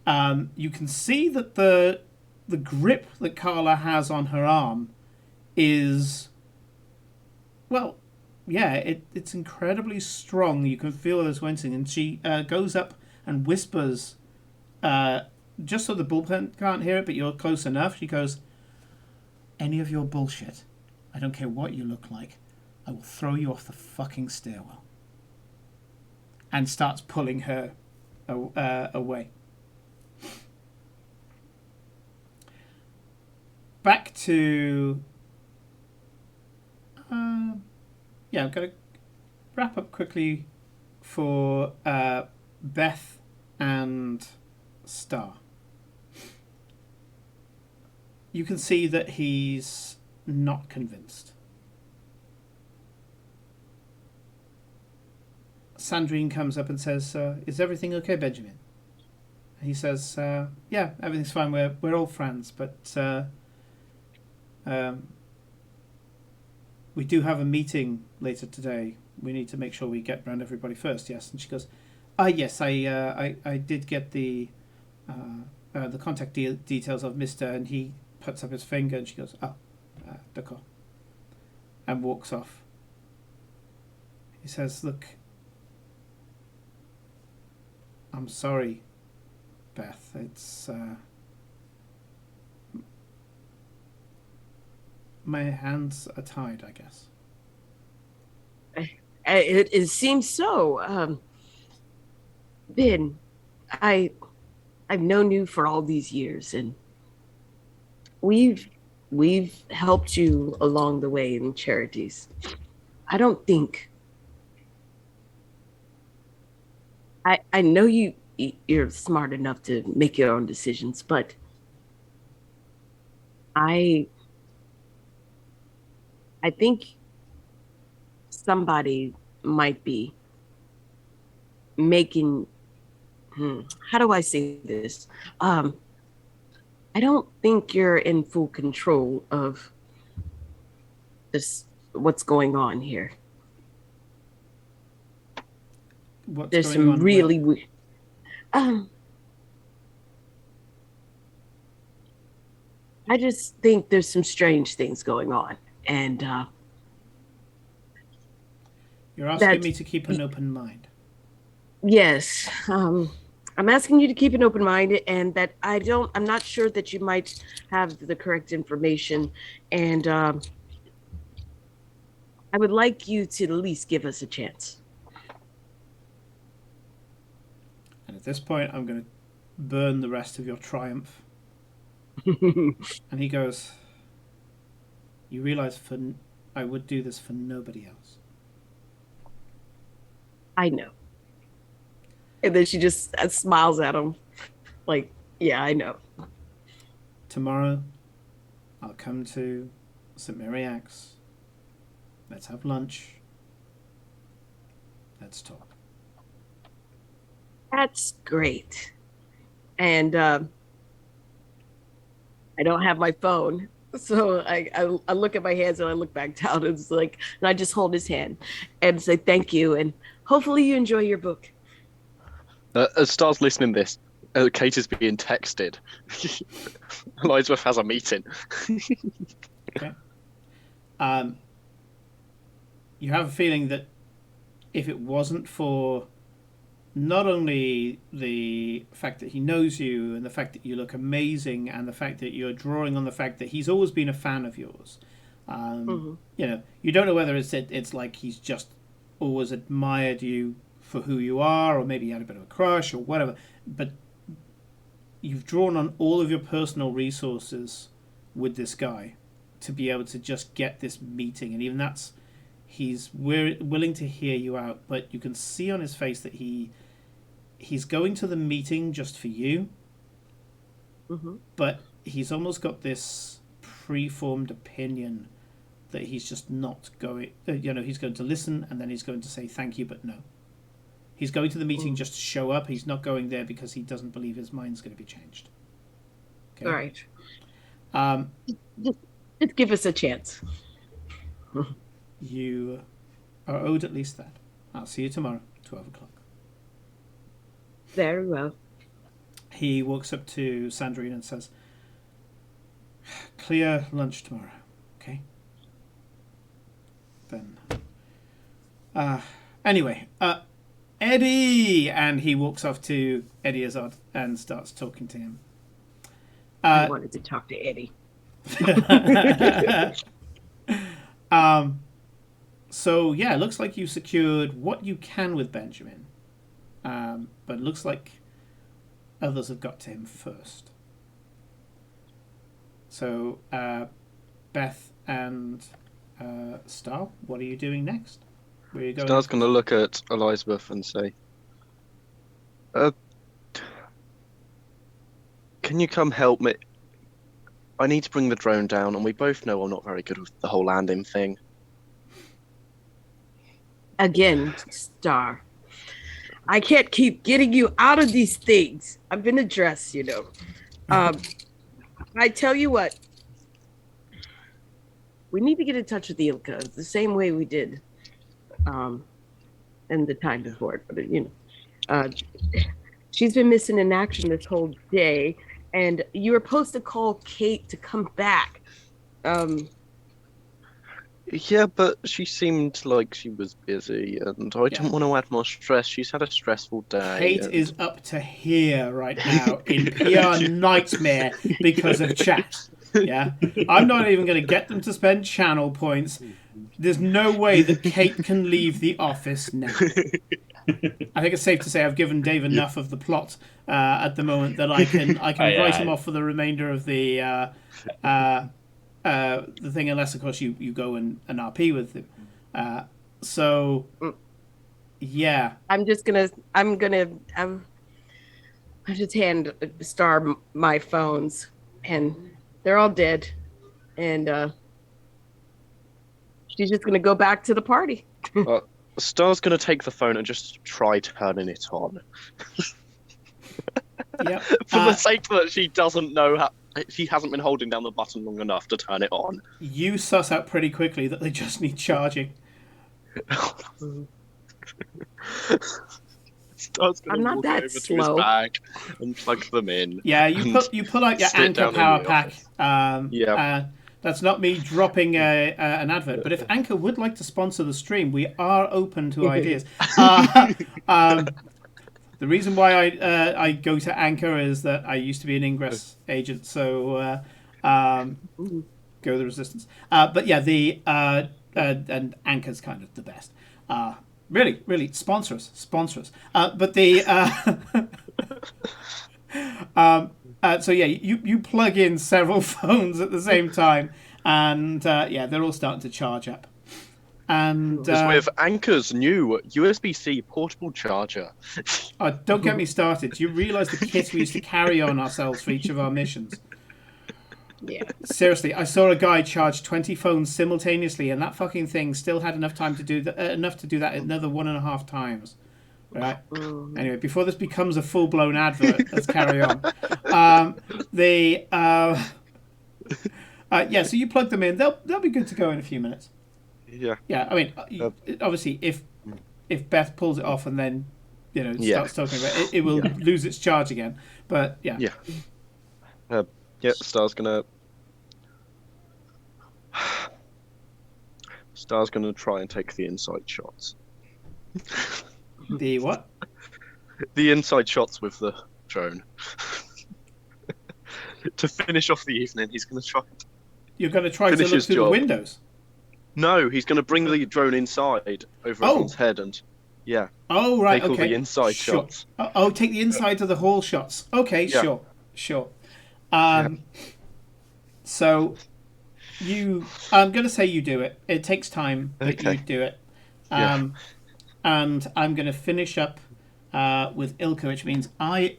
You can see that the grip that Carla has on her arm is, well, yeah, it's incredibly strong. You can feel her wincing, and she goes up and whispers, just so the bullpen can't hear it, but you're close enough. She goes, "Any of your bullshit, I don't care what you look like, I will throw you off the fucking stairwell." And starts pulling her away. Back to... yeah, I'm going to wrap up quickly for Beth and Star. You can see that he's not convinced. Sandrine comes up and says, "Is everything okay, Benjamin?" And he says, "Yeah, everything's fine. We're all friends, but we do have a meeting later today. We need to make sure we get round everybody first." Yes, and she goes, "Yes, I did get the contact details of Mister," and he puts up his finger, and she goes, d'accord, and walks off. He says, "Look, I'm sorry, Beth. It's my hands are tied, I guess." It seems so. Ben, I've known you for all these years, and we've helped you along the way in charities. I don't think I know you're smart enough to make your own decisions, but I think somebody might be making how do I say this? I don't think you're in full control of this what's going on here. There's some really I just think there's some strange things going on, and you're asking me to keep an open mind. Yes, I'm asking you to keep an open mind, and that I'm not sure that you might have the correct information, and I would like you to at least give us a chance. And at this point, I'm going to burn the rest of your triumph. And he goes, "You realize I would do this for nobody else." I know. And then she just smiles at him like, "Yeah, I know." "Tomorrow, I'll come to St. Mary Axe. Let's have lunch. Let's talk." That's great. And I don't have my phone. So I look at my hands and I look back down, and it's like, and I just hold his hand and say thank you, and hopefully you enjoy your book. As Star's listening to this, Kate is being texted. Elizabeth has a meeting. Okay. You have a feeling that if it wasn't for not only the fact that he knows you and the fact that you look amazing and the fact that you're drawing on the fact that he's always been a fan of yours, you know, you don't know whether it's like he's just always admired you for who you are, or maybe you had a bit of a crush or whatever, but you've drawn on all of your personal resources with this guy to be able to just get this meeting, and even that's, he's willing to hear you out, but you can see on his face that he's going to the meeting just for you, but he's almost got this preformed opinion that he's just not going, he's going to listen and then he's going to say thank you, but no. He's going to the meeting just to show up. He's not going there because he doesn't believe his mind's going to be changed. Okay? All right. Just give us a chance. You are owed at least that. I'll see you tomorrow, 12 o'clock. Very well. He walks up to Sandrine and says, clear lunch tomorrow, okay? Then, anyway, Eddie! And he walks off to Eddie Izzard and starts talking to him. I wanted to talk to Eddie. So, yeah, it looks like you secured what you can with Benjamin. But it looks like others have got to him first. So, Beth and Star, what are you doing next? Where are you going? Star's going to look at Elizabeth and say, can you come help me? I need to bring the drone down, and we both know I'm not very good with the whole landing thing. Again, Star. I can't keep getting you out of these things. I've been addressed, you know. I tell you what. We need to get in touch with Ilka the same way we did in the time before. But, you know, she's been missing in action this whole day. And you were supposed to call Kate to come back. Yeah, but she seemed like she was busy, and I didn't want to add more stress. She's had a stressful day. Kate is up to here right now in PR nightmare because of chat. Yeah, I'm not even going to get them to spend channel points. There's no way that Kate can leave the office now. I think it's safe to say I've given Dave enough of the plot at the moment that I can write him off for the remainder of the thing, unless of course you go and RP with him. So yeah, I just hand Star my phones, and they're all dead, and she's just gonna go back to the party. Star's gonna take the phone and just try turning it on. Yep. For the sake that she doesn't know how. She hasn't been holding down the button long enough to turn it on. You suss out pretty quickly that they just need charging. I'm not that slow. To his bag and plug them in. Yeah, you pull out your Anchor power pack. That's not me dropping an advert, but if Anchor would like to sponsor the stream, we are open to ideas. The reason why I go to Anchor is that I used to be an Ingress agent, so go the Resistance. But yeah, and Anchor's kind of the best. Really, sponsor us. But the so yeah, you plug in several phones at the same time, and they're all starting to charge up. And with Anchor's new USB-C portable charger. Don't get me started. Do you realise the kit we used to carry on ourselves for each of our missions? Yeah. Seriously, I saw a guy charge 20 phones simultaneously, and that fucking thing still had enough time to do that. Enough to do that another 1.5 times. Right. Anyway, before this becomes a full-blown advert, let's carry on. So you plug them in. They'll be good to go in a few minutes. Yeah. Yeah. I mean, obviously, if Beth pulls it off and then starts talking about it, it will lose its charge again. But yeah. Yeah. Star's gonna try and take the inside shots. The what? The inside shots with the drone. To finish off the evening, he's going to try. You're going to try to look through the windows? No, he's going to bring the drone inside over everyone's head and Oh right, take all the inside shots. Take the inside of the hall shots. Okay, sure. So I'm going to say you do it. It takes time, but you do it. And I'm going to finish up with Ilka, which means I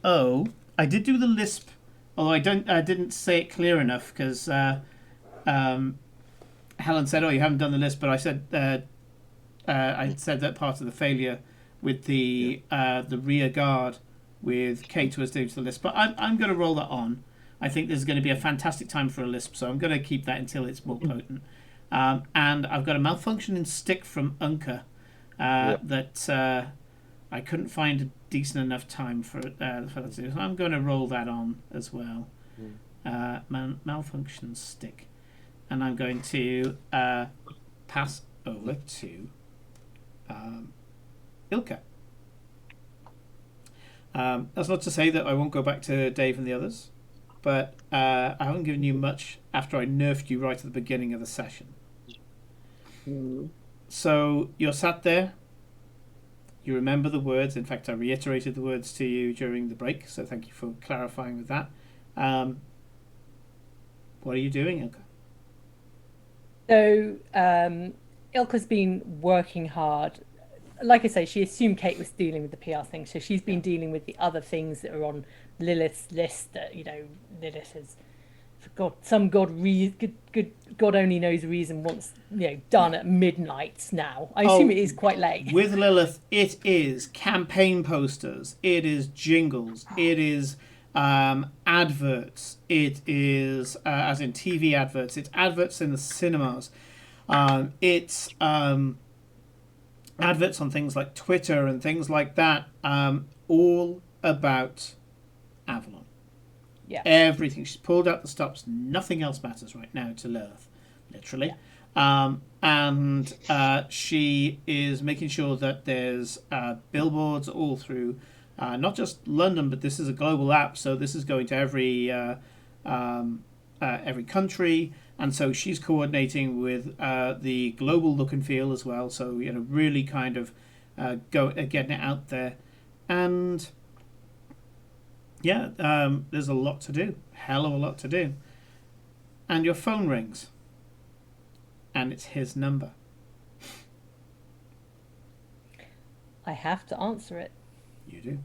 did do the Lisp, although I didn't say it clear enough because Helen said, "Oh, you haven't done the Lisp," but I said that part of the failure with the rear guard with Kate was due to the Lisp. But I'm going to roll that on. I think this is going to be a fantastic time for a Lisp, so I'm going to keep that until it's more potent. And I've got a malfunctioning stick from Unka that I couldn't find a decent enough time for that to do. So I'm going to roll that on as well. Malfunction stick. And I'm going to pass over to Ilka. That's not to say that I won't go back to Dave and the others, but I haven't given you much after I nerfed you right at the beginning of the session. So you're sat there. You remember the words. In fact, I reiterated the words to you during the break, so thank you for clarifying with that. What are you doing, Ilka? So Ilka's been working hard. Like I say, she assumed Kate was dealing with the PR thing, so she's been dealing with the other things that are on Lilith's list. That Lilith has, for God only knows the reason. Once done at midnight now. I assume it is quite late. With Lilith, it is campaign posters. It is jingles. It is adverts. It is as in TV adverts. It's adverts in the cinemas. It's adverts on things like Twitter and things like that, all about Avalon. Yeah. Everything. She's pulled out the stops. Nothing else matters right now to Lilith, literally. And she is making sure that there's billboards all through, not just London, but this is a global app, so this is going to every country. And so she's coordinating with the global look and feel as well. So really kind of getting it out there, and there's a lot to do, hell of a lot to do. And your phone rings, and it's his number. I have to answer it. You do.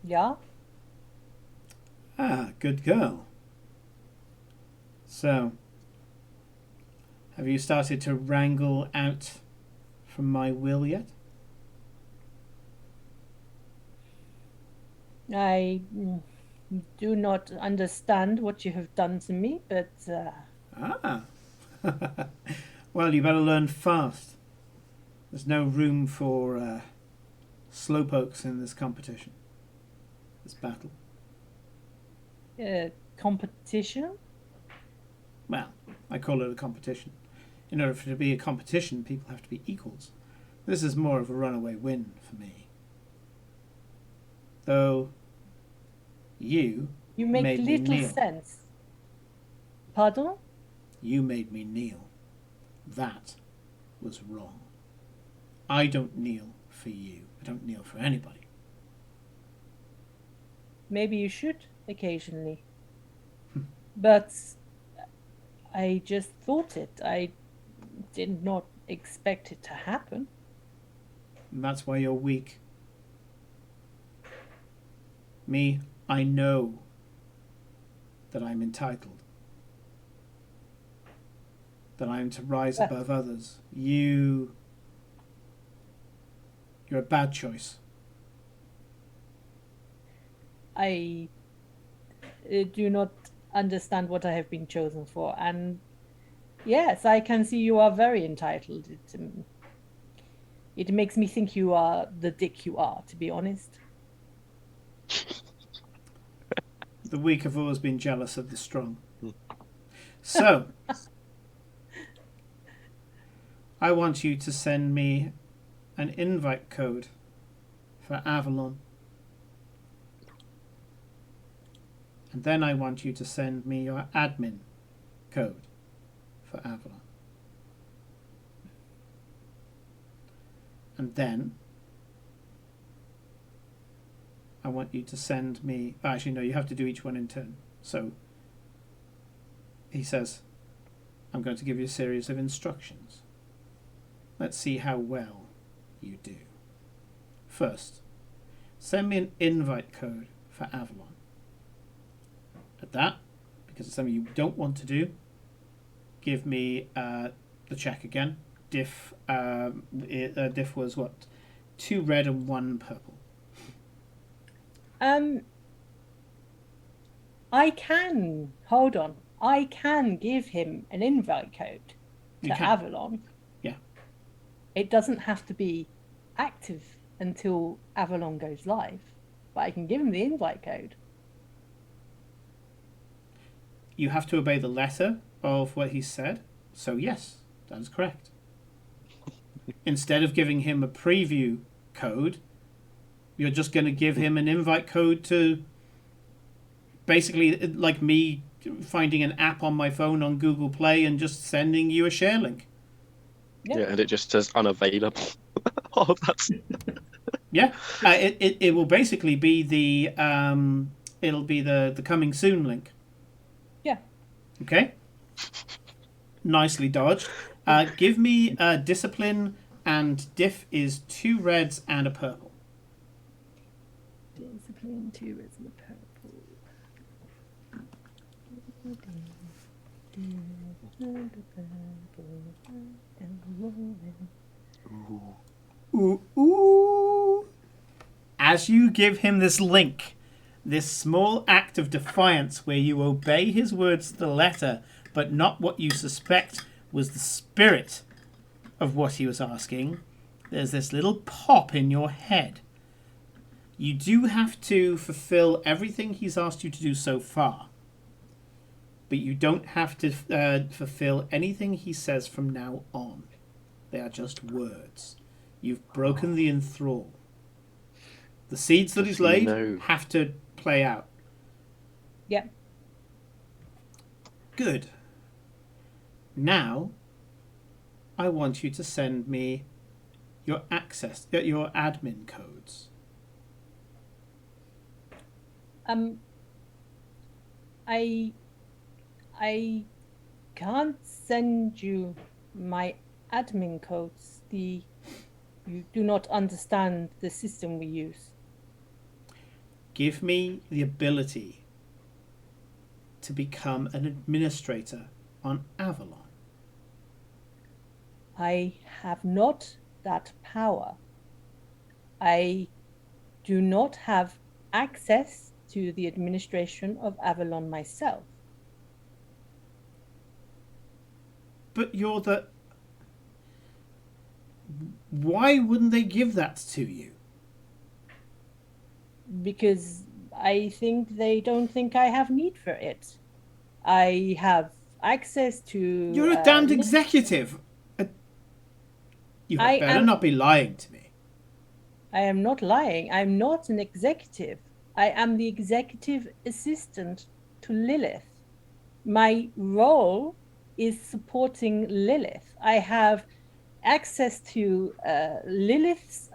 Yeah. Ah, good girl. So, have you started to wrangle out from my will yet? I do not understand what you have done to me, but... Well, you better learn fast. There's no room for slowpokes in this competition. This battle. Competition? Well, I call it a competition. In order for it to be a competition, people have to be equals. This is more of a runaway win for me. Though you make made me little kneel. sense. Pardon? You made me kneel. That was wrong. I don't kneel for you. I don't kneel for anybody. Maybe you should occasionally. But I just thought it. I did not expect it to happen. And that's why you're weak. Me, I know that I'm entitled. That I'm to rise above others. You're a bad choice. I do not understand what I have been chosen for, and yes, I can see you are very entitled. It makes me think you are the dick you are, to be honest. The weak have always been jealous of the strong. So, I want you to send me an invite code for Avalon. And then I want you to send me your admin code for Avalon. And then I want you to send me... Actually, no, you have to do each one in turn. So he says, I'm going to give you a series of instructions. Let's see how well you do. First, send me an invite code for Avalon. At that, because it's something you don't want to do, give me the check again. Diff was what? 2 red and 1 purple. I can hold on. I can give him an invite code You to can. Avalon. Yeah. It doesn't have to be active until Avalon goes live, but I can give him the invite code. You have to obey the letter of what he said. So yes, that is correct. Instead of giving him a preview code, you're just going to give him an invite code to basically like me finding an app on my phone on Google Play and just sending you a share link. Yeah. Yeah, and it just says unavailable. Oh, that's Yeah, it will basically be the it'll be the coming soon link. Yeah. Okay. Nicely dodged. Give me discipline, and diff is 2 reds and a purple. Discipline 2 reds and a purple. Ooh, ooh. As you give him this link, this small act of defiance where you obey his words to the letter, but not what you suspect was the spirit of what he was asking, there's this little pop in your head. You do have to fulfill everything he's asked you to do so far, but you don't have to fulfill anything he says from now on. They are just words. You've broken the enthrall. The seeds that he's laid have to play out. Yeah. Good. Now, I want you to send me your your admin codes. I can't send you my admin codes. You do not understand the system we use. Give me the ability to become an administrator on Avalon. I have not that power. I do not have access to the administration of Avalon myself. But you're the... Why wouldn't they give that to you? Because I think they don't think I have need for it. I have access to... You're a damned executive. You had better not be lying to me. I am not lying. I'm not an executive. I am the executive assistant to Lilith. My role is supporting Lilith. I have access to Lilith's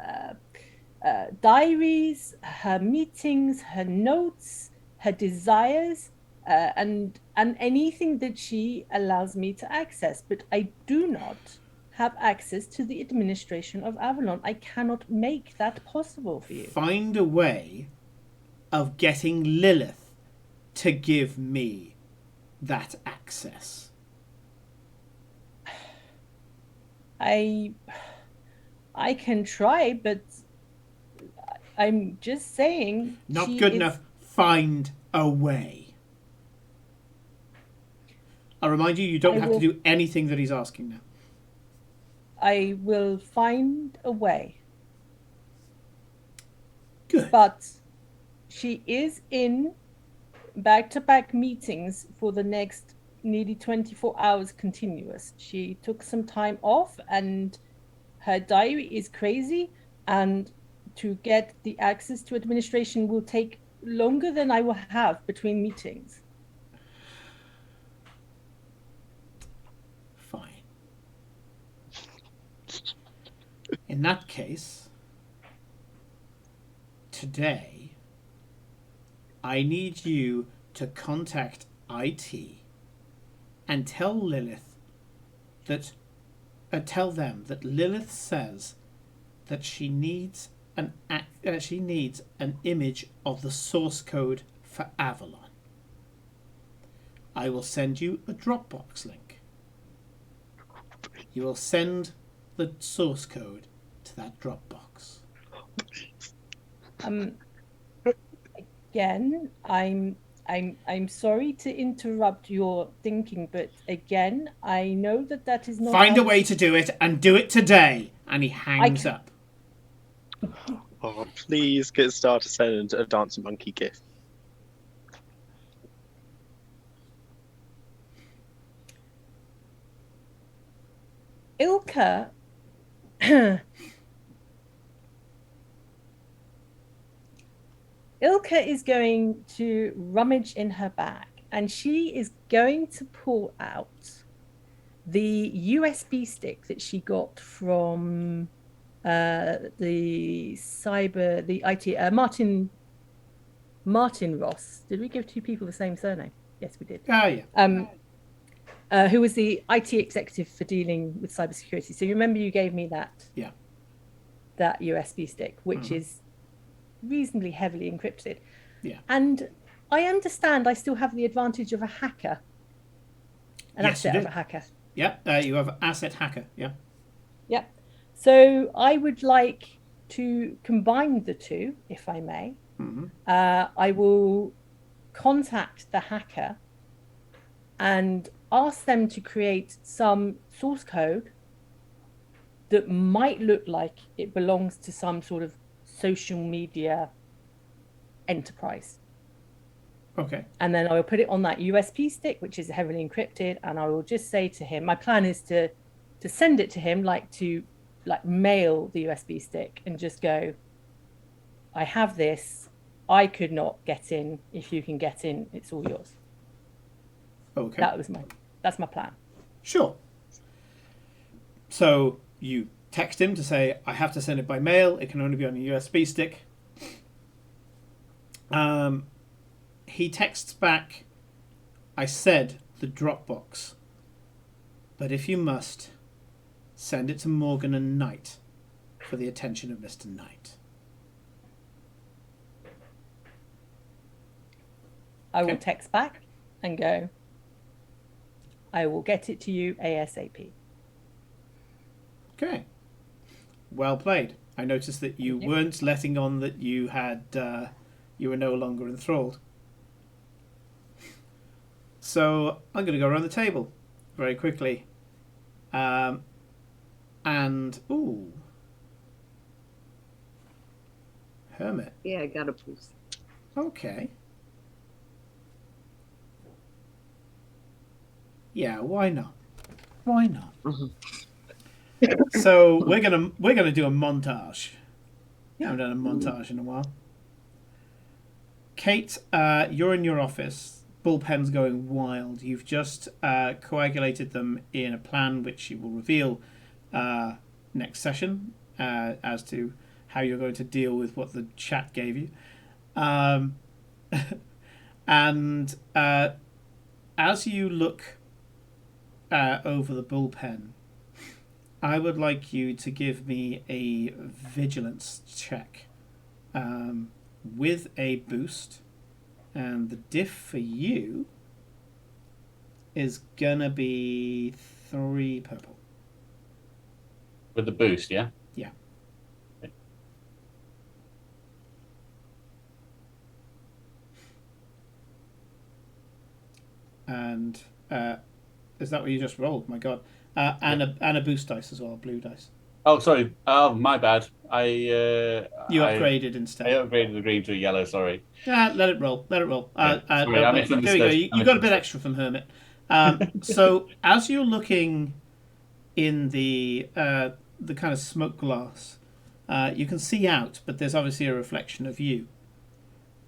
diaries, her meetings, her notes, her desires, and anything that she allows me to access. But I do not have access to the administration of Avalon. I cannot make that possible for you. Find a way of getting Lilith to give me that access. I can try, but I'm just saying... Not good enough. Find a way. I'll remind you, you don't have to do anything that he's asking now. I will find a way. Good. But she is in back-to-back meetings for the next nearly 24 hours continuous. She took some time off and her diary is crazy, and to get the access to administration will take longer than I will have between meetings. Fine. In that case, today, I need you to contact IT and tell Lilith that tell them that Lilith says that she needs an image of the source code for Avalon. I will send you a Dropbox link. You will send the source code to that Dropbox. Again, I I'm sorry to interrupt your thinking, but again, I know that is not. Find a way to do it, and do it today. And he hangs can- up. Oh, please get Star to send a dancing monkey gif. Ilka. Ilka is going to rummage in her bag, and she is going to pull out the USB stick that she got from the IT Martin Ross. Did we give two people the same surname? Yes, we did. Yeah. Who was the IT executive for dealing with cybersecurity? So you remember you gave me that USB stick, which is reasonably heavily encrypted. Yeah. And I understand I still have the advantage of a hacker. An asset of a hacker. Yeah, you have asset hacker. Yeah. Yep. So I would like to combine the two, if I may. Mm-hmm. I will contact the hacker and ask them to create some source code that might look like it belongs to some sort of social media enterprise. Okay. And then I will put it on that USB stick, which is heavily encrypted, and I will just say to him, my plan is to send it to him, like mail the USB stick and just go, I have this, I could not get in. If you can get in, it's all yours. Okay. That's my plan. Sure. So you text him to say, I have to send it by mail. It can only be on a USB stick. He texts back, I said the Dropbox, but if you must, send it to Morgan and Knight for the attention of Mr. Knight. I will text back and go, I will get it to you ASAP. Okay. Well played. I noticed that you weren't letting on that you had you were no longer enthralled. So I'm going to go around the table very quickly. And Hermit. Yeah, I got a boost. Okay. Yeah, why not? Why not? So we're gonna do a montage. I haven't done a montage in a while. Kate, you're in your office. Bullpen's going wild. You've just coagulated them in a plan which you will reveal next session as to how you're going to deal with what the chat gave you. And as you look over the bullpen, I would like you to give me a vigilance check with a boost. And the diff for you is gonna be 3 purple. With the boost, yeah? Yeah. Okay. And is that what you just rolled? My God. And a boost dice as well, blue dice. Oh, sorry. Oh, my bad. You upgraded instead. I upgraded the green to a yellow, sorry. Let it roll. Let it roll. Sorry, I misunderstood. There we go. You got a bit extra from Hermit. So as you're looking in the kind of smoke glass, you can see out, but there's obviously a reflection of you.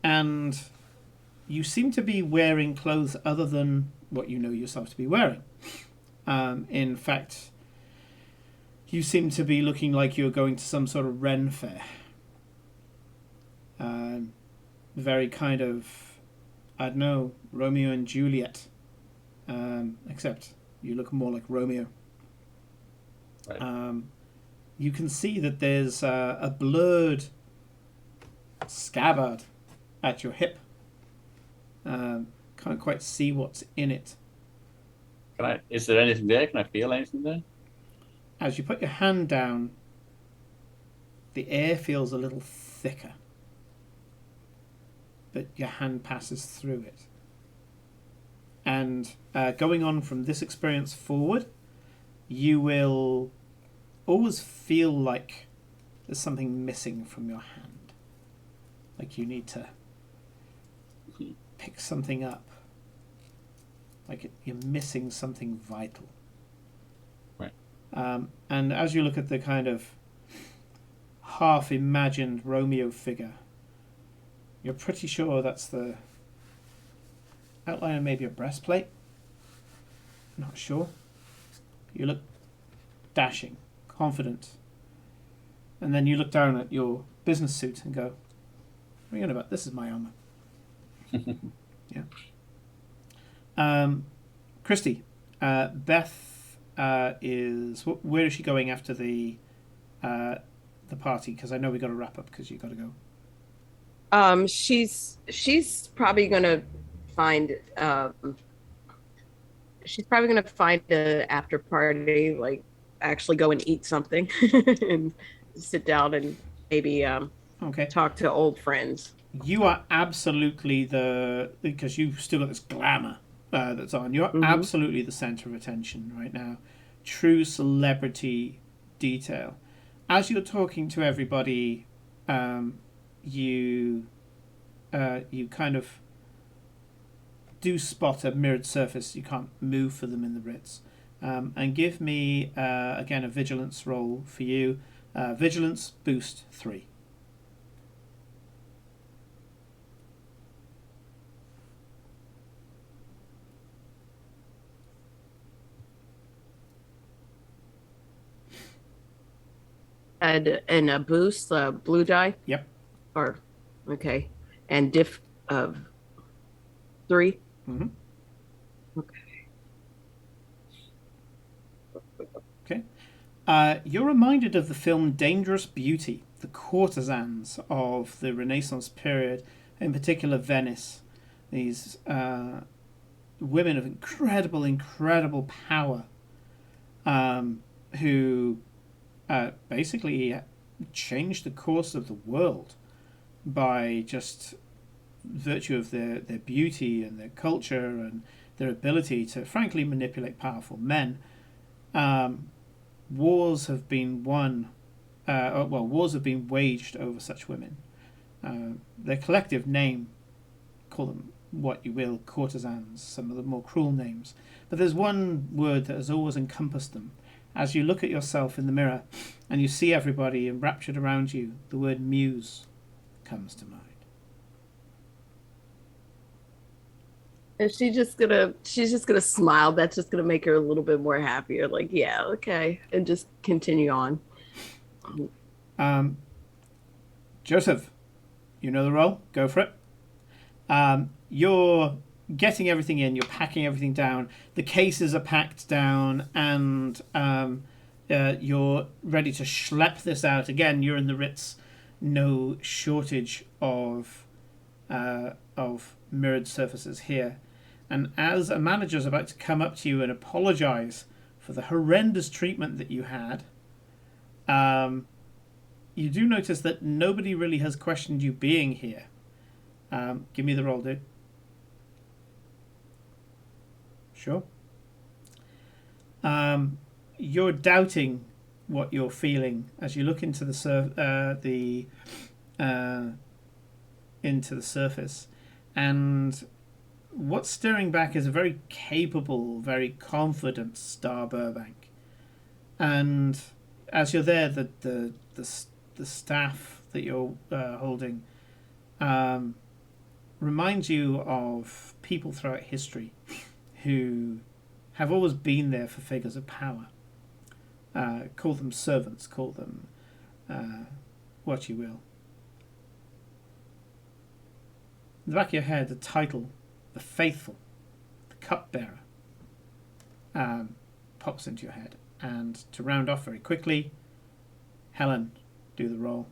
And you seem to be wearing clothes other than what you know yourself to be wearing. In fact, you seem to be looking like you're going to some sort of Ren fair. Very kind of, I don't know, Romeo and Juliet. Except you look more like Romeo. Right. You can see that there's a blurred scabbard at your hip. Can't quite see what's in it. Is there anything there? Can I feel anything there? As you put your hand down, the air feels a little thicker. But your hand passes through it. And going on from this experience forward, you will always feel like there's something missing from your hand. Like you need to pick something up. Like you're missing something vital. Right. And as you look at the kind of half-imagined Romeo figure, you're pretty sure that's the outline of maybe a breastplate. Not sure. You look dashing, confident. And then you look down at your business suit and go, what are you on about? This is my armor. Yeah. Christy, Beth is... Where is she going after the party? Because I know we got to wrap up because you got to go. She's probably gonna find a after party, like actually go and eat something and sit down and maybe Okay. talk to old friends. You are absolutely because you've still got this glamour that's on. You're absolutely the center of attention right now. True celebrity detail. As you're talking to everybody, you kind of do spot a mirrored surface. You can't move for them in the Ritz. And give me, again, a vigilance roll for you. Vigilance boost 3. And a boost, blue die? Yep. Or, okay. And diff of 3? Mm-hmm. Okay. You're reminded of the film Dangerous Beauty, the courtesans of the Renaissance period, in particular Venice. These women of incredible power who basically changed the course of the world by just virtue of their beauty and their culture and their ability to frankly manipulate powerful men. Wars have been won, wars have been waged over such women. Their collective name, call them what you will, courtesans, some of the more cruel names. But there's one word that has always encompassed them. As you look at yourself in the mirror and you see everybody enraptured around you, the word muse comes to mind. And she's just gonna smile. That's just gonna make her a little bit more happier. Like, yeah, okay, and just continue on. Joseph, you know the role. Go for it. You're getting everything in. You're packing everything down. The cases are packed down, and you're ready to schlep this out. Again, you're in the Ritz. No shortage of mirrored surfaces here. And as a manager's about to come up to you and apologize for the horrendous treatment that you had, you do notice that nobody really has questioned you being here. Give me the roll, dude. Sure. You're doubting what you're feeling as you look into the surface, and what's staring back is a very capable, very confident Star Burbank. And as you're there, the staff that you're holding reminds you of people throughout history who have always been there for figures of power. Call them servants, call them what you will. In the back of your head, the title, the faithful, the cupbearer, pops into your head. And to round off very quickly, Helen, do the roll.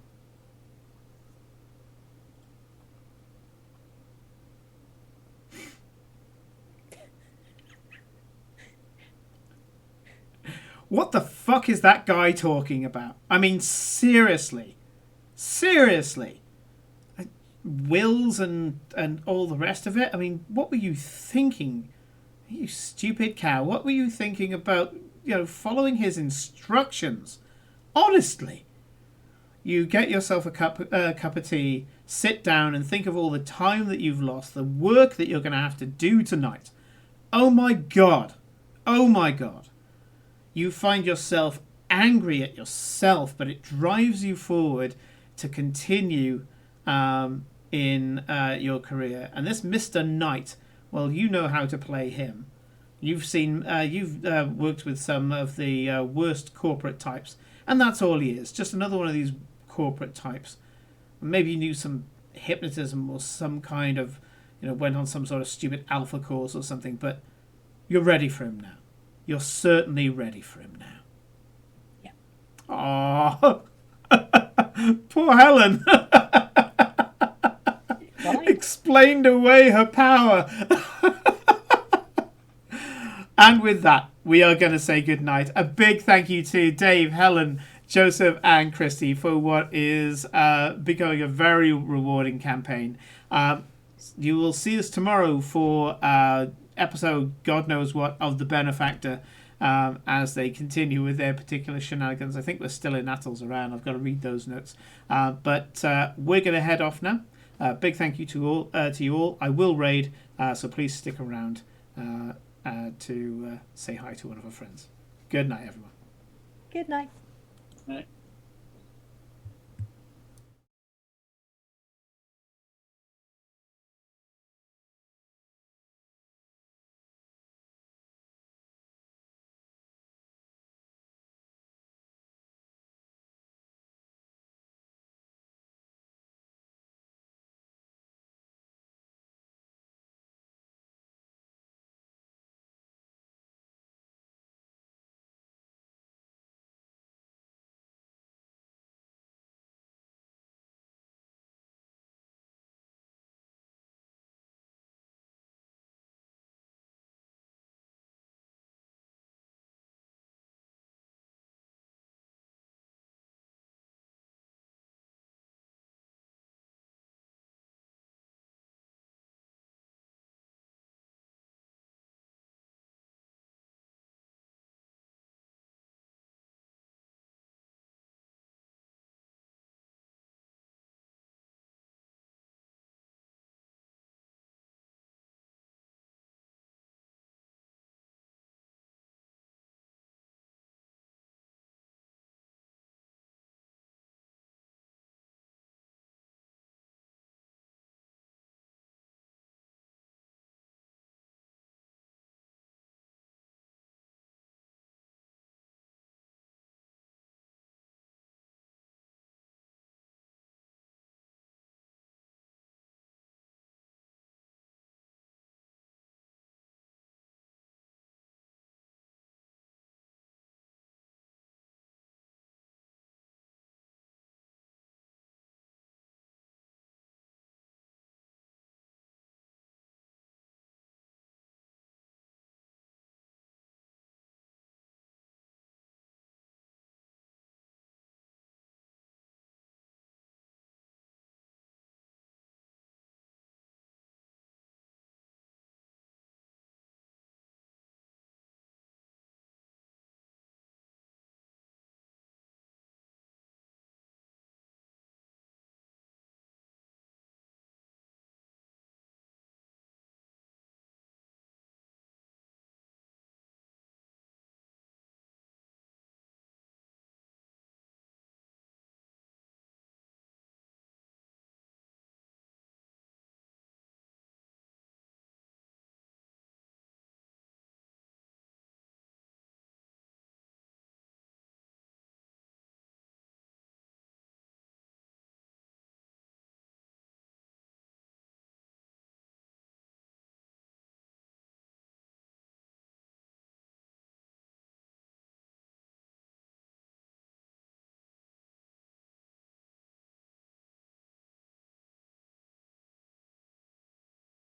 What the fuck is that guy talking about? I mean, seriously. Wills and all the rest of it. I mean, what were you thinking You stupid cow. What were you thinking about, following his instructions? Honestly. You get yourself a cup of tea, sit down and think of all the time that you've lost, the work that you're going to have to do tonight. Oh my God. Oh my God. You find yourself angry at yourself, but it drives you forward to continue in your career. And this Mr. Knight, well, you know how to play him. You've worked with some of the worst corporate types, and that's all he is. Just another one of these corporate types. Maybe you knew some hypnotism or some kind of, went on some sort of stupid alpha course or something, but you're ready for him now. You're certainly ready for him now. Yeah. Oh, poor Helen. Right. Explained away her power. And with that, we are going to say goodnight. A big thank you to Dave, Helen, Joseph and Christy for what is becoming a very rewarding campaign. You will see us tomorrow for episode God knows what of The Benefactor as they continue with their particular shenanigans. I think we're still in Atolls around. I've got to read those notes. But we're going to head off now. Big thank you to you all. I will raid, so please stick around to say hi to one of our friends. Good night, everyone. Good night. Right.